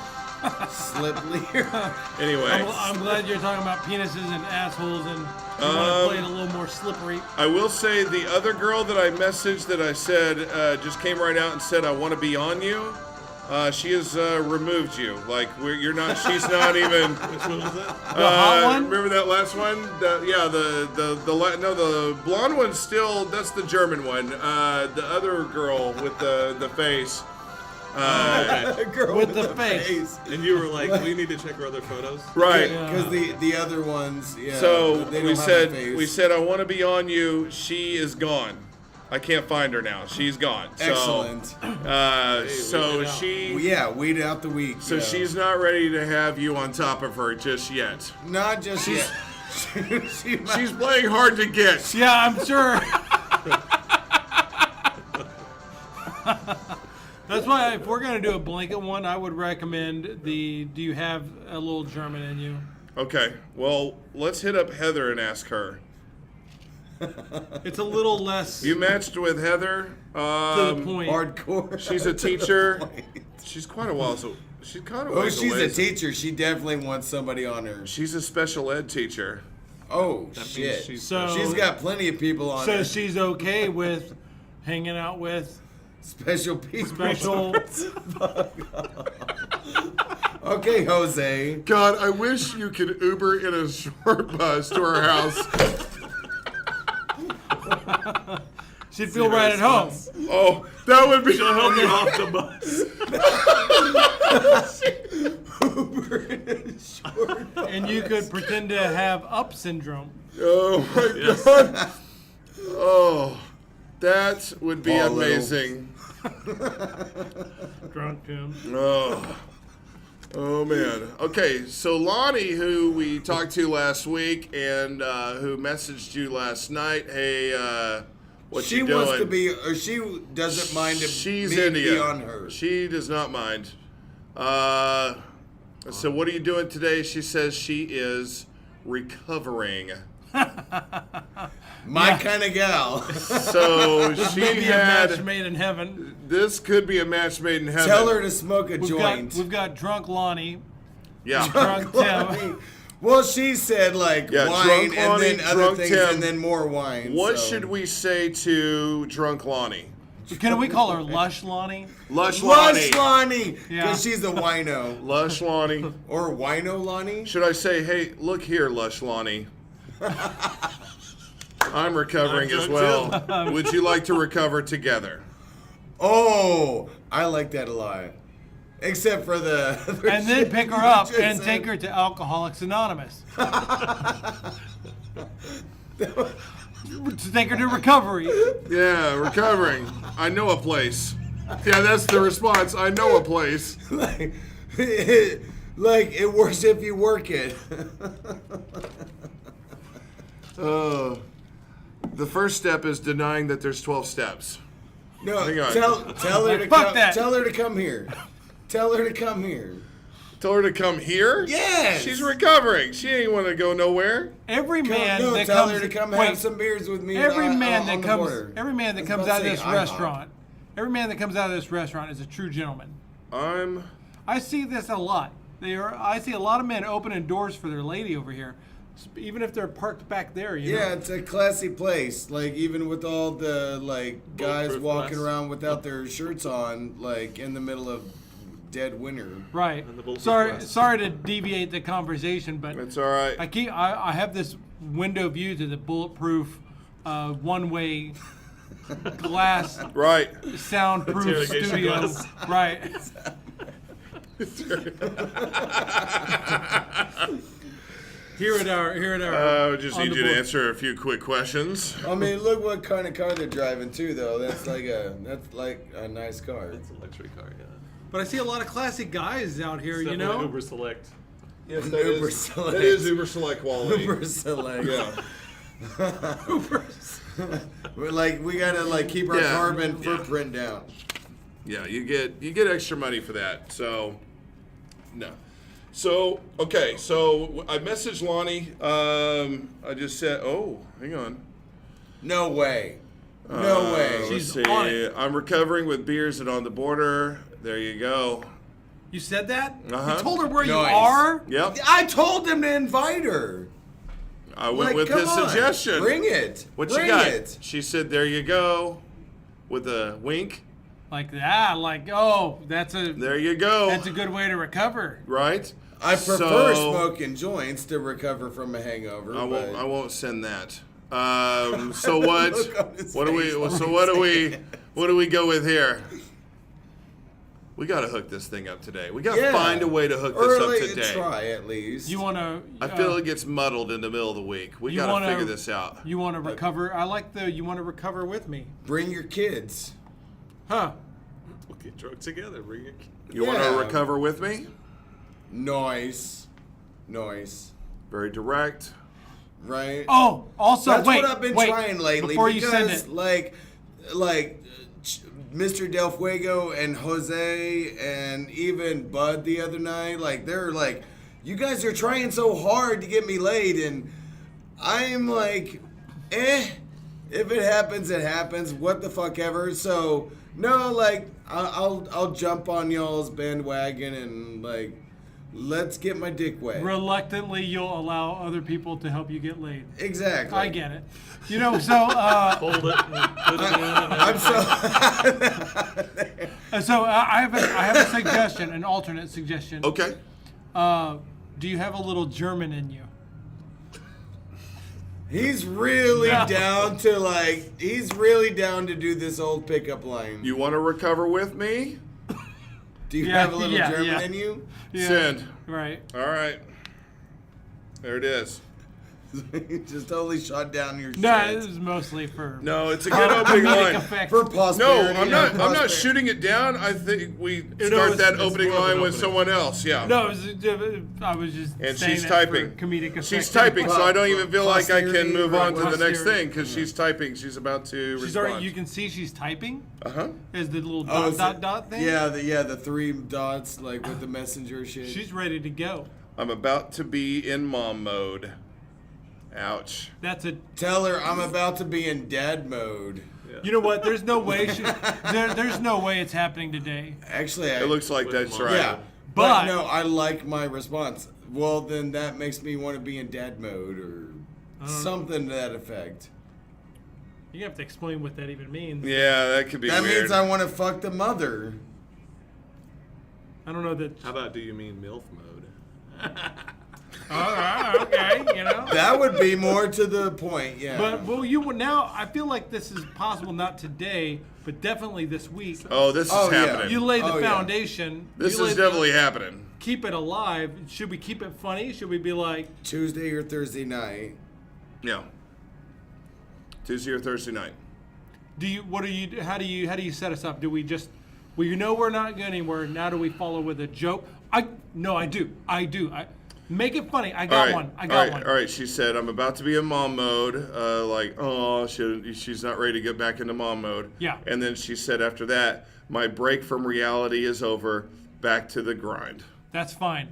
Sliplier. Anyway, I'm glad you're talking about penises and assholes and you want to play it a little more slippery. I will say the other girl that I messaged that I said just came right out and said, I want to be on you. She has removed you. Like, you're not, she's not even. Which one was that? The hot one? Remember that last one? The blonde one's still, that's the German one. The other girl with the face. Girl With the face. And you were like, we need to check our other photos. Right. Because the other ones, yeah. So they we don't have a said, face. I want to be on you. She is gone. I can't find her now. She's gone. So, Excellent. So weed it out. she. Yeah, weed out the week. So yeah. she's not ready to have you on top of her just yet. Not just yet. She's playing hard to get. Yeah, I'm sure. That's why if we're going to do a blanket one, I would recommend do you have a little German in you? Okay, well, let's hit up Heather and ask her. It's a little less You matched with Heather. to the point. Hardcore. She's a teacher. She's quite a while, so she's kind of. Oh, she's a teacher. She definitely wants somebody on her. She's a special ed teacher. Oh, That means shit. she's She's got plenty of people on So her. she's okay with hanging out with Special people. special. Okay, Jose. God, I wish you could Uber in a short bus to her house. She'd feel right at home. Oh, that would be. She'll help you off the bus. And you could pretend to have up syndrome. Oh my God. Oh, that would be Ball little. amazing. Drunk Tim. Oh man. Okay, so Lonnie, who we talked to last week and who messaged you last night, hey, what She you doing? wants to be, or she doesn't mind if She's me into be you. on her. She does not mind. So what are you doing today? She says she is recovering. My kind of gal. So she Maybe a match had. made in heaven. This could be a match made in heaven. Tell her to smoke a We've joint. got drunk Lonnie, Yeah. drunk Tim. Well, she said like Yeah, wine drunk and Lonnie, then other drunk things Tim. and then more wine. What so. should we say to drunk Lonnie? Can we call her Lush Lonnie? Lush Lonnie. Lush Lonnie, because Yeah. she's a wino. Lush Lonnie. Or wino Lonnie. Should I say, hey, look here, Lush Lonnie. I'm recovering I'm as drunk well. Would you like to recover together? Oh, I like that a lot. Except for the. And then pick her up and take her to Alcoholics Anonymous. To take her to recovery. Yeah, recovering. I know a place. Yeah, that's the response. I know a place. like it works if you work it. The first step is denying that there's 12 steps. No, Hang on. tell her to Fuck come. that. Tell her to come here. Tell her to come here. Tell her to come here? Yes. She's recovering. She ain't want to go nowhere. Every man no, that tell comes her to come wait, have some beers with me. every on man the that comes border. every man that I was comes about out to of say this IHOP. restaurant, every man that comes out of this restaurant is a true gentleman. I see this a lot. I see a lot of men opening doors for their lady over here, even if they're parked back there. You Yeah, know? it's a classy place. Like even with all the like guys Bulletproof walking glass. around without their shirts on, like in the middle of dead winter. Right. And the bulletproof Sorry, glass. sorry to deviate the conversation, but It's all right. I have this window view to the bulletproof, one-way glass Right. soundproof Interrogation studio. glass. Right. Here at our I just on need the you to board. answer a few quick questions. I mean, look what kind of car they're driving too, though. That's like a nice car. It's a luxury car, yeah. But I see a lot of classic guys out here, It's you definitely know. Uber Select. Yes, that Uber is- Select. That is Uber Select quality. Uber Select. Yeah. We're like we gotta like keep our Yeah. carbon Yeah. footprint down. Yeah, you get extra money for that. So, no. So, okay. So I messaged Lonnie. I just said, oh, hang on. No way. No way. Let's She's see. on it. I'm recovering with beers and on the border. There you go. You said that? Uh-huh. You told her where you Nice. are? Yep. I told him to invite her. I went Like, with come his on. suggestion. Bring it. What Bring you got? it. She said, "There you go," with a wink. Like that? Like, oh, that's a There you go. that's a good way to recover. Right? I prefer So- smoking joints to recover from a hangover. I won't. but- I won't send that. So what? Look on his What do we? face So when what do he we? said What do we go with here? We got to hook this thing up today. We got to Yeah. find a way to hook Early this up today. try at least. You want to? I feel it gets muddled in the middle of the week. We You got to wanna- figure this out. You want to recover? I like the you want to recover with me, Bring your kids. huh? We'll get drunk together. Bring it. You want to Yeah. recover with me? Nice. Nice. Very direct. Right? Oh, also That's wait, what I've been wait, trying lately. Before you because, send it, like Mr. Del Fuego and Jose and even Bud the other night, like they're like, you guys are trying so hard to get me laid, and I'm like, if it happens, it happens. What the fuck ever. So no, like I'll jump on y'all's bandwagon and like, let's get my dick wet. reluctantly you'll allow other people to help you get laid. Exactly. I get it. You know, so Fold it and put it in. And I'm so. I have a suggestion, an alternate suggestion. Okay. Do you have a little German in you? He's really No. down to like. He's really down to do this old pickup line. You want to recover with me? Do you Yeah, have a little yeah, German yeah. in you? Yeah. Send. Right. All right. There it is. Just totally shot down your No, shit. this is mostly for No, it's a good opening comedic line. effect. For No, posterity. I'm not. I'm not Prosperity. shooting it down. I think we No, start that it's opening more of an line with opening. someone else. Yeah. No, I was just And saying she's it typing. for comedic effect. She's typing, so I don't even feel like I can Posterity, move on to the next posterity. thing because she's typing. She's about to She's respond. already. You can see she's typing. Uh-huh. Is the little Oh, dot is dot it- dot thing? Yeah, the three dots like with the messenger shit. She's ready to go. I'm about to be in mom mode. Ouch. That's a. Tell her I'm about to be in dad mode. You know what? There's no way. There's no way it's happening today. Actually, It looks like With that's mom. right. yeah, But- but no, I like my response. Well, then that makes me want to be in dad mode or something to that effect. You have to explain what that even means. Yeah, that could be That weird. means I want to fuck the mother. I don't know that. How about do you mean MILF mode? All right, okay, you know. That would be more to the point, yeah. But well, you would now. I feel like this is possible, not today, but definitely this week. Oh, this is Oh, yeah. happening. You laid the Oh, yeah. foundation. This you is laid the- definitely happening. Keep it alive. Should we keep it funny? Should we be like, Tuesday or Thursday night. Yeah. Tuesday or Thursday night. do you? What do you? How do you set us up? Do we just? Well, you know we're not going anywhere. Now do we follow with a joke? I do. I make it funny. I got one. I got one. All right. She said, "I'm about to be in mom mode." Like, oh, she's not ready to get back into mom mode. Yeah. And then she said after that, "My break from reality is over. Back to the grind." That's fine.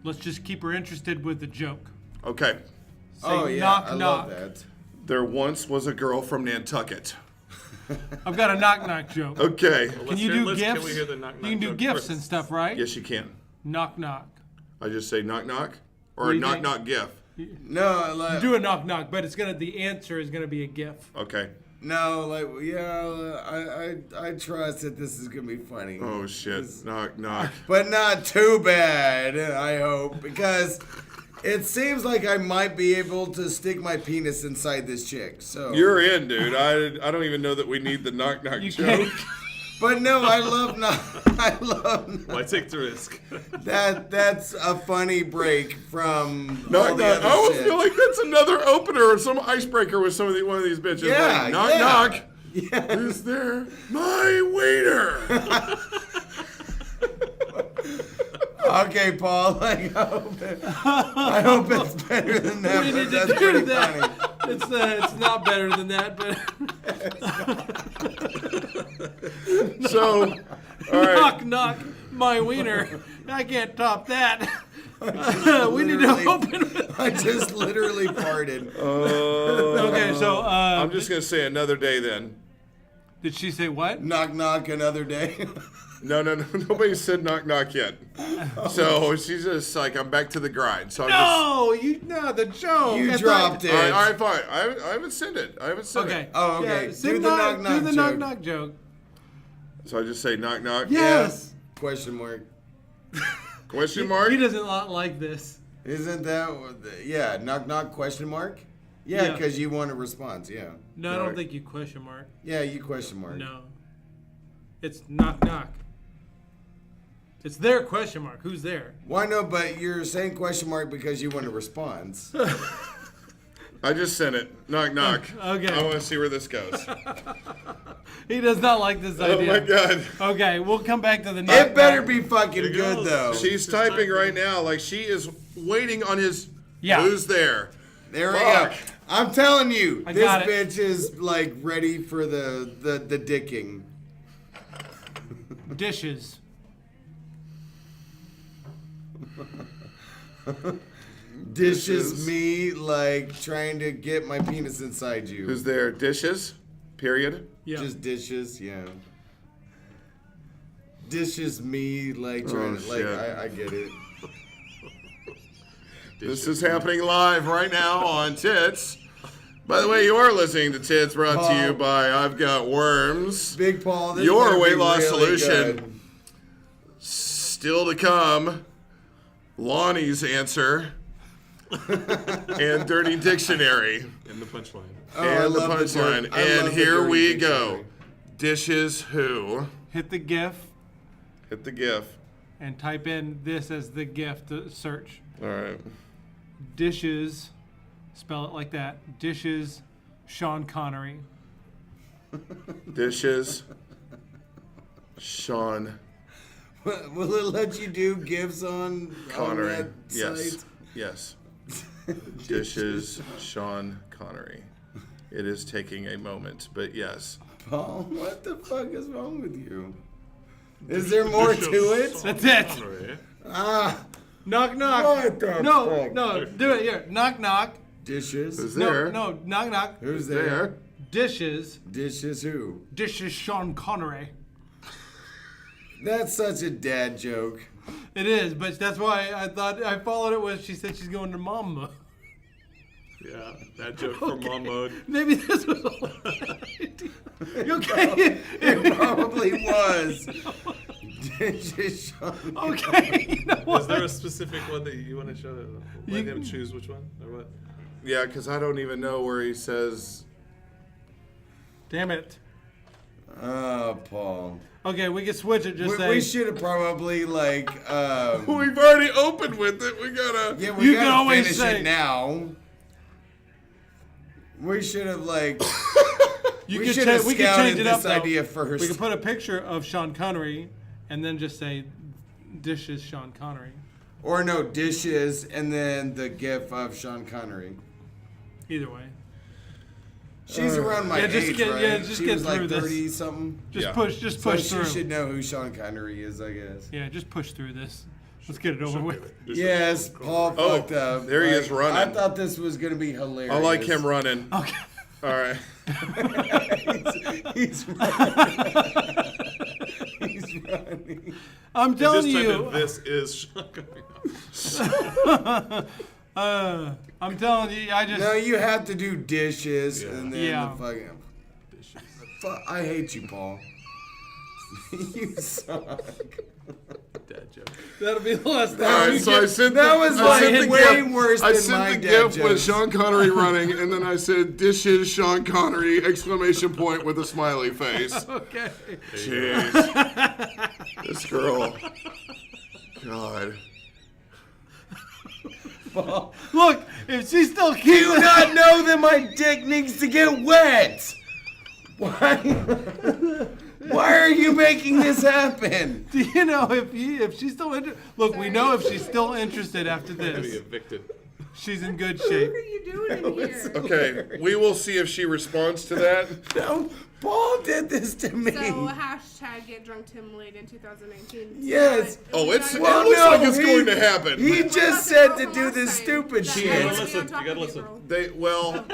Let's just keep her interested with the joke. Okay. Say, Oh yeah, knock, I knock. love that. There once was a girl from Nantucket. I've got a knock knock joke. Okay. Can Let's you hear- do let's- gifts? Can we hear the knock, You knock can do joke gifts first? and stuff, right? Yes, you can. Knock knock. I just say knock knock or What a do you knock think? knock gif. No, like Do a knock knock, but the answer is gonna be a gif. Okay. no, like yeah. I trust that this is gonna be funny. Oh shit. Knock knock. But not too bad, I hope, because it seems like I might be able to stick my penis inside this chick. So You're in, dude. I don't even know that we need the knock knock You joke. can't. But no, I love Why take the risk? that. That's a funny break from all Knock the knock. other I almost shit. feel like that's another opener or some icebreaker with one of these bitches. Yeah, Like, knock yeah. knock. Yeah. Is there my waiter? Okay, Paul. Like, I hope it's better than that. We but need to that's do pretty that. funny. It's not better than that, but So, all right. knock knock, my wiener. I can't top that. We need to Literally- open with. I just literally farted. Okay, so I'm just gonna say another day then. did she say what? Knock knock another day. No. Nobody said knock knock yet. So she's just like, I'm back to the grind. So I'm The joke. You I dropped just. it. All right, fine. I haven't said it. Okay. Oh, okay. Yeah, Do the knock knock Do the joke. knock knock joke. So I just say knock knock. Yes. Question mark. Question mark. He doesn't like this. Isn't that yeah? Knock knock question mark. Yeah, Yeah. because you want a response. Yeah. No, I don't think you question mark. Yeah, you question mark. No. It's knock knock. It's their question mark. Who's there? Why no? But you're saying question mark because you want a response. I just sent it. Knock knock. Okay. I want to see where this goes. He does not like this Oh idea. my god. Okay, we'll come back to the knock It better knock. be fucking Here good goes. though. She's typing right now, like she is waiting on his. Yeah. Who's there? There we Fuck. go. I'm telling you, I this got it. bitch is like ready for the dicking. Dishes. Dishes me like trying to get my penis inside you. Who's there? Dishes. Period. Yeah. Just dishes, yeah. Dishes me like trying to like shit. I get it. This is happening live right now on Tits. By the way, you are listening to Tits, brought to you by I've Got Worms. Big Paul, this Your better weight be loss really solution. good. Still to come, Lonnie's answer and Dirty Dictionary In the punchline. Oh, I and the love the punchline. dirt- I And love the here Dirty we Dictionary. go. Dishes who? Hit the GIF Hit the GIF. and type in this as the GIF to search. All right. Dishes. Spell it like that. Dishes. Sean Connery. Dishes. Sean Will it let you do gifs on Connery. that Yes. site? Yes. Dishes. Sean Connery. It is taking a moment, but yes. Paul, what the fuck is wrong with you? Is there more to it? That's it. Connery. Ah, Knock knock. what the No, fuck? no, do it here. Knock knock. Dishes. Who's No, there? no, knock knock. Who's There. there? Dishes. Dishes who? Dishes Sean Connery. That's such a dad joke. It is, but that's why I thought I followed it when she said she's going to mom mode. Yeah, that joke from Mom Mode. Maybe this was a You okay? It probably was. Dishes Sean. Okay. You know Is what? there a specific one that you want to show? Let him choose which one or what? Yeah, because I don't even know where he says. Damn it. Oh, Paul. Okay, we can switch it. Just say. We should have probably like. We've already opened with it. We gotta. Yeah, we You gotta can always finish say- it now. We should have like. You we could should have we could scouted change it up this though. idea first. We could put a picture of Sean Connery, and then just say, "Dishes Sean Connery." Or no, dishes, and then the gif of Sean Connery. Either way, She's around my yeah, just age, get- right? yeah, just she get was like through this. 30 something. just Yeah. push, just So push she through. should know who Sean Connery is, I guess. Yeah, just push through this. Let's get it over with. Yes, Paul Oh, fucked up. there he is running. I thought this was gonna be hilarious. I like him running. Okay. All right. He's running. He's running. I'm Just telling type you. in, this is Sean Connery. I'm telling you. I just. No, you have to do dishes and then Yeah. the fucking. I hate you, Paul. You suck. Dad joke. That'll be the last All right, so I sent That the- was I sent like the way GIF. worse I than sent my the dad GIF with jokes. Sean Connery running, and then I said dishes Sean Connery exclamation point with a smiley face. Okay. Jeez, this girl. God. Look, if she's still Do cute. you not know that my dick needs to get wet? Why? Why are you making this happen? Do you know if she's still interested? Look, we know if she's still interested after Gonna be this. evicted. She's in good What shape. are you doing in here? Okay, we will see if she responds to that. No, Paul did this to me. So hashtag get drunk Tim late in 2019. Yes. Oh, it's it Well, looks no, like it's he- going to happen. He What just about the said girl to from do last this time? stupid That shit. had gotta to be listen, on top you gotta of listen. girl.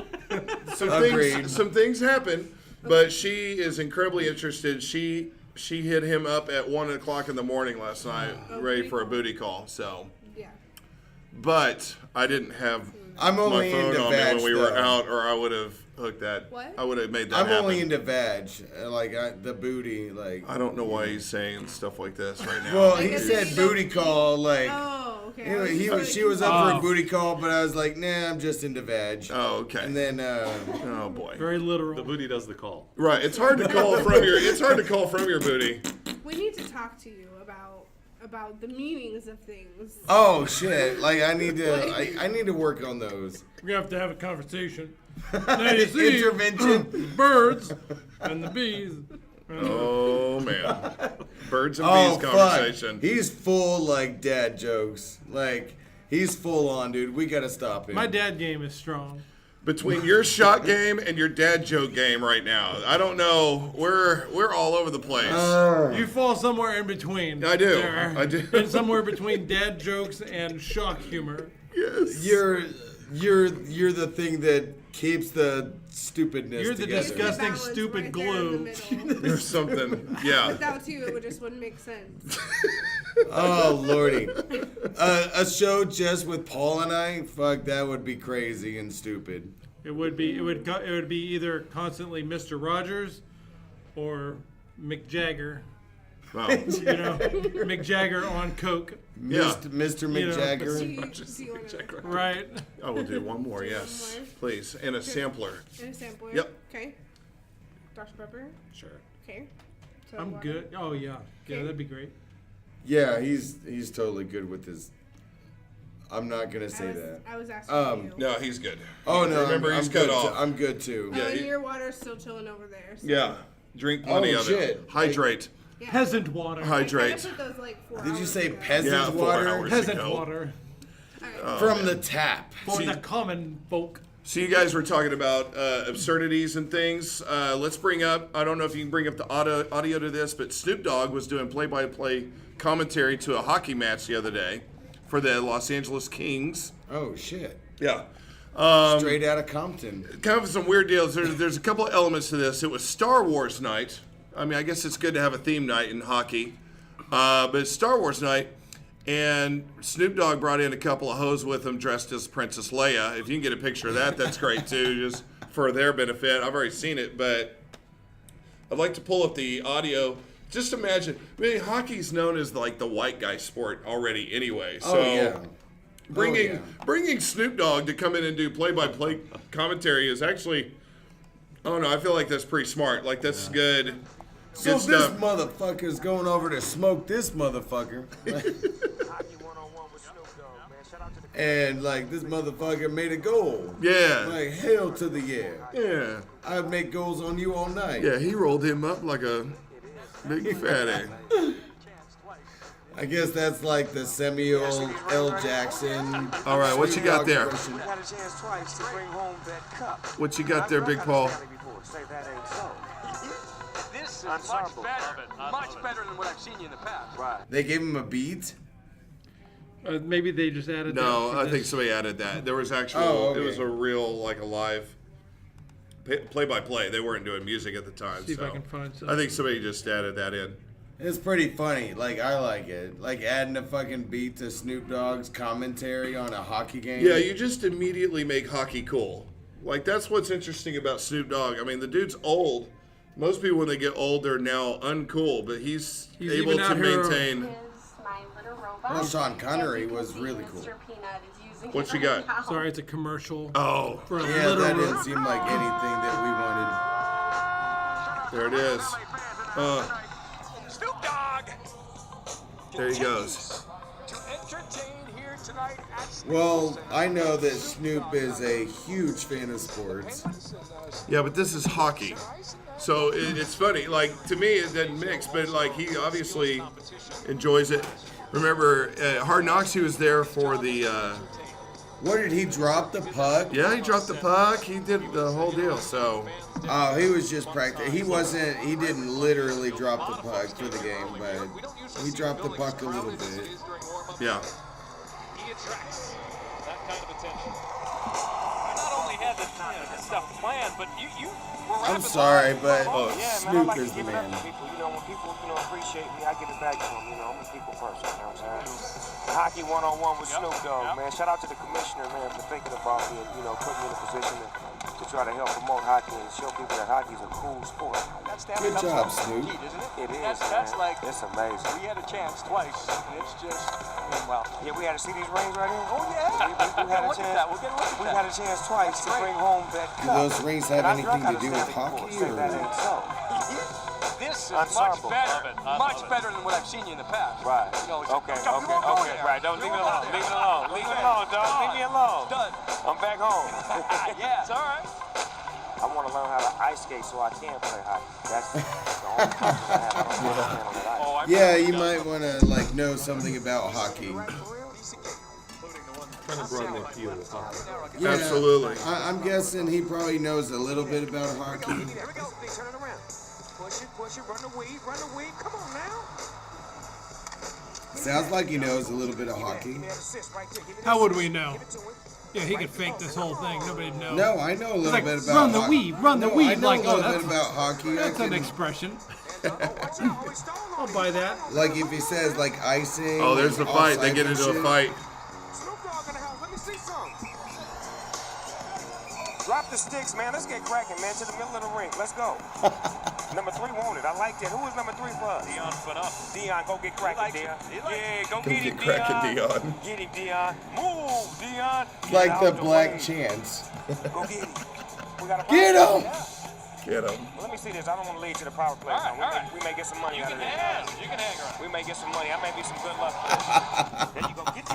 Some Agreed. things happen, but she is incredibly interested. She she hit him up at 1 o'clock in the morning last night, ready for a booty call. So, Yeah. but I didn't have I'm only my phone into on me vag when we were stuff. out, or I would have hooked that. What? I would have made that I'm happen. only into vag, the booty, like. I don't know why he's saying stuff like this right now. Well, I he guess said you booty don't- call, like. Oh, okay. You know, I was just she was up for Oh. a booty call, but I was like, nah, I'm just into vag. Oh, okay. And then, Oh boy. Very literal. The booty does the call. Right. It's hard to call from your. It's hard to call from your booty. We need to talk to you about the meanings of things. oh shit, like I need to work on those. We're gonna have to have a conversation. Now you see Intervention. birds and the bees. Oh man. Birds and Oh bees fuck, conversation. he's full like dad jokes. Like he's full on, dude. We gotta stop him. My dad game is strong. Between your shot game and your dad joke game right now, I don't know. We're all over the place. You fall somewhere in between. I do. there. I do. And somewhere between dad jokes and shock humor. Yes. You're the thing that keeps the stupidness You're the together. disgusting, Balance stupid right there in the glue. middle. There's something. Yeah. Without you, it just wouldn't make sense. Oh lordy, a show just with Paul and I. Fuck, that would be crazy and stupid. It would be either constantly Mr. Rogers or Mick Jagger. Wow. You know, Mick Jagger on coke. Yeah. Mr. You know, McJagger. Do you want to Right. I will do one more. Yes, more? please, and a sampler. in a sampler? Yep. Okay. Dr. Pepper? Sure. Okay. So I'm water. good. Oh yeah. Yeah, that'd be great. Yeah, he's totally good with his. I'm not gonna say that. I was asking you. No, he's good. Oh no, Remember, I'm he's good. cut off. I'm good too. Oh, and he- your water's still chilling over there. So. Yeah. Drink plenty Oh, of shit. it. Hydrate. Yeah. Peasant water. Hydrate. I put those like 4 Did you hours say ago. peasant Yeah, 4 water hours. Peasant ago. water from the tap? for See- the common folk. So you guys were talking about absurdities and things. Let's bring up, I don't know if you can bring up the audio to this, but Snoop Dogg was doing play-by-play commentary to a hockey match the other day for the Los Angeles Kings. Oh shit! Yeah. Straight out of Compton. Kind of some weird deals. There's a couple of elements to this. It was Star Wars night. I mean, I guess it's good to have a theme night in hockey. But it's Star Wars night. And Snoop Dogg brought in a couple of hoes with him dressed as Princess Leia. If you can get a picture of that, that's great too, just for their benefit. I've already seen it, but I'd like to pull up the audio. Just imagine, I mean, hockey's known as like the white guy sport already anyway. So Oh yeah. bringing Snoop Dogg to come in and do play-by-play commentary is actually, I don't know, I feel like that's pretty smart. Like that's good. So Good this stuff. motherfucker's going over to smoke this motherfucker. And like this motherfucker made a goal. Yeah. Like hell to the yeah. Yeah. I'd make goals on you all night. Yeah, he rolled him up like a big fatty. I guess that's like the Samuel L. Jackson. All right, what you got there? impression. What you got there, Big Paul? This is much better than what I've seen you in the past. Right. They gave him a beat. Maybe they just added. No, that I for think this. somebody added that. There was actual, Oh, okay. it was a real, like a live play-by-play. They weren't doing music at the time. See if so I can find I something. think somebody just added that in. It's pretty funny. Like I like it. Like adding a fucking beat to Snoop Dogg's commentary on a hockey game. Yeah, you just immediately make hockey cool. Like, that's what's interesting about Snoop Dogg. I mean, the dude's old. Most people, when they get old, they're now uncool, but he's able even to out here- maintain. Well, Sean Connery was really cool. What you got? Sorry, it's a commercial. Oh, For a Yeah, little that didn't seem like anything that we wanted. there it is. Snoop Dogg There he goes. to entertain here tonight at Well, I know that Snoop is a huge fan of sports. Yeah, but this is hockey. So it's funny. Like, to me, it doesn't mix, but, like, he obviously enjoys it. Remember, Hard Knocks, he was there for the... What did he drop the puck? yeah, he dropped the puck. He did the whole deal, so... Oh, he was just practicing. He didn't literally drop the puck for the game, but he dropped the puck a little bit. Yeah. he attracts that kind of attention. I not only had the stuff planned, but you were I'm rapping sorry, live. but Oh, yeah, man, I Snoop like is to the give it up man. to people. You know, when people, appreciate me, I give it back to them. You know, I'm a people person. You know what I'm saying? Hockey 101 with Snoop Dogg, man. Shout out to the commissioner, man, for thinking about me and, putting me in a position to try to help promote hockey and show people that hockey is a cool sport. Good job, Snoop. It is, That's man. like, It's amazing. we had a chance twice, and it's just, well. Yeah, we had to see these rings right here. Oh, yeah. We had a Look at chance. that. We'll get a look at We that. had a chance twice to bring home that Do cup. those rings have And I anything to gotta do stand with before hockey? and say that Or? ain't so. This is Ensemble. much better than what I've seen you in the past. Right. You know, Okay. you won't go there. Right. Don't You leave it won't go alone. there. Leave it alone. Leave it alone, dog. Leave me alone. Done. I'm back home. Yeah, it's all right. I want to learn how to ice skate so I can play hockey. That's the only question I have. I don't know how to stand on that ice. Oh, I Yeah, you might want to know something about hockey. Trying to broaden the appeal of hockey. Yeah, Absolutely. I'm guessing he probably knows a little bit about hockey. Here we go. Turn it around. Push it, run the weave. Come on now. Sounds like he knows a little bit of hockey. Give me that assist right there. Give me that How would assist. we know? Give it to him. Yeah, he could fake this whole thing. Nobody'd know. No, I know a little like, bit about run the hockey. weave, run the No, weave. I know Like, a little that's, bit about hockey. that's I an can, expression. Watch out. Oh, he's stalling on I'll me. buy that. like if he says like icing. Oh, there's the fight. They offside get and into a shit. fight. Snoop Dogg in the house. Let me see some. Drop the sticks, man. Let's get cracking, man. To the middle of the ring. Let's go. Number 3 wanted. I like that. Who is number 3 for us? Dion put up. Dion, go get cracking, Dion. Yeah, go Go get him, get cracking, Dion. Get him, Dion. Move, Dion. Like Get the out Black way. Chance. Go get him. We got a Get power him! play. Get him. Well, let me see this. I don't want to lead to the power play. All right, now. all right. We may get some money You out can of this. hang. You can hang around. We may get some money. I may be some good luck. There you go. Get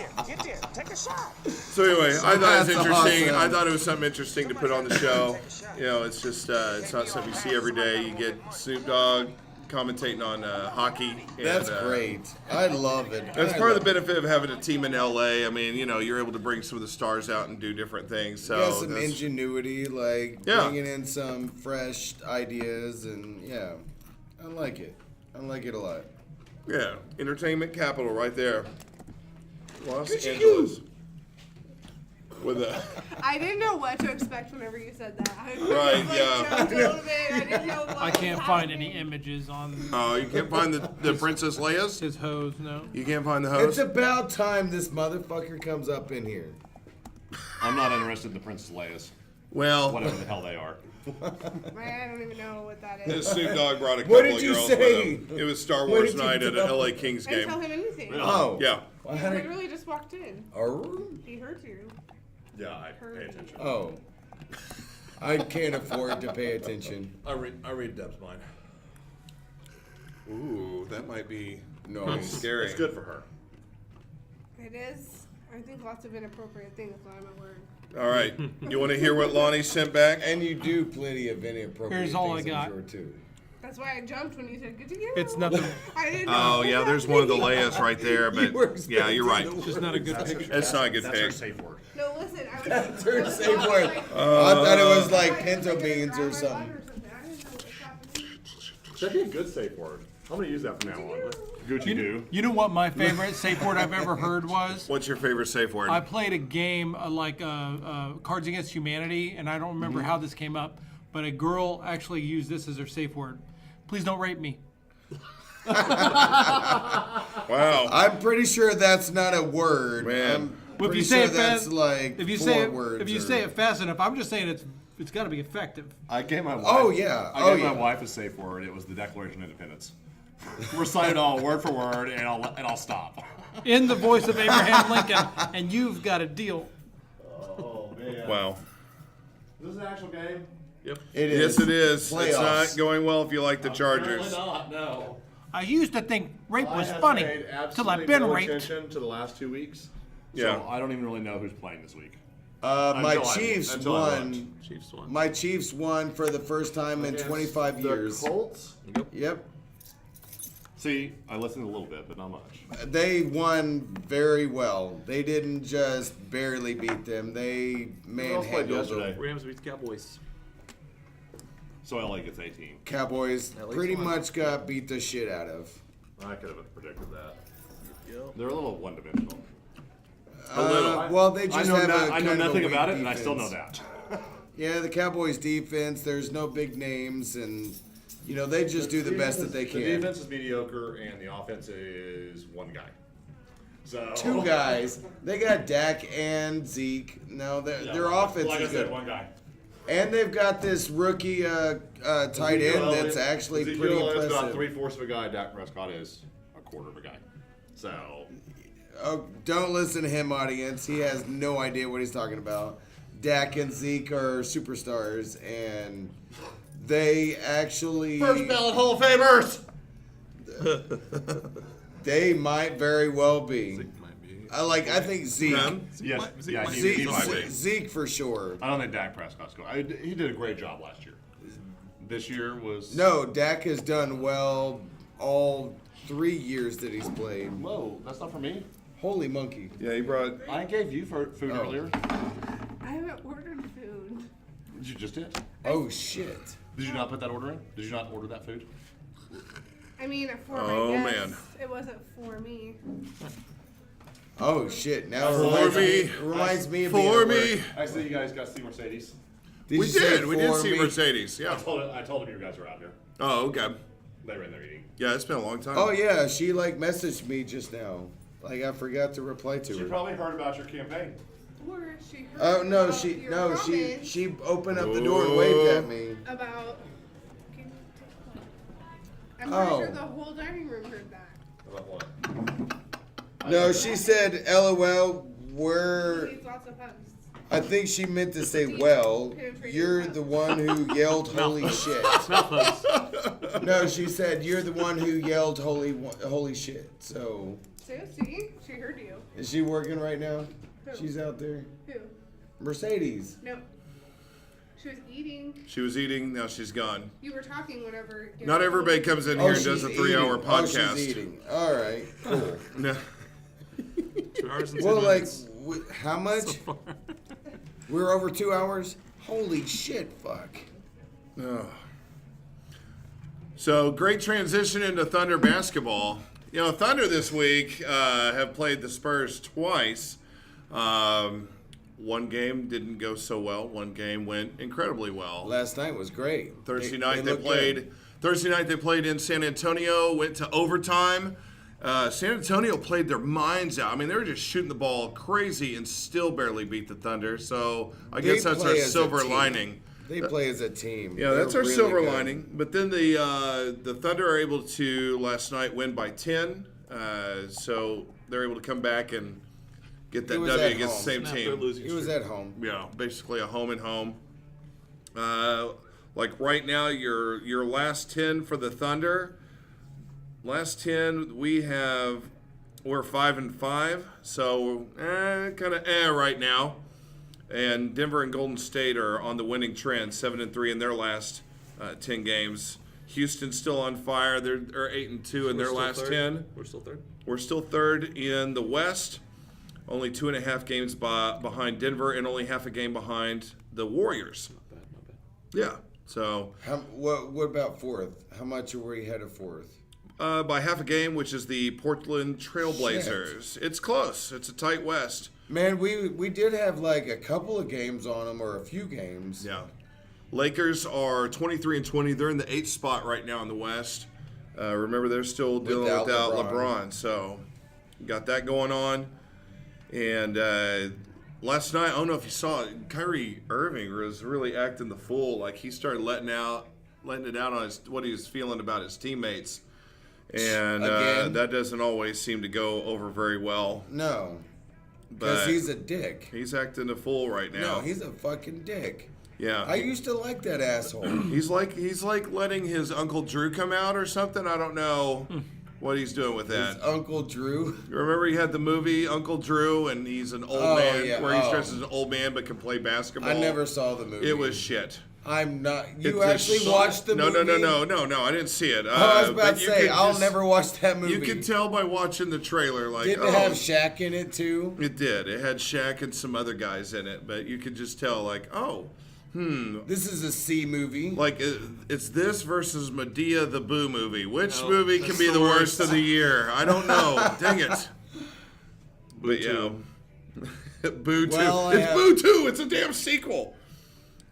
there. Take a shot. So anyway, I thought it was That's interesting. awesome. I thought it was something interesting to put on the show. You know, it's just it's not something you see every day. You get Snoop Dogg commentating on hockey. And, That's great. I love it. That's I part of the love benefit of having a team in LA. I mean, you're able to bring some of the stars out and do different things. it. So You got some that's- ingenuity, like Yeah. bringing in some fresh ideas, and yeah, I like it. I like it a lot. yeah, entertainment capital right there, Los Angeles. With a I didn't know what to expect whenever you said that. I Right, like, yeah. jumped a little bit. I didn't know what I was can't find happening. any images on you can't find the Princess Leia's. his hose, no. You can't find the It's host. about time this motherfucker comes up in here. I'm not interested in the Princess Leia's. Well, Whatever the hell they are. Man, I don't even know what that the is. Snoop Dogg brought a couple What did of you girls say? with him. It was Star What Wars did you night at an tell LA Kings I didn't game. tell him anything. Oh. Yeah. Well, He how did- literally just walked in. He heard you. Yeah, I pay attention. Oh. I can't afford to pay attention. I read Deb's mind. Ooh, that might be No. scary. It's good for her. It is. I think lots of inappropriate things when I'm at work. All right. You want to hear what Lonnie sent back? And you do plenty of inappropriate Here's all things, I got. I'm sure, too. That's why I jumped when you said good to you. It's nothing. I didn't know. Oh, yeah, there's one of the Leia's right there, but were yeah, you're right. expecting Just not a good picture. It's not a good That's her pick. safe word. No, listen. I was. That's her I was safe like- word. I thought it was like pinto beans or Grab my something. butt or something. I didn't know what was happening. That'd be a good safe word. I'm going to use that from now on. Gucci Goo. You know what my favorite safe word I've ever heard was? What's your favorite safe word? I played a game like Cards Against Humanity, and I don't remember how this came up, but a girl actually used this as her safe word. Please don't rape me. Wow. I'm pretty sure that's not a word. Man. I'm Well, pretty if you say sure it that's fast, like if you 4 say it, words. if you or- say it fast enough, I'm just saying it's got to be effective. I gave my wife. Oh, yeah. I Oh, gave my yeah. wife a safe word. It was the Declaration of Independence. Recite it all word for word, and I'll stop. In the voice of Abraham Lincoln, and you've got a deal. Oh man. Wow. Is this an actual game? Yep. It Yes, is. it is. It's Playoffs. not going well if you like the Apparently Chargers. not. No. I used to think rape was I have funny paid till absolutely I've been no raped. attention to the last 2 weeks. Yeah. So I don't even really know who's playing this week. My Until I- Chiefs until I won. looked. Chiefs won. My Chiefs won for the first time in Against 25 the years. Colts? Yep. See, I listened a little bit, but not much. They won very well. They didn't just barely beat them. They else played manhandled yesterday? them. Rams beat the Cowboys. So LA gets 18. Cowboys At least pretty one. much got beat the shit out of. I could have predicted that. Yep. They're a little one-dimensional. A little. Well, they just I know, have a I know kind of a nothing weak about it, and I still know defense. that. Yeah, the Cowboys defense, there's no big names, and, you know, they just do the best that they can. The defense is mediocre, and the offense is one guy. So 2 guys. They got Dak and Zeke. No, their offense like is I said, good. one guy. And they've got this rookie tight end that's actually pretty Ezekiel is impressive. about 3/4 of a guy. Dak Prescott is a quarter of a guy. So Oh, don't listen to him, audience. He has no idea what he's talking about. Dak and Zeke are superstars, and they actually first ballot Hall of Famers. They might very well be. I think Zeke. Yes, yeah, Zeke for sure. I don't think Dak Prescott's going. He did a great job last year. This year was No, Dak has done well all 3 years that he's played. Whoa, that's not for me. Holy monkey. Yeah, he brought. I gave you food earlier. I haven't ordered food. You just did. Oh shit. Did you not put that order in? Did you not order that food? I mean, for Oh, my guests, man. it wasn't for me. Oh shit. Now it For reminds me of For being at me. work. I see you guys got to see Mercedes. Did We you say did. We did for see me? Mercedes. Yeah. I told them you guys were out here. Oh, okay. They were in there eating. Yeah, it's been a long time. Oh yeah, she messaged me just now. I forgot to reply to She her. probably heard about your campaign. Or she heard Oh no, about she your no, comment she opened up the door and waved at me. about. I'm Oh. pretty sure the whole dining room heard that. About what? No, she said, "LOL, we're." Needs lots of hugs. I think she meant to say, "Well, you're the one who yelled holy shit." No, she said, "You're the one who yelled holy shit." So, See, she heard you. is she working right now? Who? She's out there. Who? Mercedes. No. She was eating. She was eating. Now she's gone. You were talking whenever. Not everybody comes in here and does she's a 3-hour eating. podcast. Oh, she's eating. All right, cool. No. 2 hours and 10 Well, like, minutes. how much? We're over 2 hours. Holy shit! Fuck. Oh. So great transition into Thunder basketball. You know, Thunder this week have played the Spurs twice. One game didn't go so well. One game went incredibly well. Last night was great. Thursday night they looked played. good. Thursday night they played in San Antonio. Went to overtime. San Antonio played their minds out. I mean, they were just shooting the ball crazy and still barely beat the Thunder. So I guess that's our play as a silver team. lining. They play as a team. Yeah, that's They're our really silver good. lining. But then the Thunder are able to last night win by 10. So they're able to come back and get that It was W at against the home. same Snap their team. losing He was streak. at home. Yeah, basically a home and home. Like right now, your last 10 for the Thunder. Last 10 we're 5-5, so kind of right now. And Denver and Golden State are on the winning trend, 7-3 in their last 10 games. Houston's still on fire. They're 8-2 in their We're still last third? 10. We're still third. We're still third in the West, only 2.5 games behind Denver, and only half a game behind the Warriors. Not bad. Yeah. So What about fourth? How much are we ahead of fourth? by half a game, which is the Portland Trailblazers. It's close. It's a tight West. Man, we did have like a couple of games on them, or a few games. Yeah. Lakers are 23-20. They're in the 8th spot right now in the West. Remember, they're still dealing Without without LeBron. LeBron. So got that going on. And last night, I don't know if you saw it, Kyrie Irving was really acting the fool. Like he started letting it out on what he was feeling about his teammates. And Again? that doesn't always seem to go over very well. No, because But he's a dick. he's acting a fool right now. No, he's a fucking dick. Yeah. I used to like that asshole. He's like letting his Uncle Drew come out or something. I don't know what he's doing with that. His Uncle Drew. Remember he had the movie Uncle Drew, and he's an old Oh, man yeah. where he's Oh. dressed as an old man but can play basketball. I never saw the movie. It was shit. I'm not. You It's a actually sh- watched the movie? No. I didn't see it. I was about but to you say, could I'll just- never watch that movie. You could tell by watching the trailer, like, Didn't oh, it have Shaq in it too? It did. It had Shaq and some other guys in it, but you could just tell, like, oh, This is a C movie. like it's this versus Medea the Boo movie. Which No, movie can that's be the the worst worst. of the year? I don't know. Dang it. But yeah, Two. Boo 2. Well, I It's have- Boo 2. It's a damn sequel.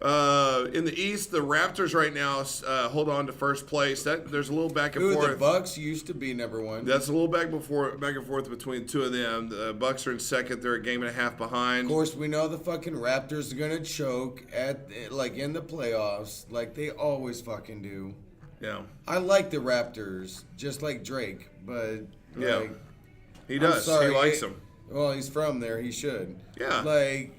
In the East, the Raptors right now hold on to first place. There's a little back and Ooh, forth. the Bucks used to be number one. That's a little back and forth between two of them. The Bucks are in second. They're a game and a half behind. Of course, we know the fucking Raptors are gonna choke in the playoffs, like they always fucking do. Yeah. I like the Raptors, just like Drake, but yeah, he does. Sorry, he likes them. Well, he's from there. He should. Yeah. Like,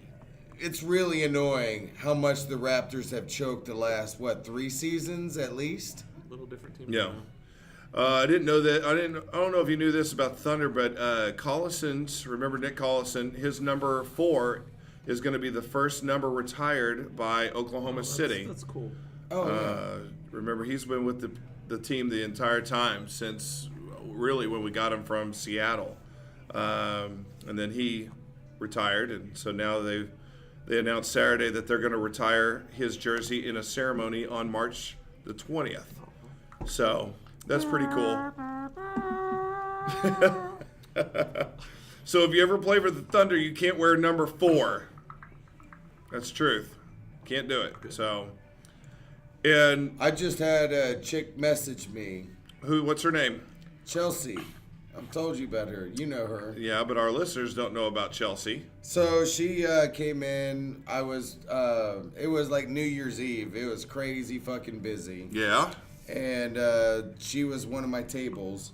it's really annoying how much the Raptors have choked the last 3 seasons at least. A little different team. Yeah. I didn't know that. I don't know if you knew this about Thunder, but Collison's. Remember Nick Collison? His number 4 is going to be the first number retired by Oklahoma City. That's cool. Remember, he's been with the team the entire time since really when we got him from Seattle, and then he retired, and so now they announced Saturday that they're going to retire his jersey in a ceremony on March the 20th. So that's pretty cool. So if you ever play for the Thunder, you can't wear number 4. That's truth. Can't do it. So, and I just had a chick message me. who? What's her name? Chelsea. I've told you about her. You know her. Yeah, but our listeners don't know about Chelsea. So she came in. It was like New Year's Eve. It was crazy fucking busy. Yeah. And she was one of my tables.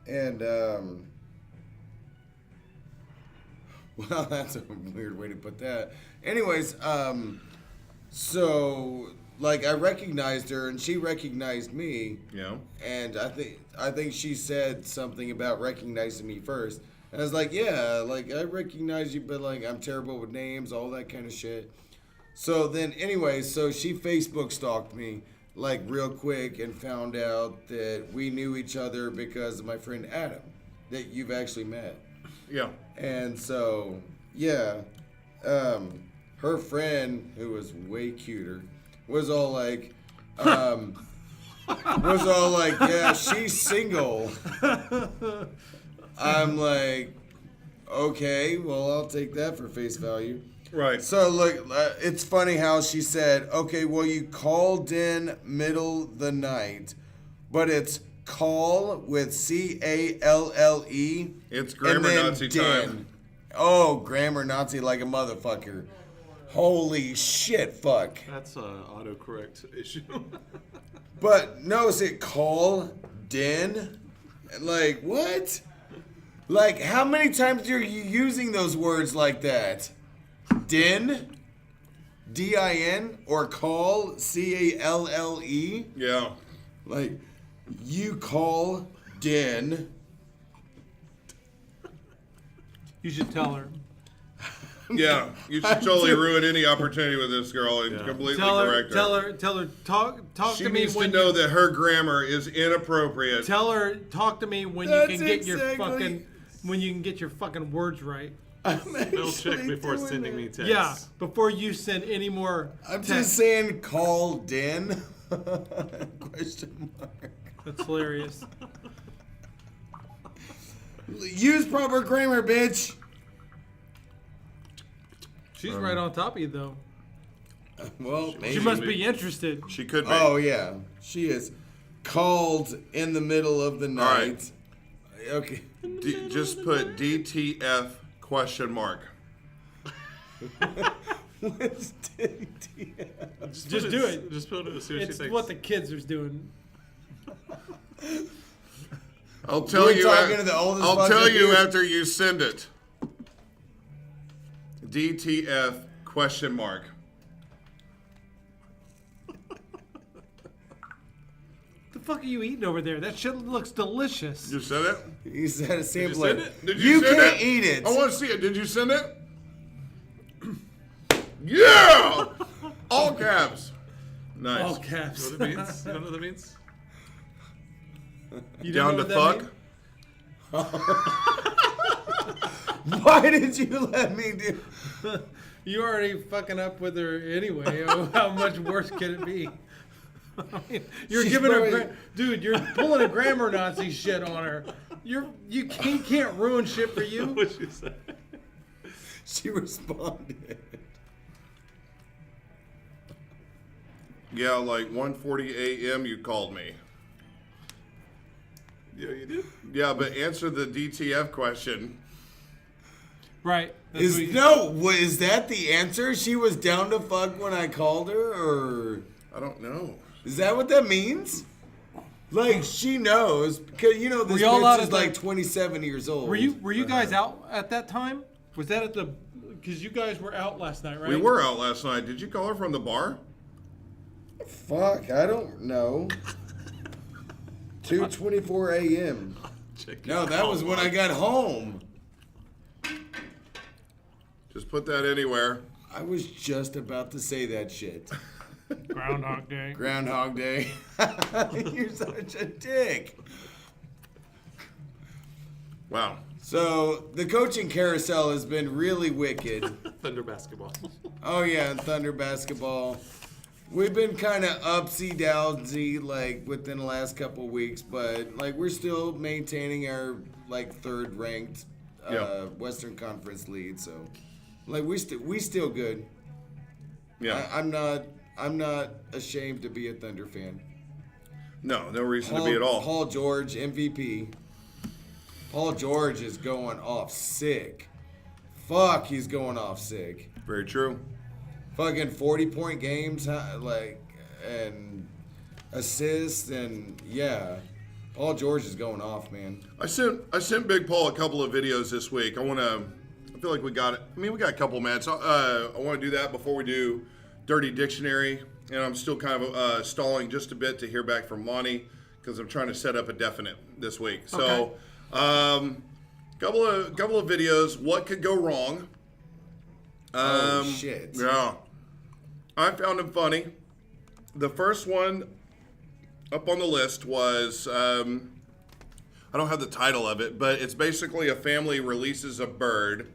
And, well, that's a weird way to put that. Anyways, so, like, I recognized her, and she recognized me. Yeah. And I think she said something about recognizing me first. And I was like, yeah, like, I recognize you, but, like, I'm terrible with names, all that kind of shit. So then, anyway, so she Facebook stalked me, like, real quick and found out that we knew each other because of my friend Adam, that you've actually met. Yeah. And so, yeah, her friend, who was way cuter, was all like, yeah, she's single. I'm like, okay, well, I'll take that for face value. Right. So, look, it's funny how she said, okay, well, you called in middle the night, but it's call with C-A-L-L-E. It's grammar Nazi time. Oh, grammar Nazi like a motherfucker. Holy shit, fuck. That's an autocorrect issue. But no, is it call din? Like, what? Like, how many times are you using those words like that? Din? D-I-N? Or call? C-A-L-L-E? Yeah. Like, you call din. You should tell her. Yeah, you should totally ruin any opportunity with this girl and completely correct her. Tell her, talk She to me needs to when know that her grammar is inappropriate. Tell her, talk to me when you can get your fucking words right. Spell check before sending me text. Yeah, before you send any more. I'm just saying call din. Question mark. That's hilarious. Use proper grammar, bitch. She's right on top of you, though. Well, she must be interested. She could be. Oh, yeah. She is called in the middle of the night. All right. Okay. Just put DTF question mark. What's DTF? Just do it. Just put it. See what she It's thinks. what the kids are doing. I'll tell We're you. talking to the oldest I'll tell fucker you here. after you send it. DTF question mark. The fuck are you eating over there? That shit looks delicious. You sent it? You said a sample. Did you send it? Did You send can't it? eat it. I want to see it. Did you send it? Yeah! All caps. Nice. All caps. You know what it means? You don't know what that means? You Down don't to know what fuck? that means? Why did you let me do? You already fucking up with her anyway. How much worse can it be? I mean, you're She's giving probably- her, dude. You're pulling a grammar Nazi shit on her. You can't ruin shit for you. What'd she say? She responded. Yeah, like 1:40 a.m. you called me. Yeah, you did? Yeah, but answer the DTF question. Right. Is that the answer? She was down to fuck when I called her, or I don't know. Is that what that means? Like, she knows, because you know this Were y'all out bitch at is the- like 27 years old. Were you guys out at that time? Was that at the? Because you guys were out last night, right? We were out last night. Did you call her from the bar? Fuck, I don't know. 2:24 a.m. No, that was when I got home. Just put that anywhere. I was just about to say that shit. Groundhog Day. Groundhog Day. You're such a dick. Wow. So the coaching carousel has been really wicked. Thunder basketball. Oh yeah, and Thunder basketball. We've been kind of upsy downsy like within the last couple weeks, but like we're still maintaining our like third ranked Western Conference lead. So like we still good. Yeah. I'm not ashamed to be a Thunder fan. No reason to be at all. Paul George, MVP. Paul George is going off sick. Fuck, he's going off sick. Very true. Fucking 40-point games, like, and assists, and yeah. Paul George is going off, man. I sent Big Paul a couple of videos this week. I feel like we got it. I mean, we got a couple minutes. I want to do that before we do Dirty Dictionary, and I'm still kind of stalling just a bit to hear back from Lonnie because I'm trying to set up a definite this week. So, couple of videos. What could go wrong? Oh shit! Yeah, I found them funny. The first one up on the list was I don't have the title of it, but it's basically a family releases a bird.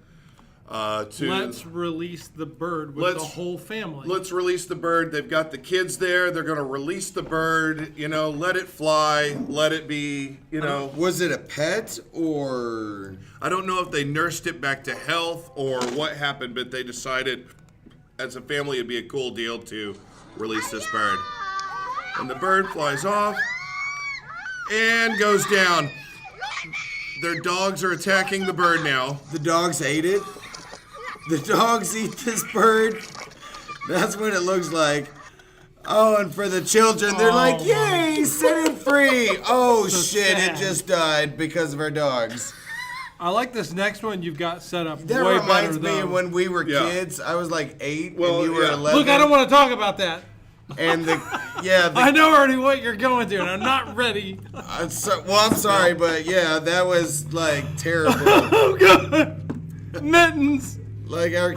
Let's release the bird with the whole family. Let's release the bird. They've got the kids there. They're going to release the bird. You know, let it fly. Let it be. You know. Was it a pet or? I don't know if they nursed it back to health or what happened, but they decided as a family it'd be a cool deal to release this bird. And the bird flies off and goes down. Their dogs are attacking the bird now. The dogs ate it? The dogs eat this bird? That's what it looks like. Oh, and for the children, they're like, yay, set it free. Oh, So shit, sad. it just died because of our dogs. I like this next one you've got set up That way reminds better, me though. of when we were kids. I was like 8 and you were 11. Look, I don't want to talk about that. And I know already what you're going to, and I'm not ready. I'm sorry, but yeah, that was like terrible. Oh, God. Mittens. Like our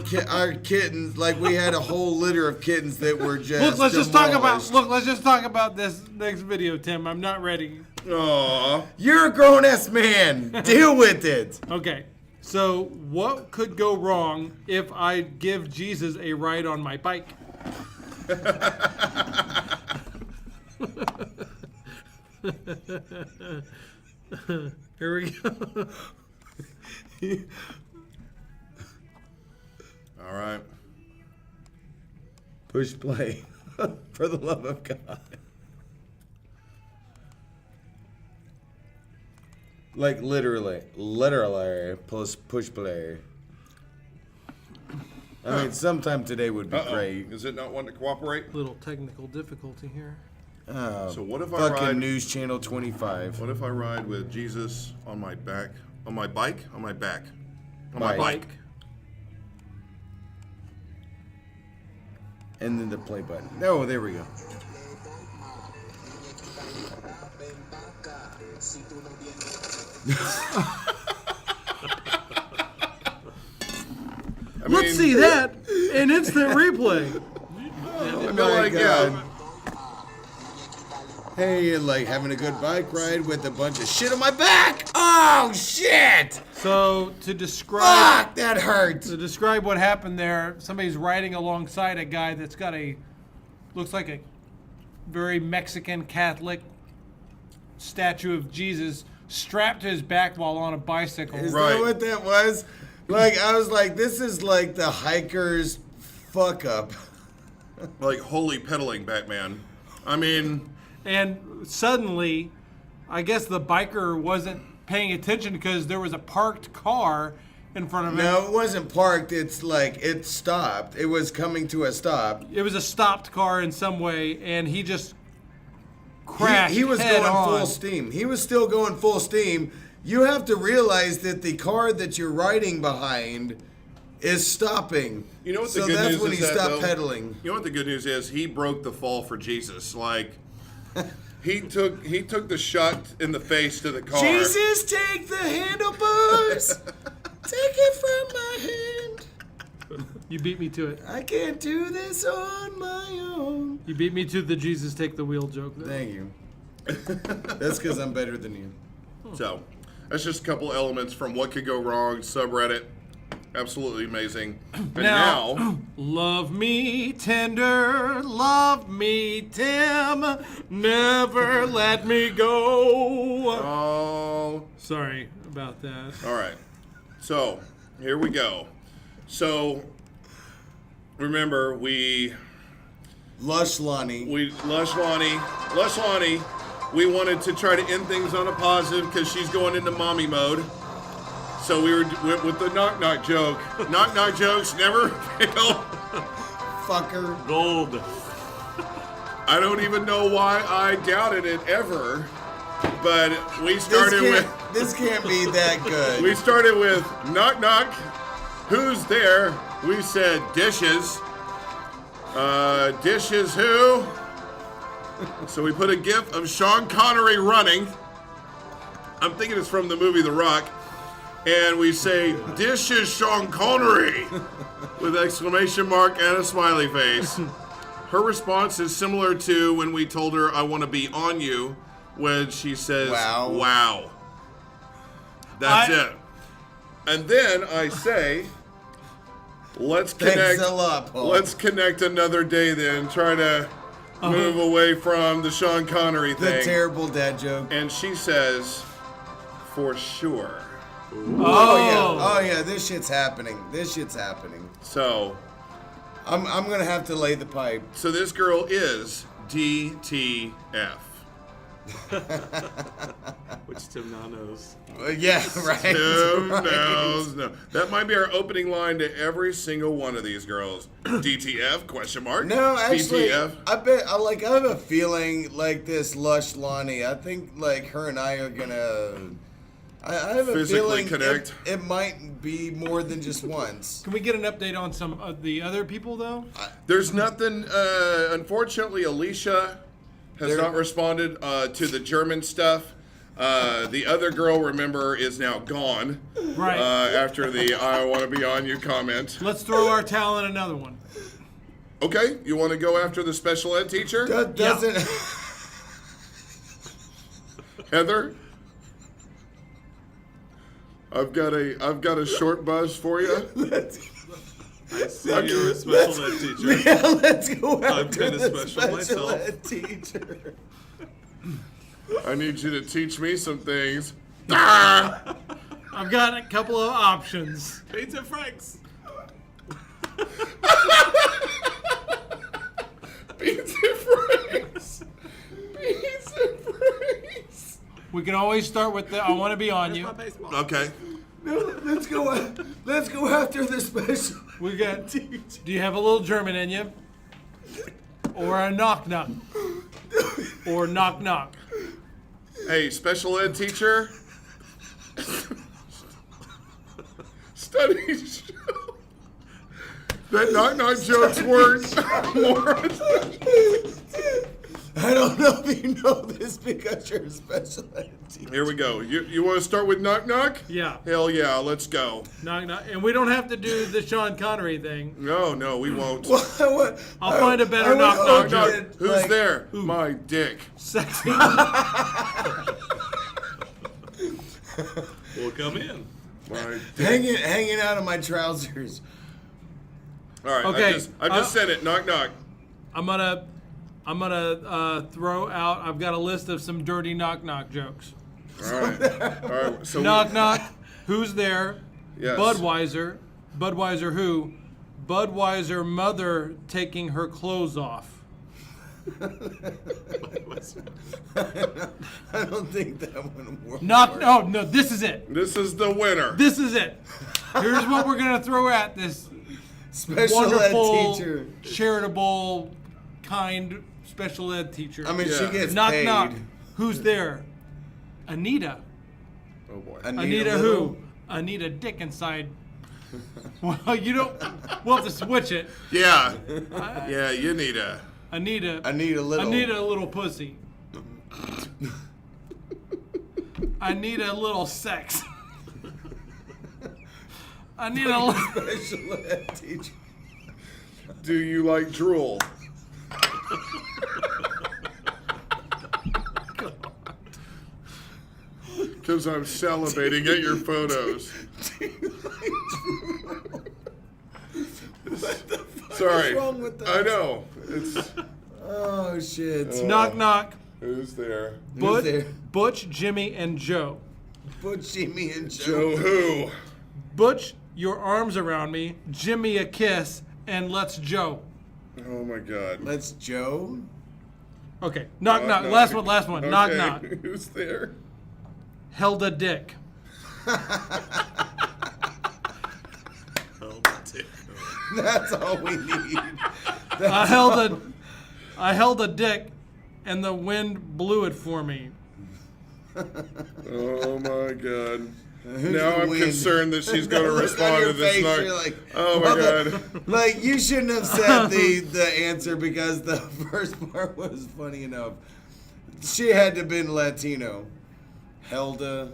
kittens, like we had a whole litter of kittens that were just Look, let's just talk about. demolished. Look, let's just talk about this next video, Tim. I'm not ready. Aww. You're a grown-ass man. Deal with it. Okay. So, what could go wrong if I give Jesus a ride on my bike? Here we go. All right. Push play. For the love of God. Like literally push play. I mean, sometime today would be great. Is it not wanting to cooperate? Little technical difficulty here. So what if I Fucking ride News Channel 25. What if I ride with Jesus on my back, on my bike, on my back, on Bike. my bike? And then the play button. Oh, there we go. Let's see that in instant replay. Oh feel like, yeah. Hey, like having a good bike ride with a bunch of shit on my back. Oh shit! So to describe, Fuck, that hurts. To describe what happened there, somebody's riding alongside a guy that's got looks like a very Mexican Catholic statue of Jesus strapped to his back while on a bicycle. Is that what that was? Like, I was like, this is like the hiker's fuck up. Like, holy pedaling, Batman. I mean... And suddenly, I guess the biker wasn't paying attention because there was a parked car in front of him. No, it wasn't parked. It's like it stopped. It was coming to a stop. It was a stopped car in some way, and he just crashed. He was head going on. full steam. He was still going full steam. You have to realize that the car that you're riding behind is stopping. You know what the so good that's news when is he that, stopped though? pedaling. You know what the good news is? He broke the fall for Jesus. Like, he took the shot in the face to the car. Jesus, take the handlebars. Take it from my hand. You beat me to it. I can't do this on my own. You beat me to the Jesus take the wheel joke. Though. Thank you. That's because I'm better than you. So, that's just a couple elements from What Could Go Wrong subreddit. Absolutely amazing. And now love me tender, love me Tim, never let me go. Oh. Sorry about that. All right. So, here we go. So, remember, Lush Lonnie, we wanted to try to end things on a positive because she's going into mommy mode. So we went with the knock-knock joke. Knock-knock jokes never fail. Fucker. Gold. I don't even know why I doubted it ever, but we started This can't be that good. We started with knock-knock. Who's there? We said dishes. Dishes who? So we put a gif of Sean Connery running. I'm thinking it's from the movie The Rock. And we say, dishes Sean Connery, with exclamation mark and a smiley face. Her response is similar to when we told her, I want to be on you, when she says, wow. That's it. And then I say, let's connect. Thanks a lot, Paul. Let's connect another day then. Try to move away from the Sean Connery thing. The terrible dad joke. And she says, for sure. Oh yeah, this shit's happening. So, I'm gonna have to lay the pipe. So this girl is DTF. Which Tim now knows. Yeah, right. Tim knows. No, that might be our opening line to every single one of these girls. DTF? Question mark. No, actually, DTF. I have a feeling like this Lush Lonnie. I think like her and I are gonna. I have a physically feeling connect. It might be more than just once. Can we get an update on some of the other people though? There's nothing. Unfortunately, Alicia has not responded to the German stuff. The other girl, remember, is now gone. Right. After the "I want to be on you" comment. Let's throw our towel in another one. Okay, you want to go after the special ed teacher? Doesn't Heather? I've got a short buzz for you. I see you're a special ed teacher. Yeah, let's go I'm after kind of the special myself. ed teacher. I need you to teach me some things. I've got a couple of options. Pizza Franks. Pizza Franks. Pizza Franks. We can always start with the "I want to be on you." Okay. No, let's go after the special. We got. Do you have a little German in you? Or a knock knock? Or knock knock? Hey, special ed teacher. Studies show that knock knock jokes work more. I don't know if you know this because you're a special ed teacher. Here we go. You want to start with knock knock? Yeah. Hell yeah, let's go. Knock knock. And we don't have to do the Sean Connery thing. No, we won't. I'll find a better knock knock joke. Who's there? My dick. Sexy. We'll come in. My dick. Hanging out of my trousers. All right. Okay. I just said it. Knock knock. I'm gonna throw out. I've got a list of some dirty knock knock jokes. All right. So knock knock. Who's there? Yes. Budweiser. Budweiser who? Budweiser mother taking her clothes off. I don't think that one works. No, this is it. This is the winner. This is it. Here's what we're going to throw at this Special wonderful, ed teacher. charitable, kind special ed teacher. I mean, she gets knock, paid. Knock. Who's there? Anita. Oh boy. Anita who? Anita Dick inside. Well, you don't. We'll have to switch it. Yeah. Yeah, you need a. Anita. Anita Little. Anita Little Pussy. I need a little sex. I need a little special ed teacher. Do you like drool? Because I'm salivating at your photos. Sorry. What's wrong with that? I know. It's. Oh shit. knock knock. Who's there? Butch, Jimmy, and Joe. Butch, Jimmy, and Joe who? Butch, your arms around me. Jimmy, a kiss, and let's Joe. Oh my God. Let's Joe. Okay. Knock knock. Last one. Okay. Knock knock. Who's there? Hilda Dick. That's all we need. I held a dick, and the wind blew it for me. Oh my God. Who's now the I'm wind? concerned that she's going to Look on respond your to this. face, Knock. you're like, Oh my God. Like, you shouldn't have said the answer because the first part was funny enough. She had to have been Latino. Hilda.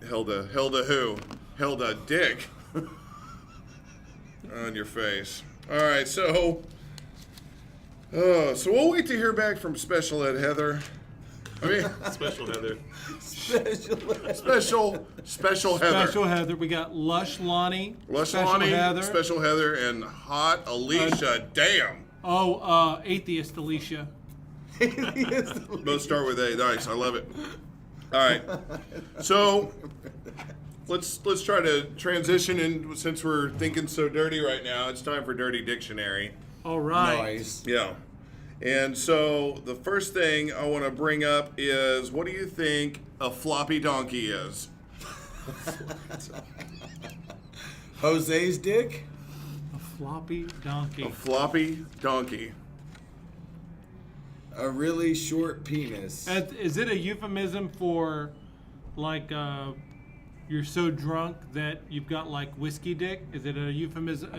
Hilda who? Hilda Dick. On your face. All right, so we'll wait to hear back from Special Ed Heather. I mean, Special Heather. Special Heather. Special Heather. We got Lush Lonnie. Lush Special Lonnie, Heather. Special Heather, and Hot Alicia. Damn. Atheist Alicia. Both start with A. Nice, I love it. All right, so let's try to transition in. Since we're thinking so dirty right now, it's time for Dirty Dictionary. All right. Nice. Yeah. And so the first thing I want to bring up is, what do you think a floppy donkey is? Jose's dick? A floppy donkey. A floppy donkey. A really short penis. Is it a euphemism for, like, you're so drunk that you've got, like, whiskey dick? Is it a euphemism?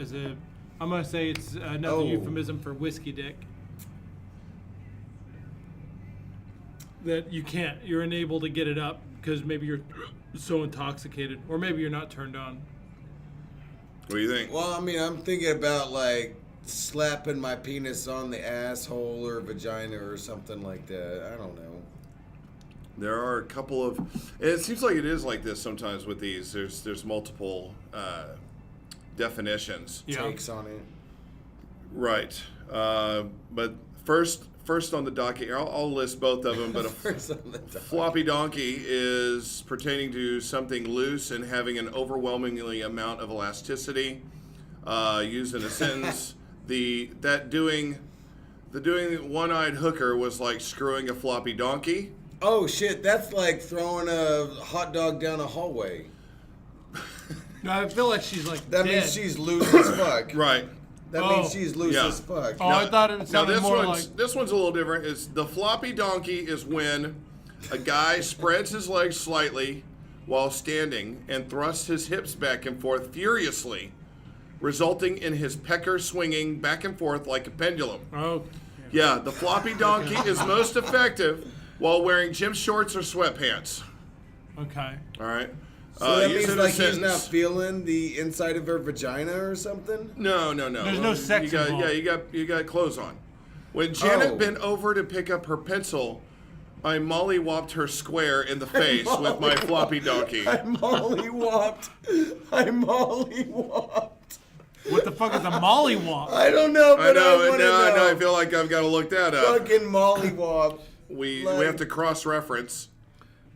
I'm going to say it's another euphemism for whiskey dick. That you're unable to get it up because maybe you're so intoxicated, or maybe you're not turned on. What do you think? Well, I mean, I'm thinking about, like, slapping my penis on the asshole or vagina or something like that. I don't know. There are a couple of. It seems like it is like this sometimes with these. There's multiple definitions. Takes on it. Right. But first on the donkey, I'll list both of them. But a floppy donkey is pertaining to something loose and having an overwhelmingly amount of elasticity. Used in a sentence. The doing one-eyed hooker was like screwing a floppy donkey. Oh shit, that's like throwing a hot dog down a hallway. No, I feel like she's like That dead. means she's loose as fuck. Right. That means she's loose as fuck. Oh, I thought it sounded more like... This one's a little different. The floppy donkey is when a guy spreads his legs slightly while standing and thrusts his hips back and forth furiously, resulting in his pecker swinging back and forth like a pendulum. Oh. Yeah, the floppy donkey is most effective while wearing gym shorts or sweatpants. Okay. All right. So that use means it in a like he's not sentence. feeling the inside of her vagina or something? No. There's no sex involved. You got clothes on. When Janet bent over to pick up her pencil, I mollywopped her square in the face with my floppy donkey. I mollywopped. What the fuck is a mollywop? I don't know, but I want to know. Now I feel like I've got to look that up. Fucking mollywop. We have to cross-reference.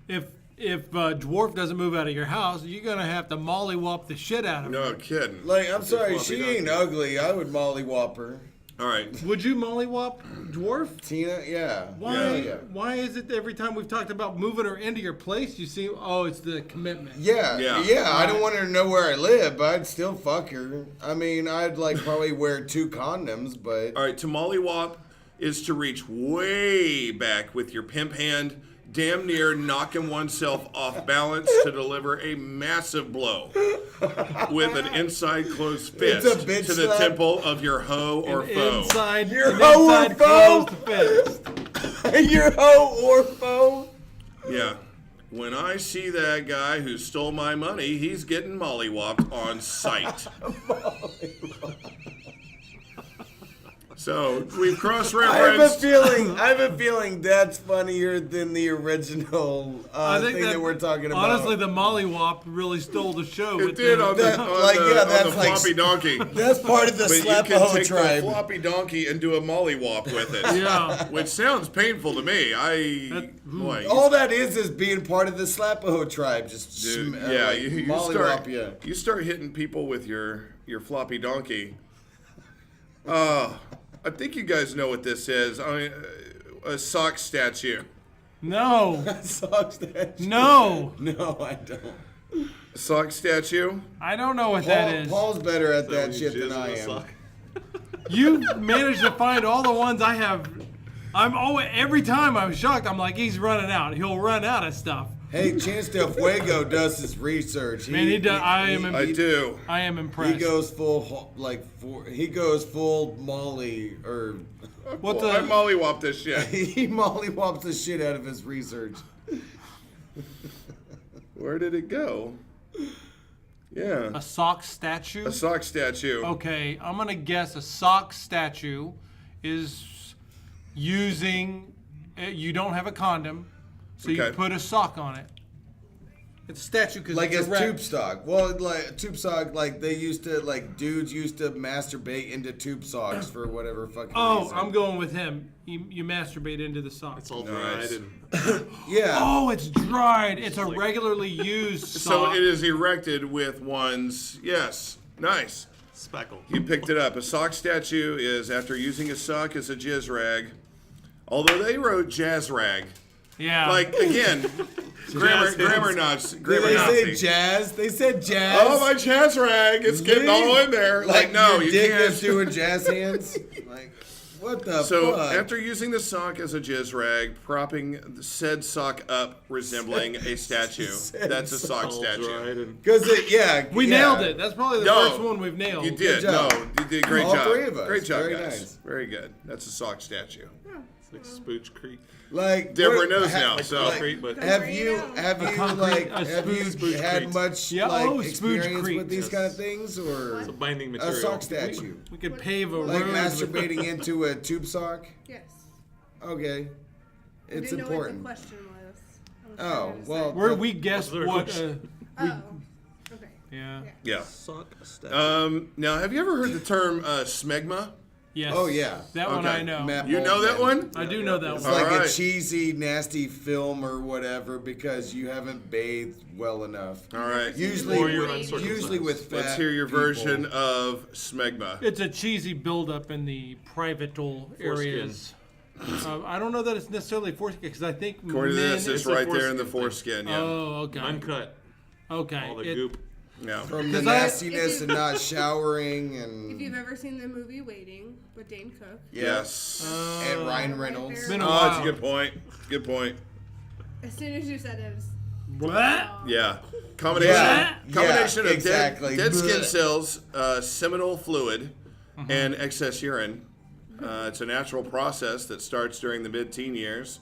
If if Dwarf doesn't move out of your house, you're gonna have to mollywop the shit out of her. No kidding. Like, I'm sorry, she ain't ugly. I would mollywop her. All right. Would you mollywop Dwarf? Tina, yeah. Why? Yeah. Why is it every time we've talked about moving her into your place, you see? Oh, it's the commitment. Yeah. I don't want her to know where I live, but I'd still fuck her. I mean, I'd like probably wear 2 condoms, but. All right. To mollywop is to reach way back with your pimp hand, damn near knocking oneself off balance to deliver a massive blow with an inside closed fist It's a bitch to the slap. temple of your hoe or foe. Your hoe or foe? Closed fist. Your hoe or foe? Yeah. When I see that guy who stole my money, he's getting mollywopped on sight. So we've cross-referenced. I have a feeling that's funnier than the original thing that we're talking about. Honestly, the mollywop really stole the show. It did on the floppy donkey. That's part of the But slap you can hoe take tribe. the floppy donkey and do a mollywop with it. Yeah. Which sounds painful to me. Boy, All that is being part of the Slapaho tribe. Just dude, you mollywop start you. you start hitting people with your floppy donkey. I think you guys know what this is. I mean, a sock statue. No. Sock statue. No. No, I don't. Sock statue? I don't know what that is. Paul's better at that shit than I am. You managed to find all the ones I have. Every time I'm shocked, I'm like, he's running out. He'll run out of stuff. Hey, Chance Del Fuego does his research. Man, he does. I do. I am impressed. He goes full Molly or. What I mollywop this shit. He mollywops the shit out of his research. Where did it go? Yeah. A sock statue? A sock statue. Okay, I'm going to guess a sock statue is using, you don't have a condom, so you put a sock on it. It's a statue because like it's a tube sock. Well, like tube sock, like they used to, like dudes used to masturbate into tube socks for whatever fucking reason. I'm going with him. You masturbate into the sock. It's all dried and yeah. Oh, it's dried. It's a regularly used sock. So it is erected with one's, yes, nice. Speckle. You picked it up. A sock statue is after using a sock as a jizz rag, although they wrote jazz rag. Yeah. Like, again, grammar Nazi. Did they say jazz? They said jazz. Oh, my jazz rag. It's getting all in there. Like no, your you dick can't. is doing jazz hands? Like, what the So fuck? after using the sock as a jizz rag, propping said sock up resembling a statue. That's a sock statue. Because we nailed it. That's probably the first one we've nailed. You did. Good job. No, you did a great All job. three of us. Great job, Very guys. nice. Very good. That's a sock statue. it's like Spooch Creek. Like Deborah knows now. So have you had much experience with these kind of things, or It's a binding a material. sock statue? We could pave a Like road. masturbating into a tube sock? Yes. Okay. It's I didn't important. know what the question was. Oh, well. Where we guessed what. Okay. Yeah. Yeah. Sock statue. Now, have you ever heard the term smegma? Yes. Oh, yeah. That one I know. You know that one? I do know that It's one. like All a right. cheesy, nasty film or whatever because you haven't bathed well enough. All right. Usually, Or you're uncircumcised. usually with fat Let's hear your people. version of smegma. It's a cheesy buildup in the privatal areas. I don't know that it's necessarily foreskin because I think According to men. this, it's a right there in the foreskin foreskin. Yeah. Oh, okay. Uncut. Okay. All the It- goop. Yeah. From the 'Cause I- nastiness and not showering and If you've ever seen the movie Waiting with Dane Cook, Yes. and Ryan Reynolds. Right Been a Oh, while. that's a good point. Good point. as soon as you said it, was, What? Yeah. Combination Yeah, of exactly. dead skin Blech. cells, seminal fluid, and excess urine. It's a natural process that starts during the mid-teen years.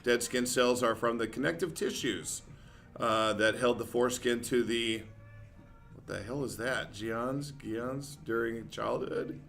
Dead skin cells are from the connective tissues that held the foreskin to the... What the hell is that? Geons during childhood?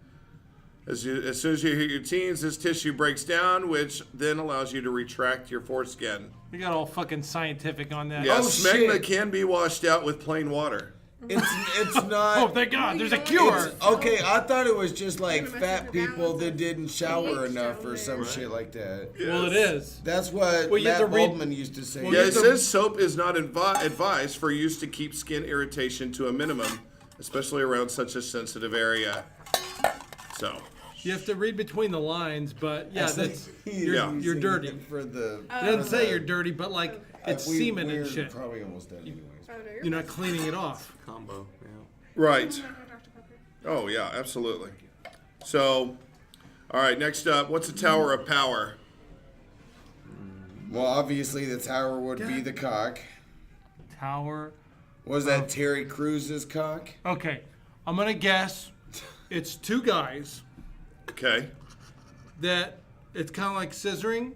As soon as you hit your teens, this tissue breaks down, which then allows you to retract your foreskin. We got all fucking scientific on that. Yeah, Oh, smegma shit. can be washed out with plain water. It's not. Oh, thank God, there's a cure. Okay, I thought it was just like fat people that didn't shower enough or some shit like that. Yes. Well, it is. That's what Well, you have Matt to read- Baldwin used to say. Yeah, it says soap is not advised for use to keep skin irritation to a minimum, especially around such a sensitive area. So. You have to read between the lines, but yeah, that's Yeah. you're dirty. For the. It doesn't say you're dirty, but like it's semen we're and shit. Probably almost done anyways. You're not cleaning it off. Combo. Yeah. Right. Oh, yeah, absolutely. So, all right, next up, what's a tower of power? Well, obviously the tower would be the cock. Tower. Was that Terry Cruz's cock? Okay, I'm gonna guess it's two guys Okay. that it's kind of like scissoring,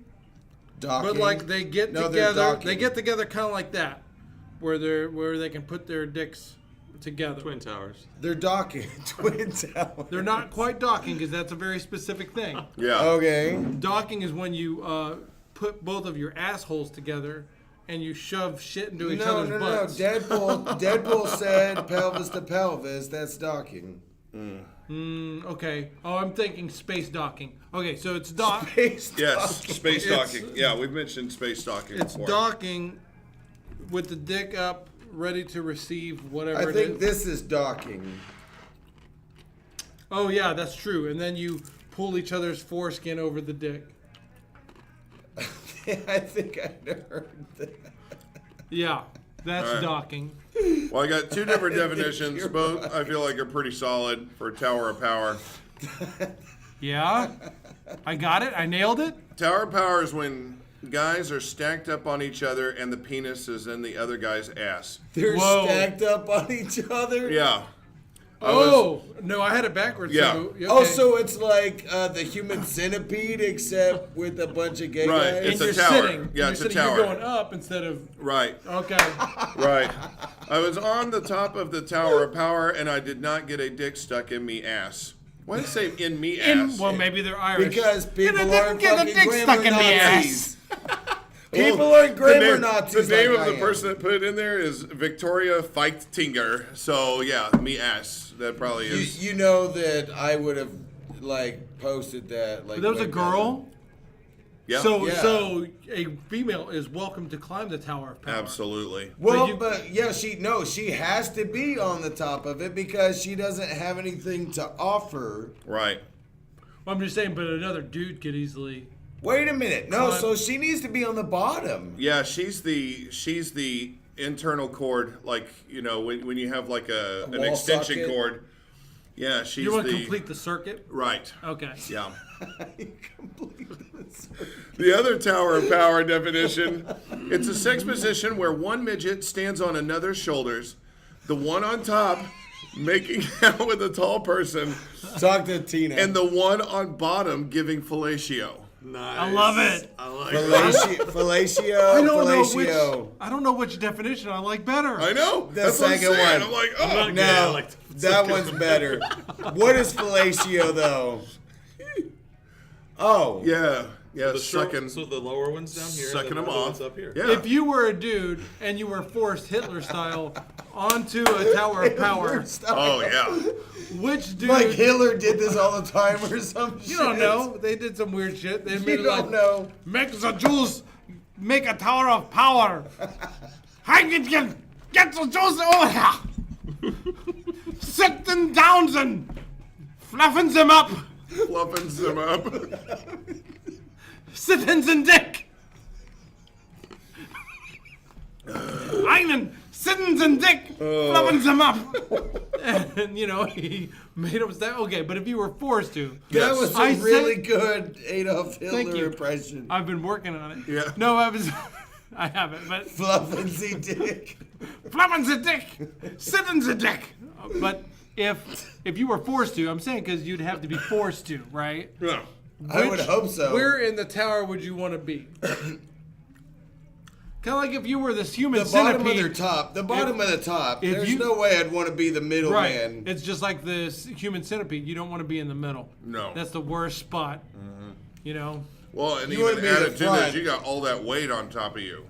Docking? but like they get No, they're together. docking. They get together kind of like that, where they can put their dicks together. Twin towers. They're docking. Twin towers. They're not quite docking because that's a very specific thing. Yeah. Okay. Docking is when you put both of your assholes together and you shove shit into each other's butts. Deadpool said pelvis to pelvis. That's docking. Okay. Oh, I'm thinking space docking. Okay, so it's dock. Space Yes, docking. space docking. Yeah, we've mentioned space docking It's before. docking with the dick up, ready to receive whatever I it think is. this is docking. Oh yeah, that's true. And then you pull each other's foreskin over the dick. I think I heard that. Yeah, that's All right. docking. Well, I got two different definitions. You're Both right. I feel like are pretty solid for tower of power. Yeah, I got it. I nailed it. Tower of power is when guys are stacked up on each other and the penis is in the other guy's ass. They're Whoa. stacked up on each other. Yeah. Oh no, I had it backwards. Yeah. So, okay. Oh, so it's like the human centipede, except with a bunch of gay Right, guys. it's and a you're tower. sitting. Yeah, You're it's a sitting, tower. You're going up instead of. Right. Okay. Right. I was on the top of the tower of power and I did not get a dick stuck in me ass. Why did it say in me ass? Well, maybe they're Irish. Because people And I didn't aren't get a fucking dick grammar stuck in the Nazis. Well, People aren't grammar the Nazis. The name like of the I am. person that put it in there is Victoria Feichtinger. So yeah, me ass. That probably is. You know that I would have like posted that. Like But that was way a girl. Yeah. So a female is welcome to climb the Tower of Power. Absolutely. Well, but yeah, she has to be on the top of it because she doesn't have anything to offer. Right. Well, I'm just saying, but another dude could easily. Wait a minute. No, so she needs to be on the bottom. Yeah, she's the internal cord, like when you have like an wall extension socket? cord. Yeah, she's You want to the complete the circuit? right. Okay. Yeah. Complete this. The other tower of power definition, it's a sex position where one midget stands on another's shoulders, the one on top making out with a tall person, Talk to Tina. and the one on bottom giving fellatio. Nice. I love it. I like that. Fellatio. I don't know which definition I like better. I know. The That's what I'm second saying. one. I'm like, I'm oh. not good at it. I No, like that one's better. What is fellatio though? Oh, Yeah. Yeah, The short- sucking. so the lower one's down here. sucking and the them middle off. one's up here. Yeah. If you were a dude and you were forced Hitler style onto a Tower of Power, Oh, yeah. which dude? like Hitler did this all the time or some shit. You don't know. They did some weird shit. They made You it like, don't know. make the Jews make a Tower of Power. Heineken, get the Jews over here. Sit them down and fluffing them up. Fluffing them up. Sittens and dick. Einen, sittens and dick, fluffing them up. And, he made up that. Okay, but if you were forced to. That was I a said- really good Adolf Thank Hitler you. impression. I've been working on it. Yeah. No, I haven't, but. Fluffensy dick. Fluffing the dick, sitting the dick. But if you were forced to, I'm saying because you'd have to be forced to, right? Yeah. I would hope so. Where in the tower would you want to be? Kind of like if you were this human The bottom centipede. of their top. The bottom of the top. if There's you- no way I'd want to be the middle Right. man. It's just like this human centipede. You don't want to be in the middle. No. That's the worst spot. Mm-hmm. You know? Well, and You wanna even be in added the to this, front. you got all that weight on top of you.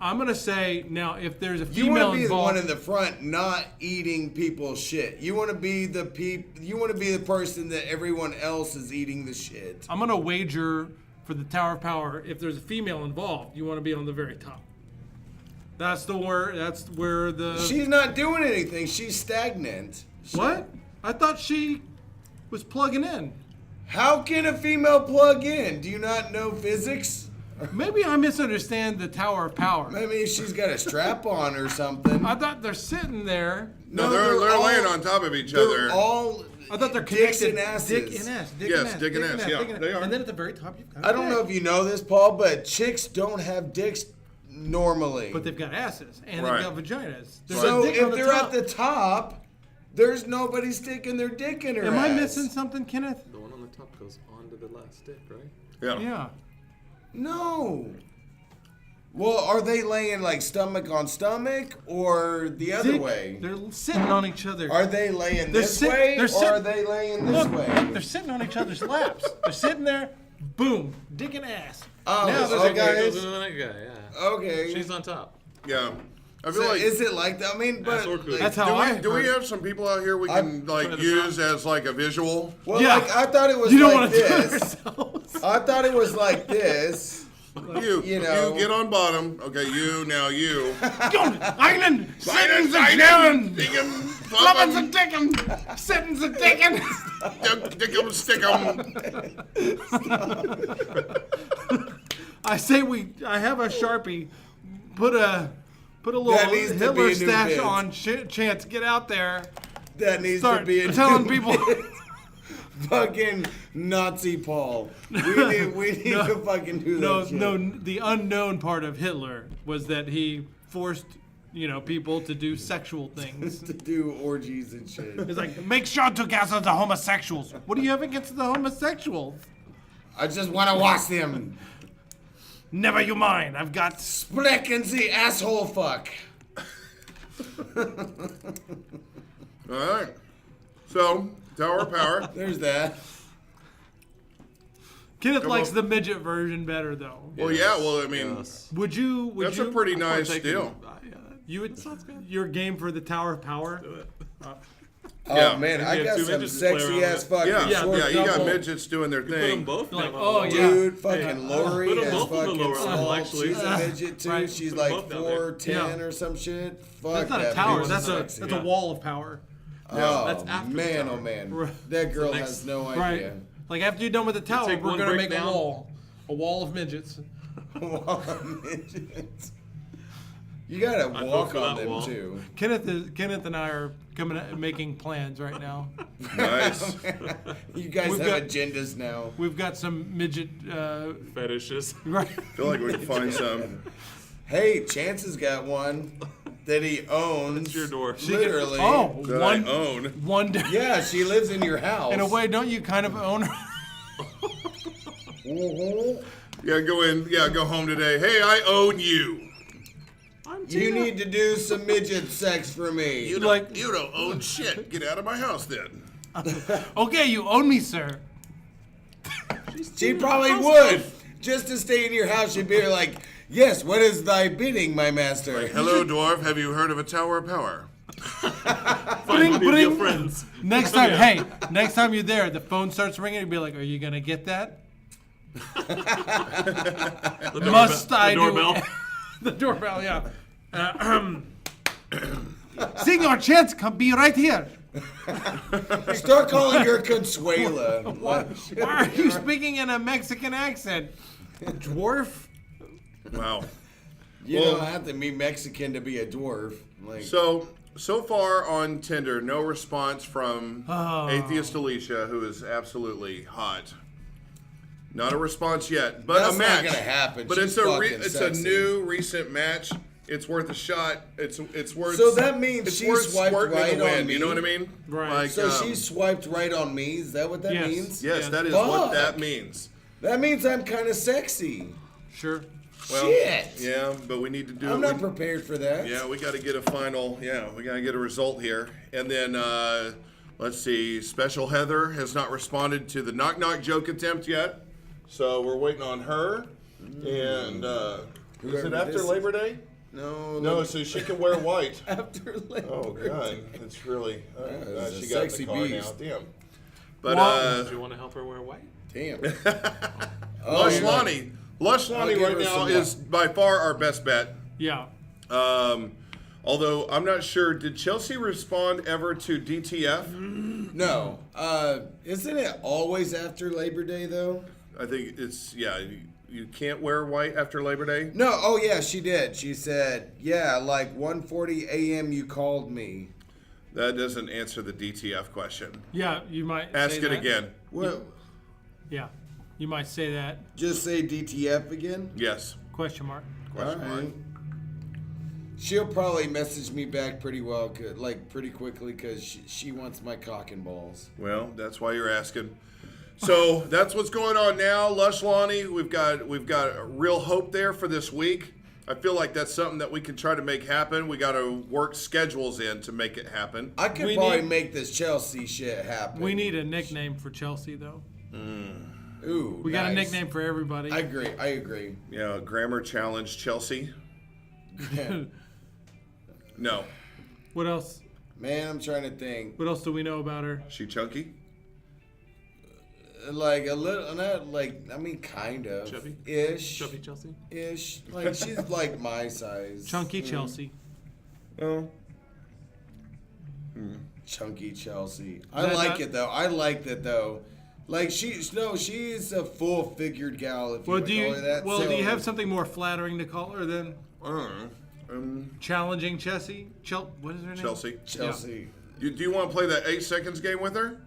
I'm gonna say now, if there's a You female want to be the involved, one in the front, not eating people's shit. You want to be the You want to be the person that everyone else is eating the shit. I'm gonna wager for the Tower of Power. If there's a female involved, you want to be on the very top. That's where the. She's not doing anything. She's stagnant. What? I thought she was plugging in. How can a female plug in? Do you not know physics? Maybe I misunderstand the Tower of Power. Maybe she's got a strap on or something. I thought they're sitting there. No, they're laying on top of each other. They're all. I thought they're dicks connected. and asses. Dick and ass. Dick and ass. Yeah, they are. And then at the very top, you've got. I don't know if you know this, Paul, but chicks don't have dicks normally. But they've got asses and Right. they've got vaginas. There's So a dick if on the they're top. at the top, there's nobody sticking their dick in her Am ass. I missing something, Kenneth? The one on the top goes onto the last stick, right? Yeah. Yeah. No. Well, are they laying like stomach on stomach or the other Dick- way? They're sitting on each other. Are they laying They're this sit- way they're or sit- are they laying this Look, way? they're sitting on each other's laps. They're sitting there, boom, dick and ass. Oh, Now there's okay. a guy. Goes into the next guy, yeah. Okay. She's on top. Yeah. I feel So like. is it like that? I mean, but Ass or coochie. That's how I. Do we have some people out here we can use as like a visual? well, Yeah. like I thought it was You don't like want to do it this. yourselves. I thought it was like this. You know. get on bottom. Okay, you now you. Einen, sittens a Einen, chillin', Dickem, flubbins a flubben, dickin', sittens a dickin'. dickem, stickem. I say I have a Sharpie, put a little That needs to be a Hitler new stash bit. on Chance, get out there, That needs start to be a telling new people. bit. Fucking Nazi Paul. We need to fucking do that shit. No, the unknown part of Hitler was that he forced, people to do sexual things. To do orgies and shit. It's like, make sure to gather the homosexuals. What do you have against the homosexuals? I just want to watch them. Never you mind. I've got. Sprechen Sie asshole fuck. All right. So, Tower of Power. There's that. Kenneth Come likes on. the midget version better, though. Well, yeah. Well, I mean, Would you? that's a pretty nice deal. You would. Your game for the Tower of Power. Oh Yeah. man, You I get got two some midgets to play sexy around ass with. fucking Yeah, short yeah. You got couple. midgets doing their Put them thing. both Like, down on oh, the yeah. wall. Dude, fucking Lori Put 'em is both on the fucking lower level, small. actually. She's a midget too. Right. She's Put 'em like both down there. 4'10" Yeah. or some shit. Fuck That's not that a tower. bitch. That's Sexy. a wall of power. Oh That's after the man, tower. oh man, Right. that girl next- has no Right. idea. Like after you're done with the tower, take we're one gonna break make down. a wall of midgets. Wall of midgets. You gotta I walk vote for on that them wall. too. Kenneth and I are making plans right now. Nice. You guys We've have got- agendas now. We've got some midget. Fetishes. Right. I feel like we can find some. Hey, Chance has got one that he owns. It's your door. Literally. Oh, That one I own. one day. Yeah, she lives in your house. In a way, don't you kind of own her? Mhm. Yeah, go in. Yeah, go home today. Hey, I own you. You need to do some midget sex for me. You don't, you don't own shit. Get out of my house then. Okay, you own me, sir. She probably would. Just to stay in your house, she'd be like, yes, what is thy bidding, my master? Hello, dwarf. Have you heard of a Tower of Power? Find one of your bring. friends. Next time, hey, next time you're there, the phone starts ringing. You'd be like, "Are you gonna get that?" Must I do doorbell. the doorbell? Yeah. Senor Chance, come be right here. Start calling her Consuela. Why are you speaking in a Mexican accent, dwarf? Wow. You Well- don't have to be Mexican to be a dwarf. Like, So far on Tinder, no response from Oh. Atheist Alicia, who is absolutely hot. Not a response yet, but That's a not match. gonna happen. But She's it's fucking it's sexy. a new recent match. It's worth a shot. It's worth. So that means it's she worth swiped squirting in right the on wind. me? You know what I mean? Right. Like, so she swiped right on me. Is that what that Yes. means? Yes, that is Fuck. what that means. That means I'm kind of sexy. Sure. Well, Shit. Yeah, but we need to do. I'm it. not prepared for that. Yeah, we got to get a final. Yeah, we got to get a result here. And then let's see. Special Heather has not responded to the knock knock joke attempt yet, so we're waiting on her. And is Whoever it after this is. Labor Day? No, so she can wear white. After Labor Oh, God. Day. It's really... it's a she got in sexy the car beast. now. Damn. But, Do you want to help her wear white? Damn. Lush Lonnie. Lush Lonnie give right her now some is by far our best bet. Yeah. Although, I'm not sure, did Chelsea respond ever to DTF? No. Isn't it always after Labor Day, though? I think it's, you can't wear white after Labor Day? No. Oh, yeah, she did. She said, yeah, like 1:40 a.m. you called me. That doesn't answer the DTF question. Yeah, you might Ask say it that. again. Well, Yeah, you might say that. just say DTF again? Yes. Question mark. Question mark. Alright. She'll probably message me back pretty well, pretty quickly, because she wants my cock and balls. Well, that's why you're asking. So that's what's going on now, Lush Lonnie. We've got a real hope there for this week. I feel like that's something that we can try to make happen. We got to work schedules in to make it happen. I could probably make this Chelsea shit happen. We need a nickname for Chelsea, though. Ooh, We got a nice. nickname for everybody. I agree. Yeah, grammar challenge Chelsea. No. What else? Man, I'm trying to think. What else do we know about her? She chunky? Like a little, not like, I mean, kind of. Chubby? Ish. Chubby Chelsea? Ish. Like, she's like my size. Chunky Chelsea. Well. Chunky Chelsea. That- I like that- it, though. I like that, though. Like, she's a full-figured gal, if you Well, would do you call her that. well So- do you have something more flattering to call her than I don't know. challenging Chelsea? What is her name? Chelsea. Chelsea. Do you want to play that 8 seconds game with her?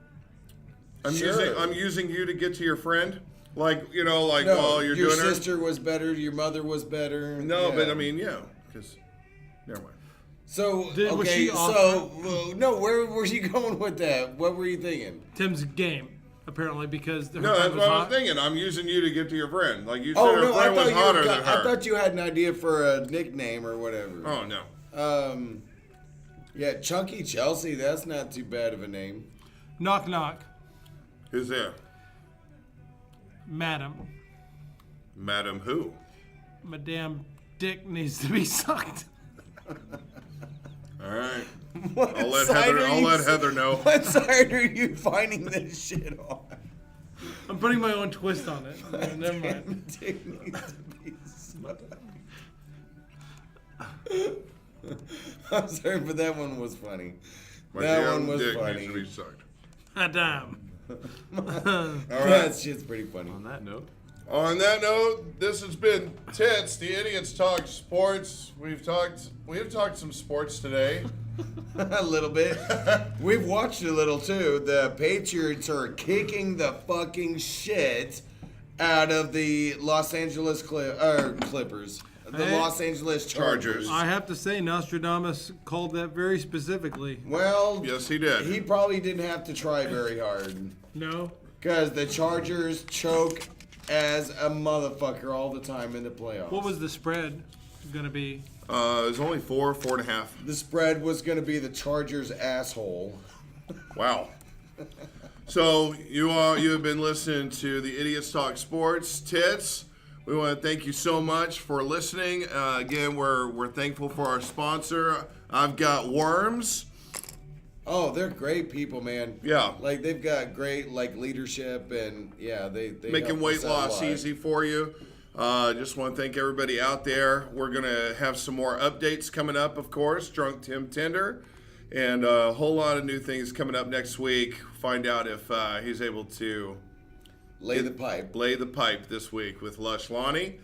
Sure. I'm using you to get to your friend. Like, No, while you're your doing her. sister was better, your mother was better. No, yeah. but I mean, because never mind. So, was okay, she no, where were you going with that? What were you thinking? Tim's game, apparently, because her No, friend that's was what I hot. was thinking. I'm using you to get to your friend. Like you said, Oh, her no, friend was hotter than her. I thought you had an idea for a nickname or whatever. Oh no. Yeah, Chunky Chelsea, that's not too bad of a name. Knock knock, Who's there? madam. Madam who? Madame dick needs to be sucked. All right. What I'll let side Heather. are I'll you- let Heather know. What side are you finding this shit on? I'm putting my own twist on it. Never mind. Dick needs to be sucked. I'm sorry, but that one was funny. My that damn one was dick funny. needs to be sucked. Madame. All right. That shit's pretty funny. On that note. On that note, this has been Tits, the Idiots Talk Sports. We've talked some sports today. A little bit. We've watched a little too. The Patriots are kicking the fucking shit out of the Los Angeles Clippers. The Hey. Los Angeles Chargers. I have to say, Nostradamus called that very specifically. Well, Yes, he did. he probably didn't have to try very hard. No? Because the Chargers choke as a motherfucker all the time in the playoffs. What was the spread going to be? It was only 4.5. The spread was going to be the Chargers' asshole. Wow. So you have been listening to the Idiots Talk Sports. Tits, we want to thank you so much for listening. Again, we're thankful for our sponsor. I've got Worms. Oh, they're great people, man. Yeah. Like, they've got great, like, leadership, and, yeah, they Making help weight us out a loss lot. easy for you. Just want to thank everybody out there. We're going to have some more updates coming up, of course. Drunk Tim Tender. And a whole lot of new things coming up next week. Find out if he's able to Lay the pipe. lay the pipe this week with Lush Lonnie.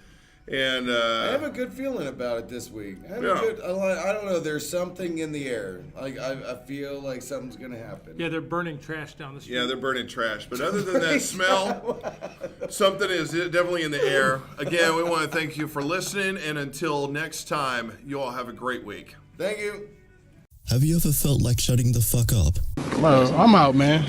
And I have a good feeling about it this week. I don't know. There's something in the air. Like, I feel like something's going to happen. Yeah, they're burning trash down the street. yeah, they're burning trash. But other than that smell, something is definitely in the air. Again, we want to thank you for listening. And until next time, you all have a great week. Thank you. Have you ever felt like shutting the fuck up? Bro, I'm out, man.